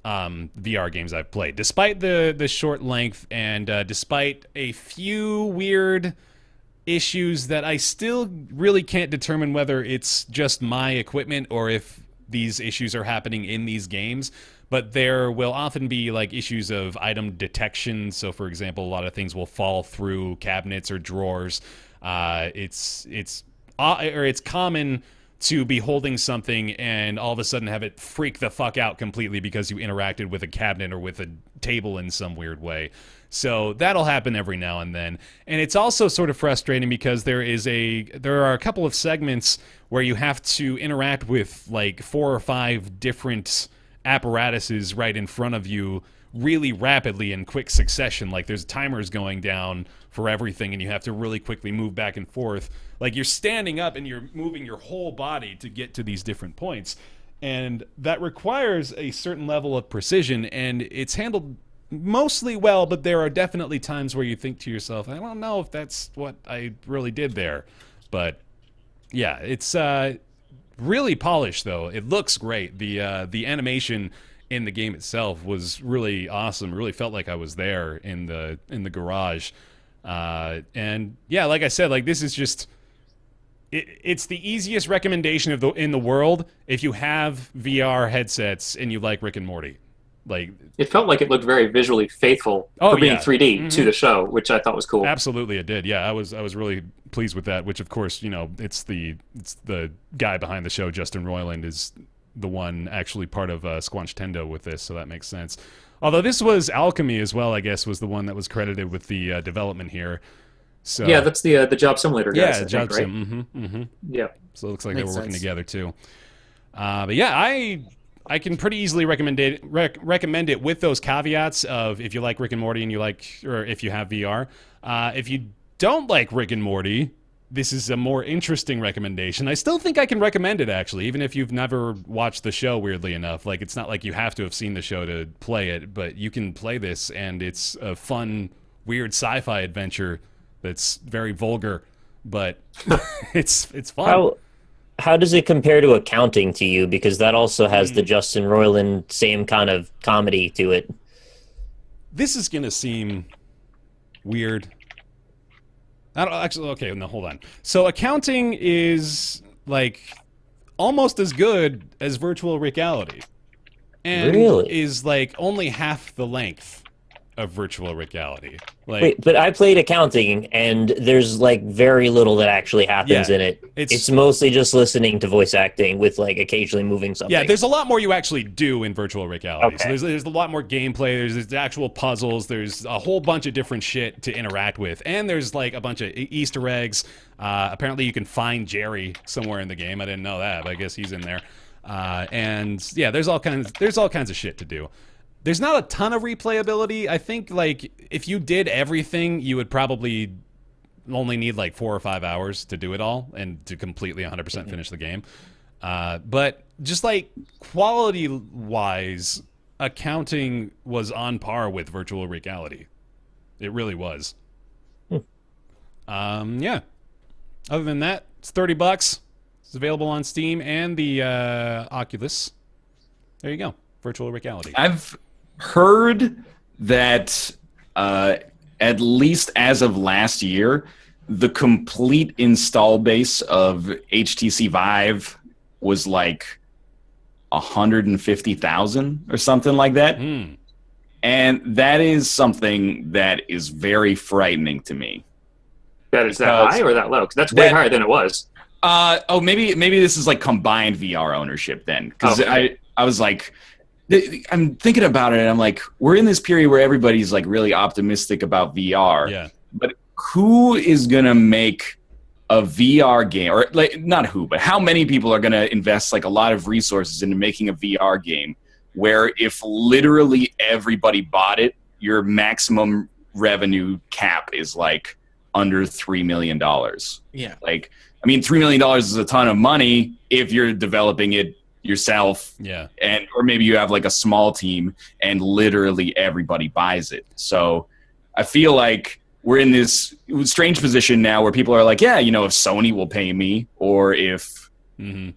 VR games I've played, despite the short length and despite a few weird issues that I still really can't determine whether it's just my equipment or if these issues are happening in these games. But there will often be like issues of item detection. So, for example, a lot of things will fall through cabinets or drawers. It's common to be holding something and all of a sudden have it freak the fuck out completely because you interacted with a cabinet or with a table in some weird way. So that'll happen every now and then. And it's also sort of frustrating because there are a couple of segments where you have to interact with like 4 or 5 different apparatuses right in front of you really rapidly in quick succession. Like there's timers going down for everything and you have to really quickly move back and forth. Like you're standing up and you're moving your whole body to get to these different points. And that requires a certain level of precision, and it's handled mostly well, but there are definitely times where you think to yourself, I don't know if that's what I really did there. But yeah, it's really polished though. It looks great. The animation in the game itself was really awesome. It really felt like I was there in the garage. And yeah, like I said, like this is just it's the easiest recommendation in the world if you have VR headsets and you like Rick and Morty. Like
it felt like it looked very visually faithful for being 3D to the show, which I thought was cool.
Absolutely, it did. Yeah, I was really pleased with that. Which, of course, you know, it's the guy behind the show, Justin Roiland, is the one actually part of Squanch Tendo with this, so that makes sense. Although this was Alchemy as well, I guess, was the one that was credited with the development here. So
yeah, that's the Job Simulator guys.
Yeah, Job Sim. Right? Mm-hmm.
Yeah.
So it looks like they were working together too. But yeah, I can pretty easily recommend it with those caveats of if you like Rick and Morty and or if you have VR. If you don't like Rick and Morty, this is a more interesting recommendation. I still think I can recommend it, actually, even if you've never watched the show, weirdly enough. Like, it's not like you have to have seen the show to play it, but you can play this, and it's a fun, weird sci-fi adventure that's very vulgar, but it's fun.
How does it compare to Accounting to you? Because that also has the Justin Roiland same kind of comedy to it.
This is going to seem weird. I don't actually. Okay, no, hold on. So Accounting is like almost as good as Virtual Rick-ality, and is like only half the length of Virtual Rick-ality. Like,
wait, but I played Accounting, and there's like very little that actually happens in it. It's mostly just listening to voice acting with like occasionally moving something.
Yeah, there's a lot more you actually do in Virtual Rick-ality. Okay. So there's a lot more gameplay. There's actual puzzles. There's a whole bunch of different shit to interact with, and there's like a bunch of Easter eggs. Apparently, you can find Jerry somewhere in the game. I didn't know that, but I guess he's in there. And yeah, there's all kinds of shit to do. There's not a ton of replayability. I think, like, if you did everything, you would probably only need, like, 4 or 5 hours to do it all and to completely 100% finish the game. But just like quality-wise, accounting was on par with virtual reality. It really was. Yeah. Other than that, it's $30. It's available on Steam and the Oculus. There you go. Virtual reality.
I've heard that at least as of last year, the complete install base of HTC Vive was like 150,000 or something like that. And that is something that is very frightening to me.
That is that high or that low? Because that's way higher than it was.
Maybe this is like combined VR ownership then. Because I was like, I'm thinking about it and I'm like, we're in this period where everybody's like really optimistic about VR.
Yeah.
But who is going to make a VR game, or like not who, but how many people are going to invest like a lot of resources into making a VR game where if literally everybody bought it, your maximum revenue cap is like under $3 million.
Yeah.
Like, I mean, $3 million is a ton of money if you're developing it yourself.
Yeah.
Or maybe you have like a small team and literally everybody buys it. So I feel like we're in this strange position now where people are like, yeah, you know, if Sony will pay me, or if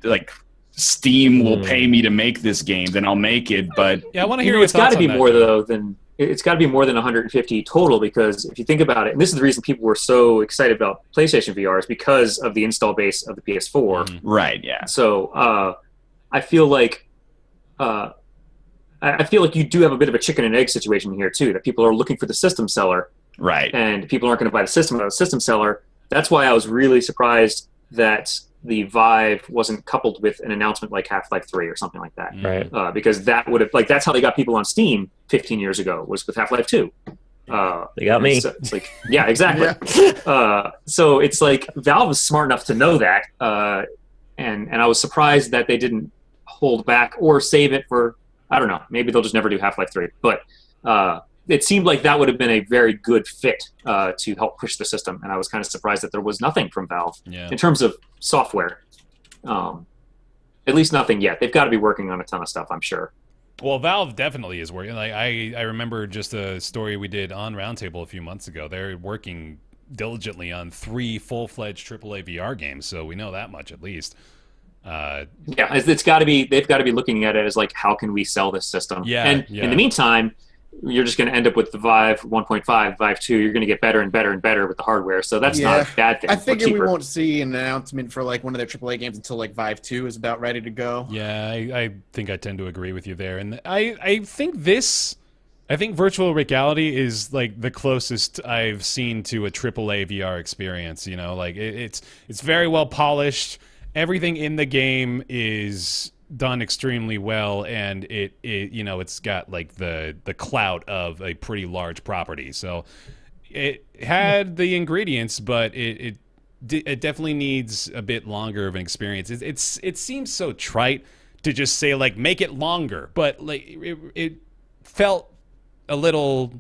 like Steam will pay me to make this game, then I'll make it. But
yeah, I want to hear your
it's got
thoughts
to be
on that,
more
Joe.
though than it's got to be more than 150 total, because if you think about it, and this is the reason people were so excited about PlayStation VR, is because of the install base of the PS4.
Right, yeah.
So I feel like you do have a bit of a chicken and egg situation here too, that people are looking for the system seller.
Right.
And people aren't going to buy the system without a system seller. That's why I was really surprised that the Vive wasn't coupled with an announcement like Half-Life 3 or something like that.
Right.
Because that would have, like, that's how they got people on Steam 15 years ago, was with Half-Life 2.
They got me.
So it's like, yeah, exactly. So it's like Valve was smart enough to know that. And I was surprised that they didn't hold back or save it for, I don't know, maybe they'll just never do Half-Life 3. But it seemed like that would have been a very good fit to help push the system, and I was kind of surprised that there was nothing from Valve in terms of software. At least nothing yet. They've got to be working on a ton of stuff, I'm sure.
Well, Valve definitely is working. Like I remember just a story we did on Roundtable a few months ago. They're working diligently on 3 full-fledged AAA VR games, so we know that much at least.
It's got to be. They've got to be looking at it as like, how can we sell this system? In the meantime, you're just going to end up with the Vive 1.5, Vive 2. You're going to get better and better and better with the hardware. So that's not a bad thing.
I figure we won't see an announcement for like one of their AAA games until like Vive 2 is about ready to go.
Yeah, I think I tend to agree with you there. And I think virtual reality is like the closest I've seen to a AAA VR experience. You know, like it's very well polished. Everything in the game is done extremely well, and it you know, it's got like the clout of a pretty large property. So it had the ingredients, but it definitely needs a bit longer of an experience. It seems so trite to just say like make it longer, but like it felt a little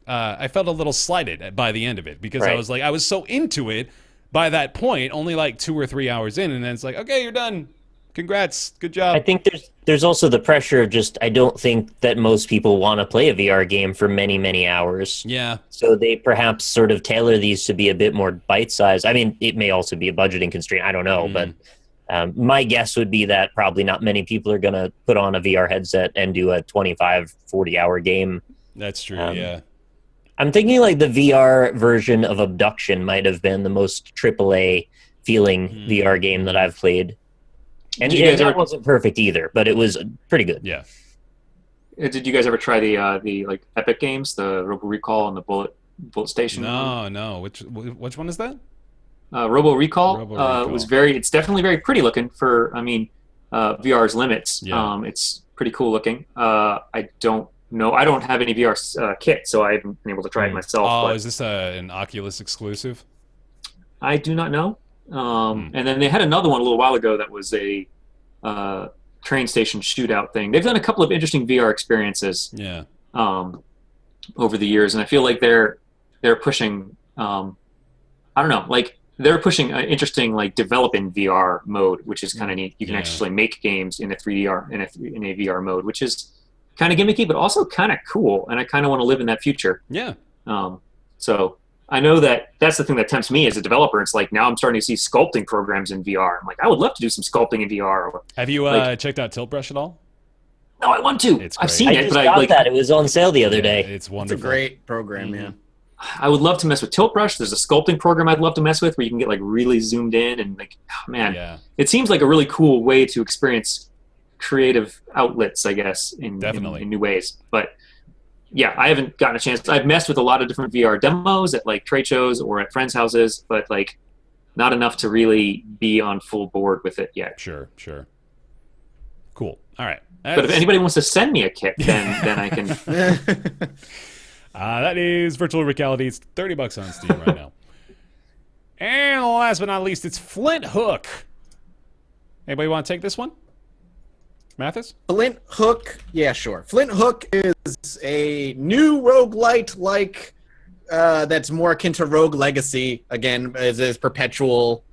I felt a little slighted by the end of it, because I was so into it by that point, only like 2 or 3 hours in, and then it's like, okay, you're done. Congrats. Good job.
I think there's also the pressure of just, I don't think that most people want to play a VR game for many, many hours.
Yeah.
So they perhaps sort of tailor these to be a bit more bite-sized. I mean, it may also be a budgeting constraint. I don't know. But my guess would be that probably not many people are going to put on a VR headset and do a 25, 40-hour game.
That's true, yeah.
I'm thinking like the VR version of Abduction might have been the most AAA feeling VR game that I've played. And that wasn't perfect either, but it was pretty good.
Yeah.
Did you guys ever try the like Epic games, the Robo Recall and the Bullet Station?
No. Which one is that?
Robo Recall was it's definitely very pretty looking for, VR's limits.
Yeah.
It's pretty cool looking. I don't know. I don't have any VR kit, so I haven't been able to try it myself.
Oh,
but
is this an Oculus exclusive?
I do not know. And then they had another one a little while ago that was a train station shootout thing. They've done a couple of interesting VR experiences over the years, and I feel like they're pushing I don't know, like they're pushing an interesting like develop in VR mode, which is kind of neat. You can actually make games in a 3D in a VR mode, which is kind of gimmicky, but also kind of cool. And I kind of want to live in that future.
Yeah.
So I know that's the thing that tempts me as a developer. It's like now I'm starting to see sculpting programs in VR. I'm like, I would love to do some sculpting in VR.
Have you checked out Tilt Brush at all?
No, I want to.
It's
I've
great.
seen
I
it,
just
but
got
I like.
that. It was on sale the other day.
It's
It's a
wonderful.
great program, yeah.
I would love to mess with Tilt Brush. There's a sculpting program I'd love to mess with where you can get like really zoomed in and like, oh, man,
Yeah.
it seems like a really cool way to experience creative outlets, I guess, in new ways. But yeah, I haven't gotten a chance. I've messed with a lot of different VR demos at like trade shows or at friends' houses, but like not enough to really be on full board with it yet.
Sure. Cool. All right.
But if anybody wants to send me a kit, then I can.
That is Virtual Rick-ality. It's $30 on Steam right now. And last but not least, it's Flinthook. Anybody want to take this one? Mathis?
Flinthook, yeah, sure. Flinthook is a new roguelite like that's more akin to Rogue Legacy. Again, is perpetual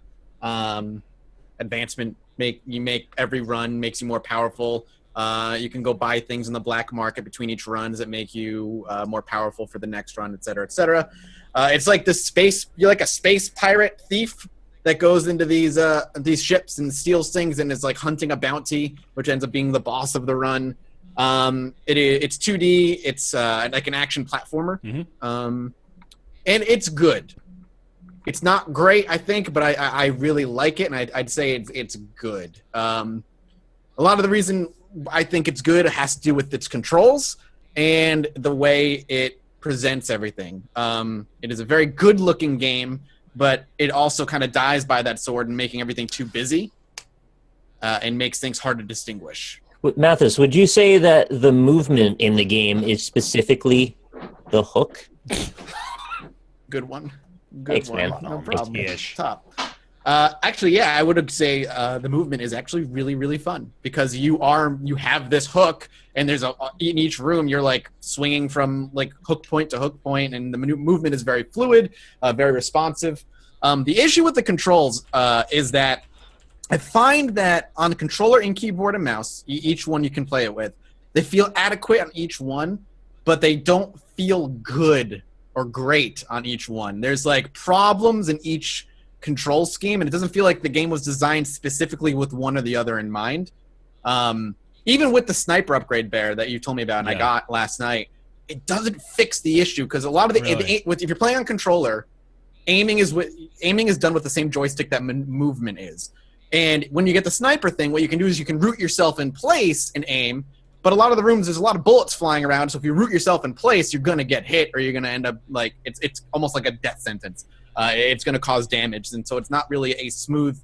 advancement. You make every run makes you more powerful. You can go buy things in the black market between each runs that make you more powerful for the next run, et cetera, et cetera. It's like the space. You're like a space pirate thief that goes into these ships and steals things and is like hunting a bounty, which ends up being the boss of the run. It's 2D. It's like an action platformer, and it's good. It's not great, I think, but I really like it, and I'd say it's good. A lot of the reason I think it's good has to do with its controls and the way it presents everything. It is a very good-looking game, but it also kind of dies by that sword and making everything too busy and makes things hard to distinguish.
Mathis, would you say that the movement in the game is specifically the hook?
Good one.
Thanks,
one.
man.
No problem.
Ish.
Top. Actually, yeah, I would say the movement is actually really, really fun because you have this hook, and there's in each room you're like swinging from like hook point to hook point, and the movement is very fluid, very responsive. The issue with the controls is that I find that on the controller and keyboard and mouse, each one you can play it with, they feel adequate on each one, but they don't feel good or great on each one. There's like problems in each control scheme, and it doesn't feel like the game was designed specifically with one or the other in mind. Even with the sniper upgrade bear that you told me about and I got last night, it doesn't fix the issue because a lot of if you're playing on controller, aiming is done with the same joystick that movement is. And when you get the sniper thing, what you can do is you can root yourself in place and aim. But a lot of the rooms, there's a lot of bullets flying around. So if you root yourself in place, you're gonna get hit, or you're gonna end up like it's almost like a death sentence. It's gonna cause damage, and so it's not really a smooth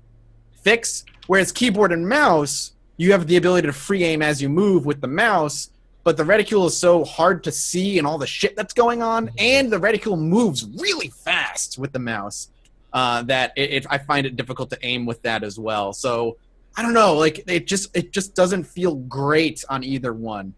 fix. Whereas keyboard and mouse, you have the ability to free aim as you move with the mouse, but the reticule is so hard to see and all the shit that's going on, and the reticule moves really fast with the mouse that I find it difficult to aim with that as well. So I don't know, like it just doesn't feel great on either one.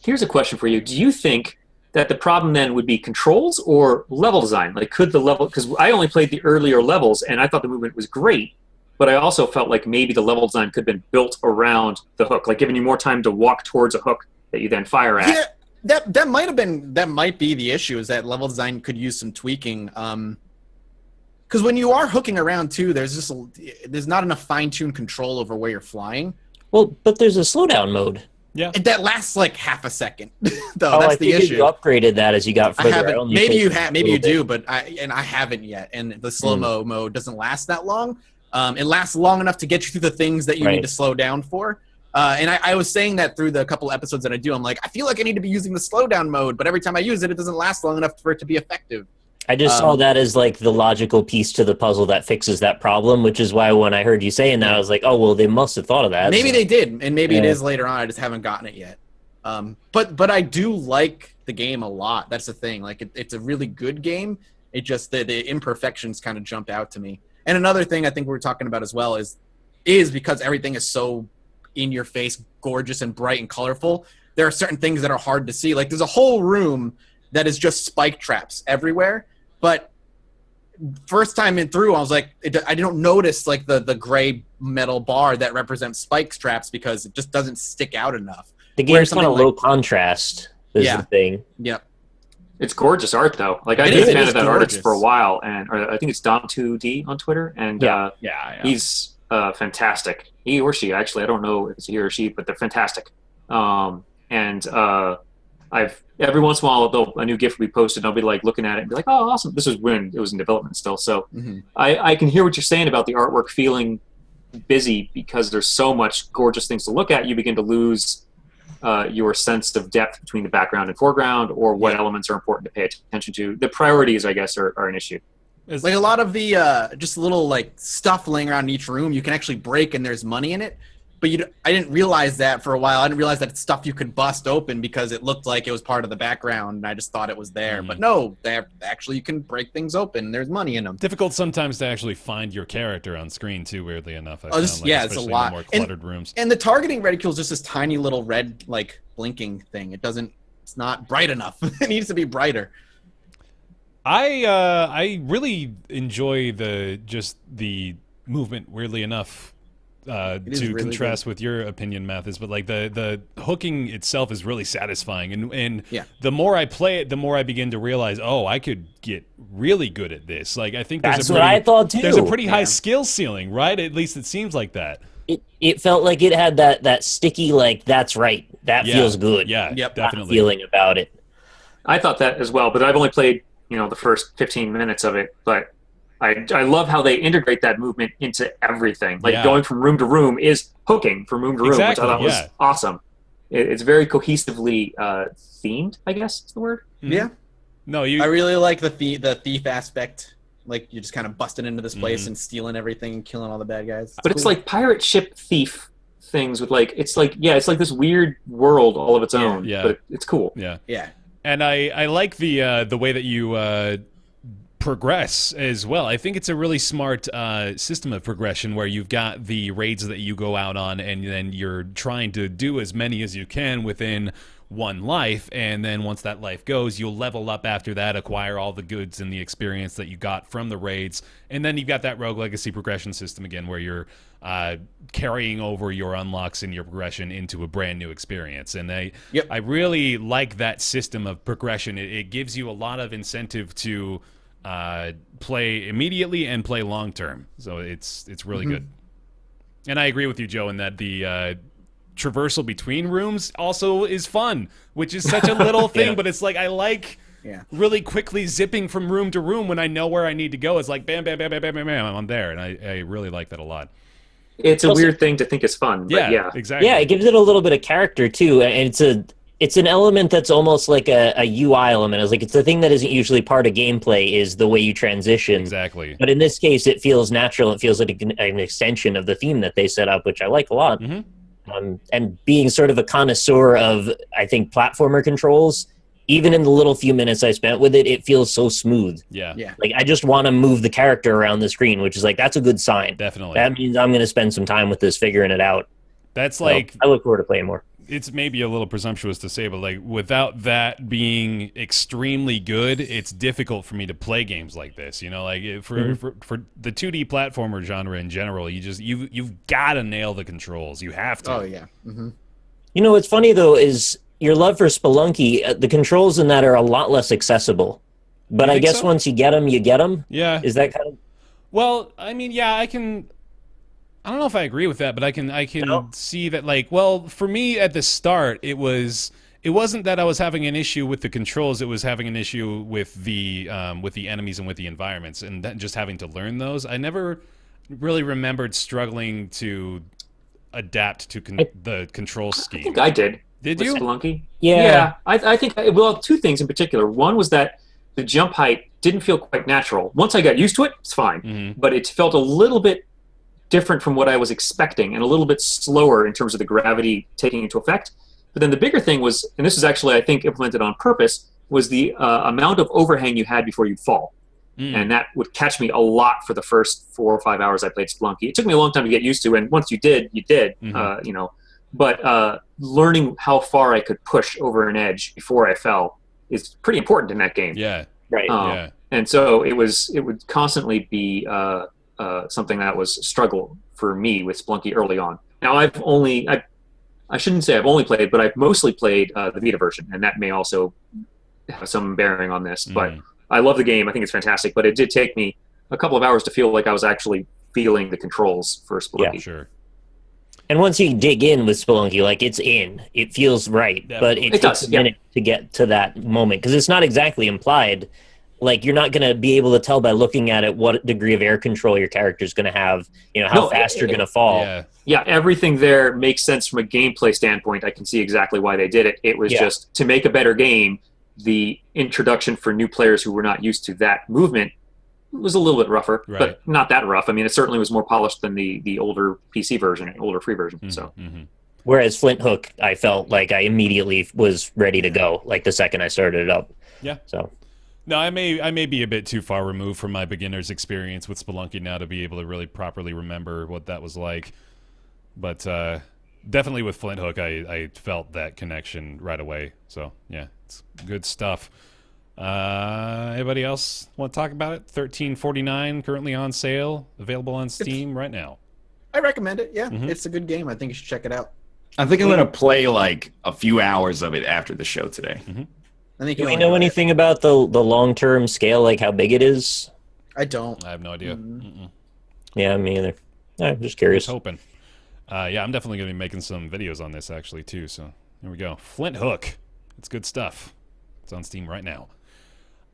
Here's a question for you. Do you think that the problem then would be controls or level design? Like could the level, because I only played the earlier levels and I thought the movement was great, but I also felt like maybe the level design could have been built around the hook, like giving you more time to walk towards a hook that you then fire at.
Yeah, that might be the issue, is that level design could use some tweaking. Because when you are hooking around too, there's not enough fine-tuned control over where you're flying.
Well, but there's a slowdown mode.
Yeah,
that lasts like half a second. Though
I
that's the issue.
You upgraded that as you got further.
I haven't. Maybe you have. Maybe you do,
bit.
but I haven't yet. And the slow-mo mode doesn't last that long. It lasts long enough to get you through the things that you need to slow down for. And I was saying that through the couple episodes that I do. I'm like, I feel like I need to be using the slowdown mode, but every time I use it, it doesn't last long enough for it to be effective.
I just saw that as like the logical piece to the puzzle that fixes that problem, which is why when I heard you saying that, I was like, oh, well, they must have thought of that.
Maybe they did, and maybe it is later on. I just haven't gotten it yet. But I do like the game a lot. That's the thing. Like it's a really good game. It just the imperfections kind of jump out to me. And another thing I think we're talking about as well is because everything is so in your face, gorgeous and bright and colorful. There are certain things that are hard to see. Like there's a whole room that is just spike traps everywhere. But first time in through, I was like, I didn't notice like the gray metal bar that represents spike straps because it just doesn't stick out enough.
The game's kind of low contrast is the thing.
Yep.
It's gorgeous art, though. Like, I've been a fan of that artist for a while, and I think it's Dom2D on Twitter, and he's fantastic. He or she, actually, I don't know if it's he or she, but they're fantastic. I've every once in a while, a new GIF will be posted, and I'll be like looking at it and be like, oh, awesome. This is when it was in development still. So I can hear what you're saying about the artwork feeling busy because there's so much gorgeous things to look at. You begin to lose your sense of depth between the background and foreground, or what elements are important to pay attention to. The priorities, I guess, are an issue.
Like a lot of the just little like stuff laying around in each room, you can actually break and there's money in it. But I didn't realize that for a while. I didn't realize that it's stuff you could bust open because it looked like it was part of the background, and I just thought it was there. But no, actually you can break things open. There's money in them.
Difficult sometimes to actually find your character on screen too. Weirdly enough,
it's a lot.
In the more cluttered rooms.
And the targeting reticule is just this tiny little red like blinking thing. It's not bright enough. It needs to be brighter.
I really enjoy the movement. Weirdly enough. To really contrast with your opinion, Mathis, but like the hooking itself is really satisfying, and the more I play it, the more I begin to realize, I could get really good at this. Like I think
that's what I thought too.
There's a pretty high skill ceiling, right? At least it seems like that.
It felt like it had that sticky, like that's right, that feels good.
Yeah, definitely
feeling about it.
I thought that as well, but I've only played the first 15 minutes of it, but. I love how they integrate that movement into everything. Like going from room to room is hooking from room to room, which I thought was awesome. It's very cohesively themed, I guess is the word.
Yeah.
No,
I really like the thief aspect. Like you're just kind of busting into this place and stealing everything, killing all the bad guys.
But it's like pirate ship thief things with it's like this weird world all of its own. Yeah. But it's cool.
Yeah.
Yeah.
And I like the way that you progress as well. I think it's a really smart system of progression where you've got the raids that you go out on, and then you're trying to do as many as you can within one life, and then once that life goes, you'll level up after that, acquire all the goods and the experience that you got from the raids, and then you've got that Rogue Legacy progression system again where you're carrying over your unlocks and your progression into a brand new experience. And I really like that system of progression. It gives you a lot of incentive to play immediately and play long term, so it's really good. And I agree with you, Joe, in that the traversal between rooms also is fun, which is such a little thing, but it's like I like really quickly zipping from room to room when I know where I need to go. It's like bam, bam, bam, bam, bam, bam, bam, I'm there, and I really like that a lot.
It's a weird thing to think is fun, but
exactly.
Yeah, it gives it a little bit of character too, and it's an element that's almost like a UI element. It's the thing that isn't usually part of gameplay is the way you transition.
Exactly.
But in this case, it feels natural. It feels like an extension of the theme that they set up, which I like a lot. And being sort of a connoisseur of, I think, platformer controls, even in the little few minutes I spent with it, it feels so smooth.
Yeah.
Like, I just want to move the character around the screen, which is that's a good sign.
Definitely.
That means I'm going to spend some time with this, figuring it out.
That's
so I look forward to playing more.
It's maybe a little presumptuous to say, but without that being extremely good, it's difficult for me to play games like this. For the 2D platformer genre in general, you've got to nail the controls. You have to.
Oh yeah.
What's funny though is your love for Spelunky. The controls in that are a lot less accessible. But I guess once you get them, you get them.
Yeah.
Is that kind of?
Well, I mean, I can. I don't know if I agree with that, but I can see that for me at the start it wasn't that I was having an issue with the controls, it was having an issue with the enemies and with the environments, and just having to learn those. I never really remembered struggling to adapt to the control scheme.
I think I did.
Did
with
you?
Spelunky?
Yeah.
I think two things in particular. One was that the jump height didn't feel quite natural. Once I got used to it, it's fine. But it felt a little bit different from what I was expecting and a little bit slower in terms of the gravity taking into effect. But then the bigger thing was, and this is actually I think implemented on purpose, was the amount of overhang you had before you'd fall. And that would catch me a lot for the first 4 or 5 hours I played Spelunky. It took me a long time to get used to, and once you did, you did. But learning how far I could push over an edge before I fell is pretty important in that game.
Yeah.
Right.
And so it would constantly be something that was a struggle for me with Spelunky early on. Now I shouldn't say I've only played, but I've mostly played the Vita version, and that may also have some bearing on this. But I love the game. I think it's fantastic, but it did take me a couple of hours to feel like I was actually feeling the controls for Spelunky.
Yeah, sure.
And once you dig in with Spelunky, like, it's in. It feels right, but it takes a minute to get to that moment, because it's not exactly implied. Like, you're not going to be able to tell by looking at it what degree of air control your character's going to have, how fast you're going to fall.
Yeah, everything there makes sense from a gameplay standpoint. I can see exactly why they did it. It was just to make a better game, the introduction for new players who were not used to that movement was a little bit rougher, but not that rough. I mean, it certainly was more polished than the older PC version, older free version.
Whereas Flinthook, I felt like I immediately was ready to go, like the second I started it up.
Yeah.
So.
No, I may be a bit too far removed from my beginner's experience with Spelunky now to be able to really properly remember what that was like. But definitely with Flinthook, I felt that connection right away. So, yeah, it's good stuff. Anybody else want to talk about it? $13.49, currently on sale, available on Steam right now.
I recommend it. Yeah, it's a good game. I think you should check it out.
I think I'm going to play like a few hours of it after the show today.
I think
Do we know anything about the long-term scale, like how big it is?
I don't.
I have no idea.
Yeah, me either. I'm just curious.
Just hoping. Yeah, I'm definitely going to be making some videos on this actually too. So here we go. Flinthook. It's good stuff. It's on Steam right now.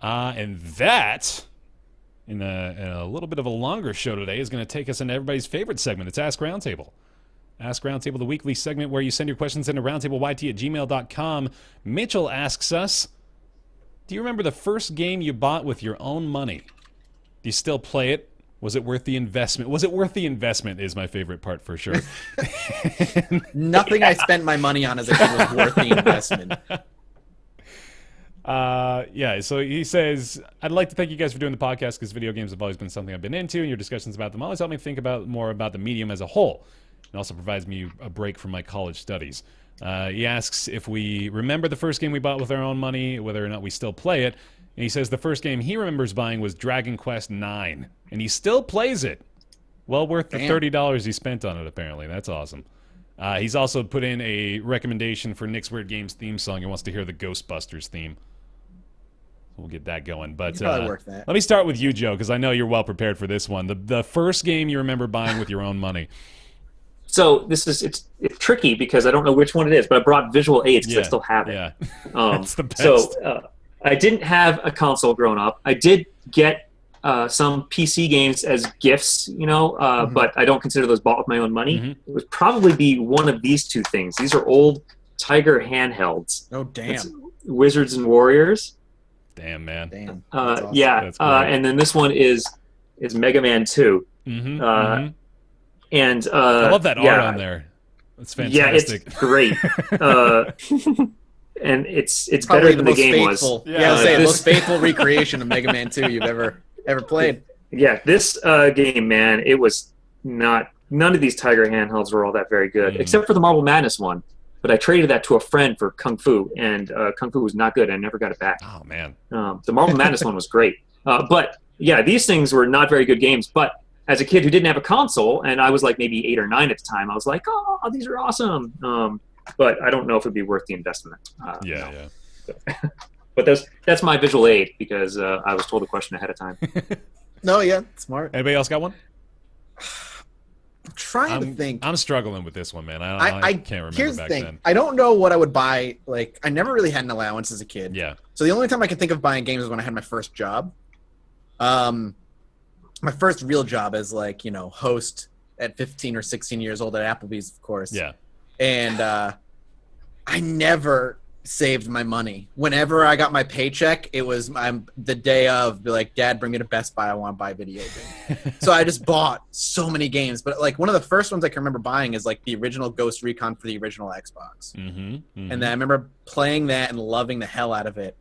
And that, in a little bit of a longer show today, is going to take us into everybody's favorite segment. It's Ask Roundtable. Ask Roundtable, the weekly segment where you send your questions into roundtableyt@gmail.com. Mitchell asks us, do you remember the first game you bought with your own money? Do you still play it? Was it worth the investment? Was it worth the investment is my favorite part for sure.
Nothing I spent my money on as a kid was worth the investment.
Yeah, so he says, I'd like to thank you guys for doing the podcast because video games have always been something I've been into, and your discussions about them always help me think more about the medium as a whole. It also provides me a break from my college studies. He asks if we remember the first game we bought with our own money, whether or not we still play it. And he says the first game he remembers buying was Dragon Quest IX, and he still plays it. Well worth the $30 he spent on it, apparently. That's awesome. He's also put in a recommendation for Nick's Weird Games theme song. He wants to hear the Ghostbusters theme. We'll get that going. But let me start with you, Joe, because I know you're well prepared for this one. The first game you remember buying with your own money.
So it's tricky because I don't know which one it is, but I brought visual aids because I still have it.
Yeah, that's the best.
So I didn't have a console growing up. I did get some PC games as gifts, but I don't consider those bought with my own money. It would probably be one of these two things. These are old Tiger handhelds.
Oh, damn.
It's Wizards and Warriors.
Damn, man.
Damn.
Awesome. Yeah, and then this one is Mega Man 2. And
I love that art on there. It's fantastic.
Yeah, it's great. And it's
probably
better than the game was.
Yeah, I was saying, most faithful recreation of Mega Man 2 you've ever played.
Yeah, this game, man, it was not. None of these Tiger handhelds were all that very good, except for the Marble Madness one. But I traded that to a friend for Kung Fu, and Kung Fu was not good. I never got it back.
Oh, man.
The Marble Madness one was great. But, yeah, these things were not very good games. But as a kid who didn't have a console, and I was like maybe 8 or 9 at the time, I was like, oh, these are awesome. But I don't know if it'd be worth the investment.
Yeah.
But that's my visual aid because I was told the question ahead of time.
No, yeah, smart.
Anybody else got one?
I'm trying to think.
I'm struggling with this one, man. I can't remember
here's
back
the thing.
then.
I don't know what I would buy. Like, I never really had an allowance as a kid.
Yeah.
So the only time I can think of buying games is when I had my first job. My first real job as host at 15 or 16 years old at Applebee's, of course.
Yeah.
And I never saved my money. Whenever I got my paycheck, it was the day of, be like, Dad, bring me to Best Buy. I want to buy a video game. So I just bought so many games. But one of the first ones I can remember buying is the original Ghost Recon for the original Xbox. And then I remember playing that and loving the hell out of it.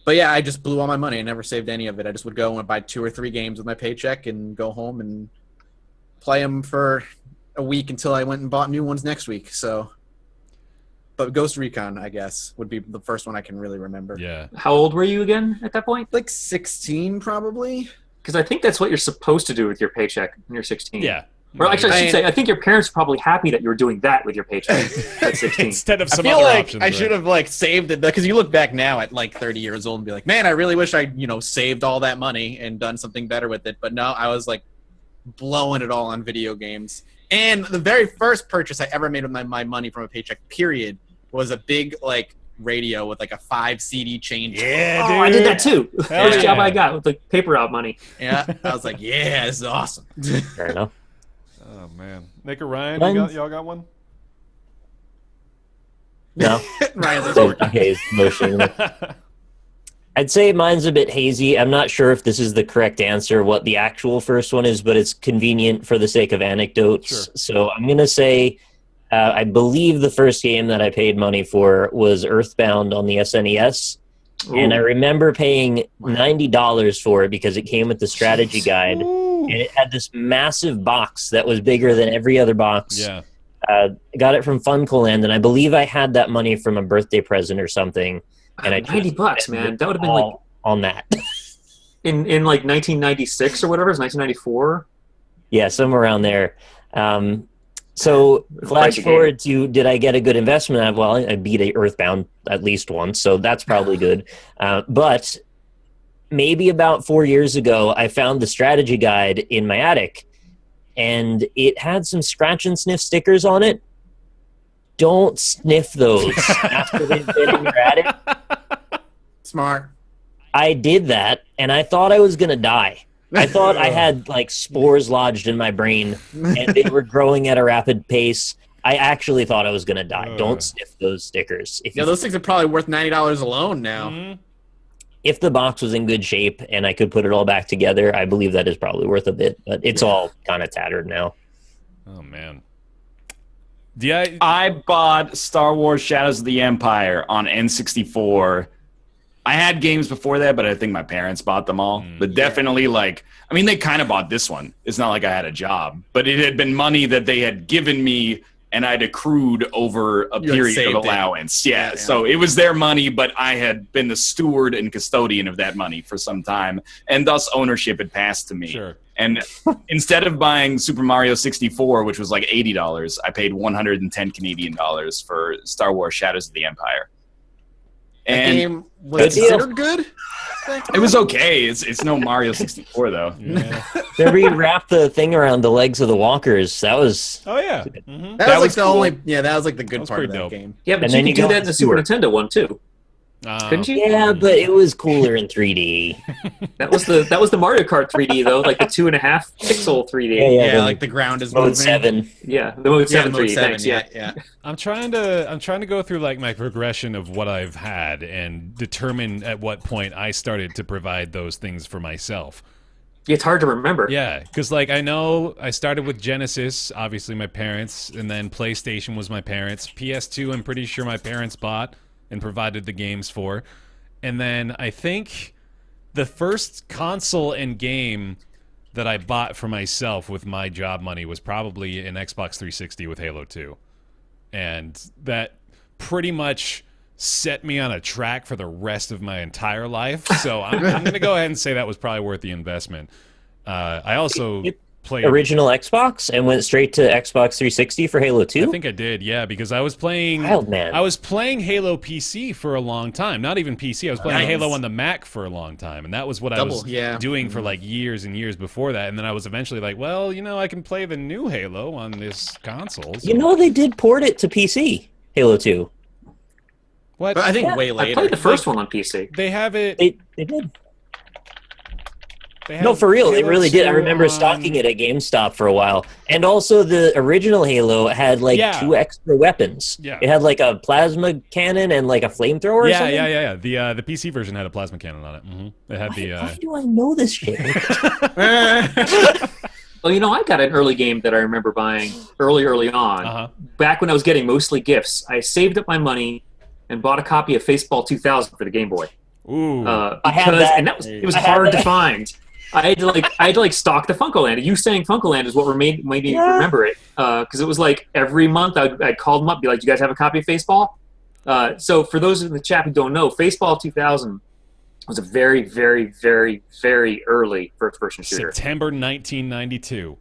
But yeah, I just blew all my money. I never saved any of it. I just would go and buy 2 or 3 games with my paycheck and go home and play them for a week until I went and bought new ones next week. So but Ghost Recon, I guess, would be the first one I can really remember.
Yeah.
How old were you again at that point?
Like 16, probably.
Because I think that's what you're supposed to do with your paycheck when you're 16.
Yeah.
Or actually, I should say, I think your parents are probably happy that you were doing that with your paycheck at 16.
Instead of
I
some
feel
other
like
options.
I should have like saved it, because you look back now at like 30 years old and be like, man, I really wish I, saved all that money and done something better with it. But no, I was like blowing it all on video games. And the very first purchase I ever made with my money from a paycheck, period, was a big like radio with like a 5 CD changer.
Yeah,
Oh,
dude.
I did that too.
Hell
First job
yeah.
I got with like paper out money.
Yeah, I was like, yeah, this is awesome.
Fair enough.
Oh man, Nick or Ryan,
Mine's-
y'all got one?
No.
Ryan's
So,
like,
okay, it's motion. I'd say mine's a bit hazy. I'm not sure if this is the correct answer, what the actual first one is, but it's convenient for the sake of anecdotes.
Sure.
So I'm going to say I believe the first game that I paid money for was Earthbound on the SNES. And I remember paying $90 for it because it came with the strategy guide.
Ooh.
And it had this massive box that was bigger than every other box.
Yeah.
Got it from Funcoland, and I believe I had that money from a birthday present or something. And I
$90, man. That would have been like
on that.
in like 1996 or whatever. It was 1994.
Yeah, somewhere around there. So flash
Crazy
forward to, did I get a good investment out of? Well, I beat a Earthbound at least once, so that's probably good. But maybe about 4 years ago, I found the strategy guide in my attic, and it had some scratch and sniff stickers on it. Don't sniff those after they've been in your attic.
smart.
I did that, and I thought I was going to die. I thought I had like spores lodged in my brain and they were growing at a rapid pace. I actually thought I was going to die. Don't sniff those stickers.
Yeah, those things are probably worth $90 alone now.
Mhm.
If the box was in good shape and I could put it all back together, I believe that is probably worth a bit, but it's all kind of tattered now.
Oh man. Yeah.
I bought Star Wars Shadows of the Empire on N64. I had games before that, but I think my parents bought them all. But definitely, they kind of bought this one. It's not like I had a job, but it had been money that they had given me and I'd accrued over a
You had
period
saved
of
it.
allowance. Yeah,
Yeah.
so it was their money, but I had been the steward and custodian of that money for some time, and thus ownership had passed to me.
Sure.
And instead of buying Super Mario 64, which was like $80, I paid 110 Canadian dollars for Star Wars Shadows of the Empire.
The
And
game was
Good deal.
considered good?
it was okay. It's no Mario 64 though.
Yeah.
Remember you wrapped the thing around the legs of the walkers. That was...
Oh yeah. Mm-hmm.
That,
That
was
was
the
cool.
only. Yeah, that was like the good
was
part of
pretty
that
dope.
game.
Yeah, but
And
you
then
could
you
do
got
that in the Super Nintendo one too, couldn't you?
Yeah, but it was cooler in 3D.
That was the Mario Kart 3D though, like the 2.5 pixel 3D.
Yeah,
Yeah, like the ground is
Mode
moving.
7.
Yeah, the Mode 7
Mode
3D. Thanks. Yeah.
yeah.
I'm trying to go through like my progression of what I've had and determine at what point I started to provide those things for myself.
It's hard to remember.
Yeah, because like I know I started with Genesis, obviously my parents, and then PlayStation was my parents. PS2, I'm pretty sure my parents bought and provided the games for. And then I think the first console and game that I bought for myself with my job money was probably an Xbox 360 with Halo 2. And that pretty much set me on a track for the rest of my entire life. So I'm going to go ahead and say that was probably worth the investment. I also played...
Original Xbox and went straight to Xbox 360 for Halo 2?
I think I did, yeah, because I was playing...
Wild, man.
I was playing Halo PC for a long time. Not even PC. I was playing
Nice.
Halo on the Mac for a long time, and that was what I was doing for like years and years before that. And then I was eventually like, well, I can play the new Halo on this console. So.
They did port it to PC, Halo 2.
What?
But I think
Yeah,
way
I
later.
played the first one on PC.
They have it...
They did.
They have
No, for real, they
Halo
really did. I
2
remember
on-
stocking it at GameStop for a while. And also, the original Halo had like
Yeah.
2 extra weapons.
Yeah.
It had like a plasma cannon and like a flamethrower or
Yeah,
something.
yeah. The PC version had a plasma cannon on it. It had
Why do I know this shit?
Well, I got an early game that I remember buying early on.
Uh-huh.
Back when I was getting mostly gifts, I saved up my money and bought a copy of Faceball 2000 for the Game Boy.
Ooh.
I have that.
And it was
I have
hard to
that.
find. I had to stock the Funcoland. You saying Funcoland is what made me remember it, because it was like every month I'd call them up, be like, "Do you guys have a copy of Faceball?" So for those in the chat who don't know, Faceball 2000 was a very, very, very, very early first-person shooter.
September 1992.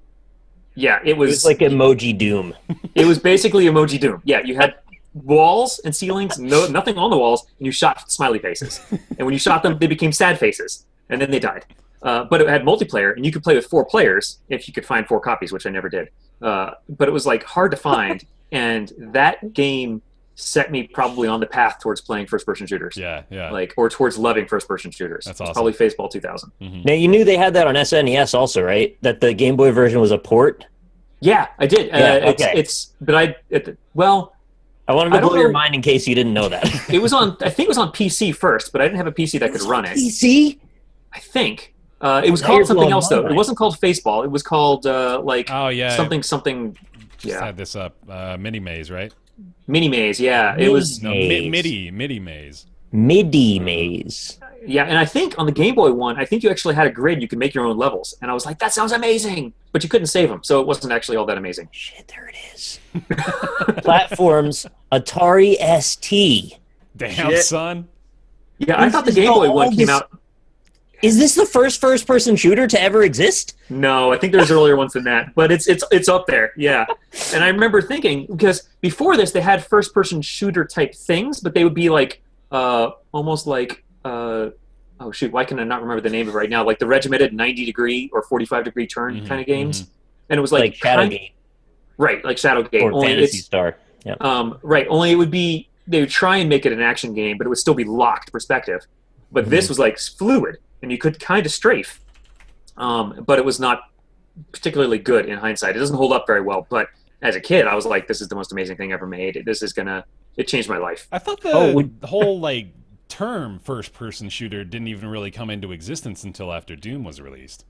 Yeah,
It was like Emoji Doom.
It was basically Emoji Doom. Yeah, you had walls and ceilings, nothing on the walls, and you shot smiley faces. And when you shot them, they became sad faces, and then they died. But it had multiplayer, and you could play with 4 players if you could find 4 copies, which I never did. But it was like hard to find, and that game set me probably on the path towards playing first-person shooters.
Yeah.
Or towards loving first-person shooters.
That's
It's
awesome.
probably Faceball 2000.
Mm-hmm.
Now, you knew they had that on SNES also, right? That the Game Boy version was a port?
Yeah, I did.
Yeah, okay.
I
I wanted
I
to
don't
blow your
know-
mind in case you didn't know that.
I think it was on PC first, but I didn't have a PC that could run it.
PC?
I think. It was
Now
called
you're
something
blowing
else,
my
though. It
mind.
wasn't called Faceball. It was called,
Oh, yeah.
something.
Just
Yeah.
had this up. Mini Maze, right?
Mini Maze, yeah. It was,
No,
Maze.
MIDI Maze.
MIDI Maze.
yeah, and I think on the Game Boy one, I think you actually had a grid. You could make your own levels. And I was like, that sounds amazing. But you couldn't save them, so it wasn't actually all that amazing.
Shit, there it is. Platforms, Atari ST.
Damn,
Shit.
son.
Yeah, I
This
thought the
is
Game
the
Boy one came
oldest-
out.
Is this the first-person shooter to ever exist?
No, I think there's earlier ones than that, but it's up there, yeah. And I remember thinking, because before this they had first-person shooter type things, but they would be like almost like oh shoot, why can I not remember the name of it right now? Like the regimented 90-degree or 45-degree turn kind of games, and it was
Like
kind
Shadowgate
right, like Shadowgate,
or
only
Fantasy
it's
Star. Yeah.
right, only it would be they would try and make it an action game, but it would still be locked perspective. But this was like fluid, and you could kind of strafe. But it was not particularly good in hindsight. It doesn't hold up very well. But as a kid, I was like, "This is the most amazing thing ever made. It changed my life."
I thought the whole like term first-person shooter didn't even really come into existence until after Doom was released.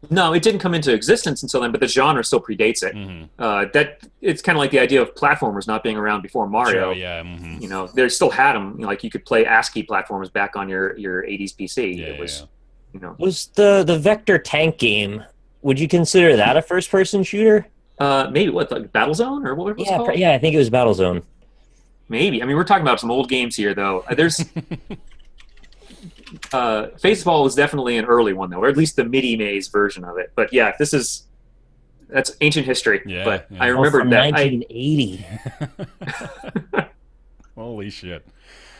No, it didn't come into existence until then, but the genre still predates it. That it's kind of like the idea of platformers not being around before Mario.
Sure, yeah.
You know, they still had them. You know, like you could play ASCII platformers back on your 80s PC.
Yeah,
It was, you know,
Was the Vector Tank game, would you consider that a first-person shooter?
maybe what, like Battlezone or what was it called?
Yeah, I think it was Battlezone.
Maybe. I mean, we're talking about some old games here, though. There's Faceball was definitely an early one, though, or at least the MIDI Maze version of it. But yeah, that's ancient history.
Yeah,
but
yeah.
I remember
from
that.
1980.
Holy shit.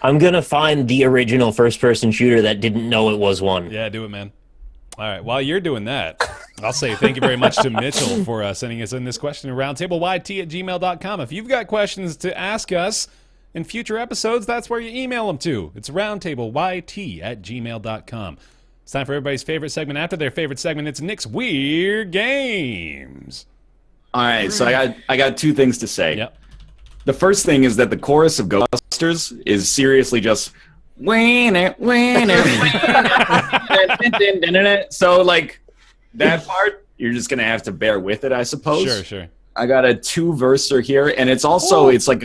I'm going to find the original first-person shooter that didn't know it was one.
Yeah, do it, man. All right, while you're doing that, I'll say thank you very much to Mitchell for sending us in this question to roundtableyt@gmail.com. If you've got questions to ask us in future episodes, that's where you email them to. It's roundtableyt@gmail.com. It's time for everybody's favorite segment. After their favorite segment, it's Nick's Weird Games.
All right, so I got 2 things to say.
Yep.
The first thing is that the chorus of Ghostbusters is seriously just win it. So like that part, you're just gonna have to bear with it, I suppose.
Sure.
I got a 2-verser here, and it's also it's a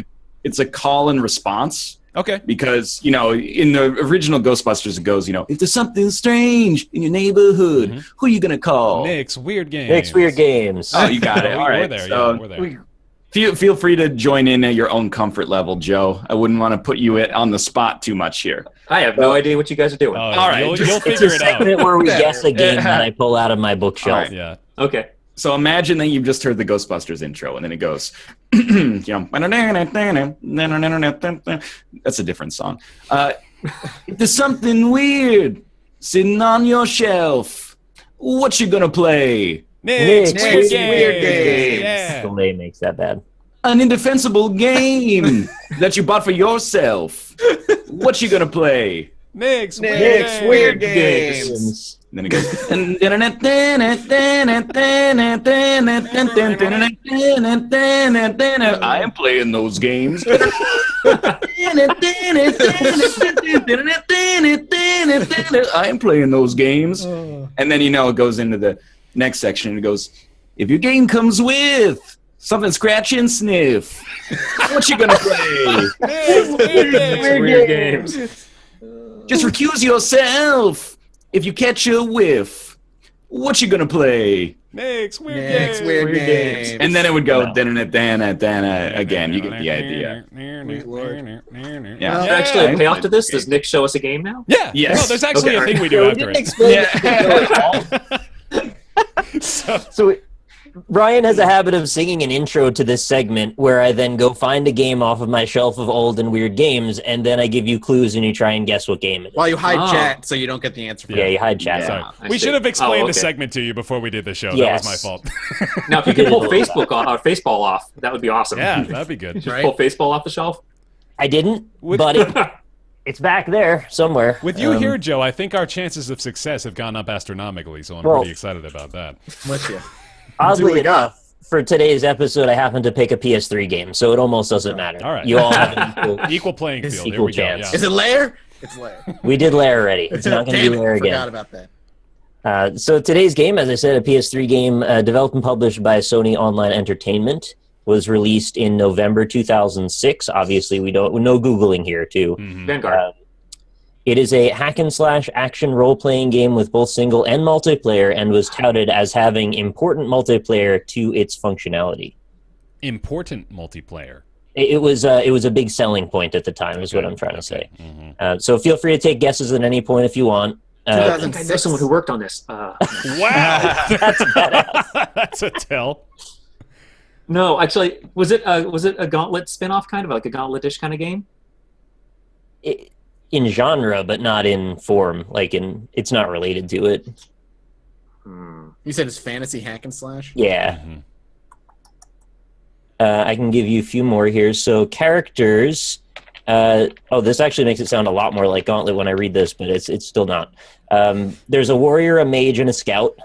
call and response.
Okay.
Because, you know, in the original Ghostbusters, it goes, you know, if there's something strange in your neighborhood, who are you going to call?
Nick's Weird Games.
Nick's Weird Games.
Oh, you got it. All right.
We're there,
So
yeah, we're there.
Feel free to join in at your own comfort level, Joe. I wouldn't want to put you on the spot too much here.
I have no idea what you guys are doing.
All
right,
You'll
It's
figure
a
it out.
segment where we guess a game that I pull out of my bookshelf.
All right.
Yeah.
Okay.
So imagine that you've just heard the Ghostbusters intro, and then it goes, you know, that's a different song. If there's something weird sitting on your shelf, what you gonna play?
Nick's
Nick's
Weird
Weird
Games.
Games.
Yeah.
Delay makes that bad.
An indefensible game that you bought for yourself. What you gonna play?
Nick's
Nick's Weird Games.
Games.
And then it goes. I am playing those games. I am playing those games. And then, you know, it goes into the next section and it goes, if your game comes with something scratch and sniff, what you gonna play?
Weird games.
Just recuse yourself if you catch a whiff. What you gonna play?
Next weird
Next
game.
weird games.
And then it would go
Wow.
dana again. You get the idea. Yeah.
Is there actually a payoff to this? Does Nick show us a game now?
Yeah.
Yes.
No, there's actually
Okay.
a thing we do
We
after
didn't
it.
explain
Yeah.
it at all. So Ryan has a habit of singing an intro to this segment where I then go find a game off of my shelf of old and weird games, and then I give you clues and you try and guess what game it is.
While you hide
Oh.
chat so you don't get the answer.
Yeah, you hide chat.
Yeah.
Sorry.
I
We
see.
should have explained
Oh,
the
okay.
segment to you before we did the show.
Yes.
That was my fault.
Now, if you could pull Faceball off, that would be awesome.
Yeah, that'd be good.
Just
Right?
pull Faceball off the shelf.
I didn't,
With-
but it's back there somewhere.
With you
Um,
here, Joe, I think our chances of success have gone up astronomically, so I'm
Well-
pretty excited about that.
I'm with you.
Oddly
we got.
enough, for today's episode, I happened to pick a PS3 game, so it almost doesn't matter.
All right.
You all have an equal.
Equal playing field. There
Equal
we
chance.
go.
Is it Lair? It's Lair.
We did Lair already. It's not going to
Damn
be
it,
Lair
Forgot
again.
about that.
So today's game, as I said, a PS3 game developed and published by Sony Online Entertainment, was released in November 2006. Obviously, we don't no Googling here, too.
Mhm.
Vanguard.
It is a hack and slash action role playing game with both single and multiplayer, and was touted as having important multiplayer to its functionality.
Important multiplayer.
It was a big selling point at the time, is what I'm trying to say.
Mhm.
So feel free to take guesses at any point if you want.
I think I know someone who worked on this.
Wow.
That's badass.
That's a tell.
No, actually, was it a Gauntlet spin-off kind of like a Gauntlet-ish kind of game?
In genre, but not in form. It's not related to it.
Hmm.
You said it's fantasy hack and slash?
Yeah.
Mhm.
I can give you a few more here. So characters. This actually makes it sound a lot more like Gauntlet when I read this, but it's still not. There's a warrior, a mage, and a scout.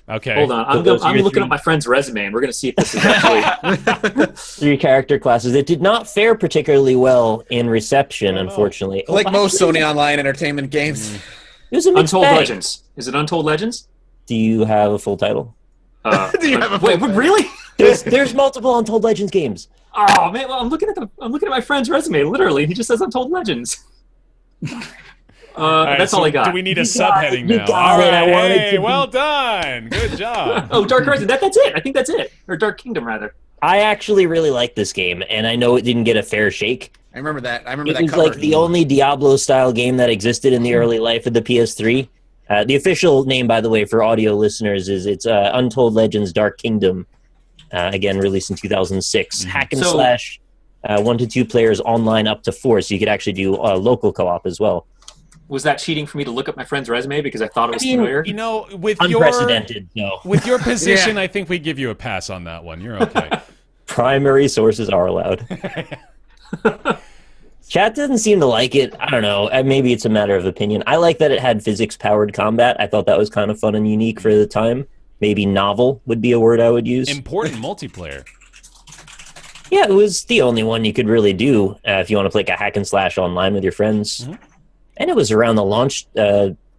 Okay.
Hold on,
So those are
I'm
your
looking
three-
up my friend's resume, and we're going to see if this is actually.
3 character classes. It did not fare particularly well in reception, unfortunately.
Like most Sony Online Entertainment games.
It was a mixed
Untold
bag.
Legends. Is it Untold Legends?
Do you have a full title?
Do you have a
wait,
full
really?
There's multiple Untold Legends games.
Oh man, well, I'm looking at my friend's resume. Literally, he just says Untold Legends.
All right,
That's
so
all I got.
Do we need a
You got it,
subheading
you
now?
got
All
it, I
right.
wanted
Hey,
to be-
well done. Good job.
Oh, Dark Horizon. That's it. I think that's it. Or Dark Kingdom, rather.
I actually really like this game, and I know it didn't get a fair shake.
I remember that. I remember
It
that
was
cover.
like the only Diablo-style game that existed in the early life of the PS3. The official name, by the way, for audio listeners is Untold Legends Dark Kingdom. Again, released in 2006. Hack and
So-
slash, 1 to 2 players online up to 4, so you could actually do local co-op as well.
Was that cheating for me to look up my friend's resume because I thought it was
I mean,
familiar?
You know, with
Unprecedented, no.
your position, I think we give you a pass on that one. You're okay.
Primary sources are allowed. Chat doesn't seem to like it. I don't know. Maybe it's a matter of opinion. I like that it had physics-powered combat. I thought that was kind of fun and unique for the time. Maybe novel would be a word I would use.
Important multiplayer.
Yeah, it was the only one you could really do if you want to play like a hack and slash online with your friends.
Mhm.
And it was around the launch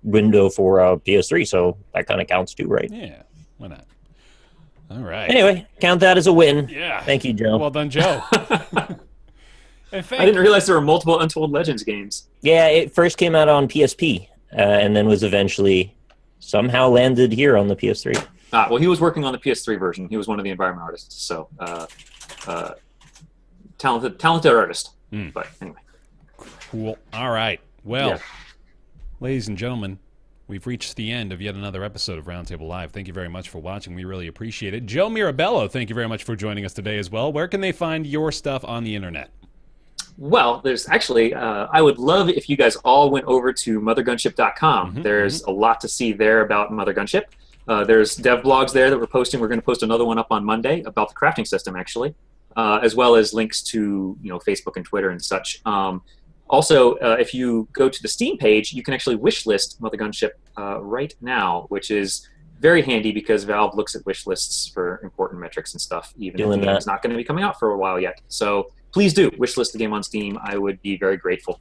window for PS3, so that kind of counts too, right?
Yeah. Why not? All right.
Anyway, count that as a win.
Yeah.
Thank you, Joe.
Well done, Joe. And
I didn't realize there were multiple Untold Legends games.
Yeah, it first came out on PSP, and then was eventually somehow landed here on the PS3.
Well, he was working on the PS3 version. He was one of the environment artists, so talented artist.
Mm.
But anyway,
Cool. All right. Well,
Yeah.
ladies and gentlemen, we've reached the end of yet another episode of Roundtable Live. Thank you very much for watching. We really appreciate it. Joe Mirabello, thank you very much for joining us today as well. Where can they find your stuff on the internet?
well, there's actually I would love if you guys all went over to mothergunship.com.
Mhm,
There's a lot to see there about Mothergunship. There's dev blogs there that we're posting. We're going to post another one up on Monday about the crafting system, actually, as well as links to Facebook and Twitter and such. Also, if you go to the Steam page, you can actually wish list Mothergunship right now, which is very handy because Valve looks at wish lists for important metrics and stuff, even if the game's not going to be coming out for a while yet. So please do wish list the game on Steam. I would be very grateful.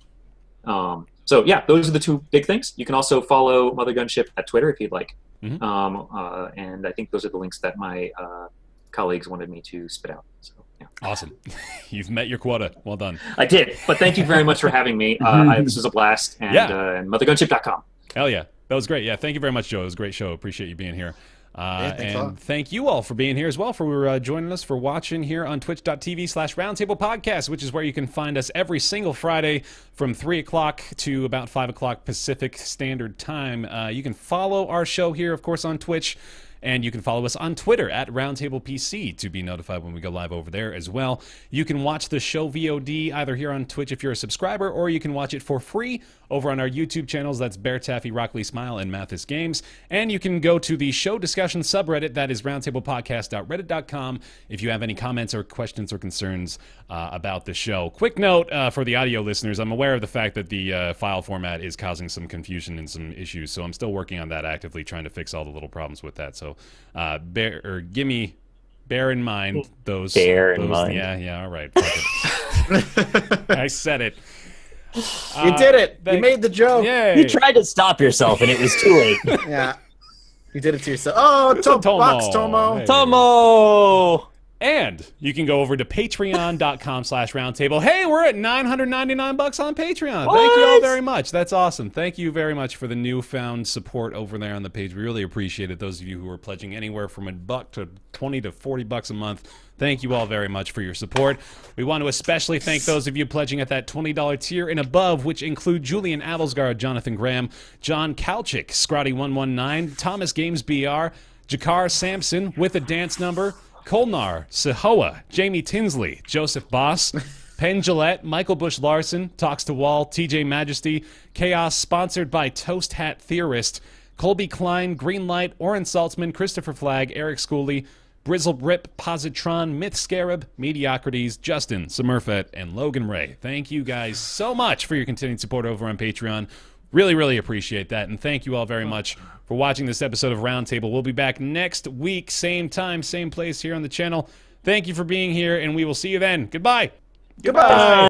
So yeah, those are the two big things. You can also follow Mothergunship at Twitter if you'd like.
Mhm.
And I think those are the links that my colleagues wanted me to spit out. So yeah.
Awesome. You've met your quota. Well done.
I did, but thank you very much for having me. This was a blast, and,
Yeah.
and mothergunship.com.
Hell yeah. That was great. Yeah, thank you very much, Joe. It was a great show. Appreciate you being here.
thanks a lot.
And thank you all for being here as well, for joining us, for watching here on twitch.tv/Roundtable Podcast, which is where you can find us every single Friday from 3 o'clock to about 5 o'clock Pacific Standard Time. You can follow our show here, of course, on Twitch. And you can follow us on Twitter at RoundtablePC to be notified when we go live over there as well. You can watch the show VOD either here on Twitch if you're a subscriber, or you can watch it for free over on our YouTube channels. That's Bear Taffy, Rockley Smile, and Mathis Games. And you can go to the show discussion subreddit, that is roundtablepodcast.reddit.com, if you have any comments or questions or concerns about the show. Quick note for the audio listeners, I'm aware of the fact that the file format is causing some confusion and some issues, so I'm still working on that actively, trying to fix all the little problems with that. So bear in mind those.
Bear in mind.
Yeah, all right. I said it.
You did it. You made the joke.
Yay.
You tried to stop yourself, and it was too late.
Yeah. You did it to yourself. Oh, Box Tomo.
Hey.
Tomo!
And you can go over to patreon.com/roundtable. Hey, we're at $999 on Patreon.
What?
Thank you all very much. That's awesome. Thank you very much for the newfound support over there on the page. We really appreciate it. Those of you who are pledging anywhere from $1 to $20 to $40 a month, thank you all very much for your support. We want to especially thank those of you pledging at that $20 tier and above, which include Julian Avelsgaard, Jonathan Graham, John Kalchik, Scrotty119, Thomas Games BR, Jakar Sampson with a dance number, Kolnar, Sahoa, Jamie Tinsley, Joseph Boss, Penn Gillette, Michael Bush Larson, Talks to Wall, TJ Majesty, Chaos, sponsored by Toast Hat Theorist, Colby Klein, Greenlight, Oren Saltzman, Christopher Flagg, Eric Schooley, Brizzle Rip, Positron, Myth Scarab, Mediocrities, Justin, Smurfette, and Logan Ray. Thank you guys so much for your continued support over on Patreon. Really, really appreciate that, and thank you all very much for watching this episode of Roundtable. We'll be back next week, same time, same place here on the channel. Thank you for being here, and we will see you then. Goodbye.
Goodbye.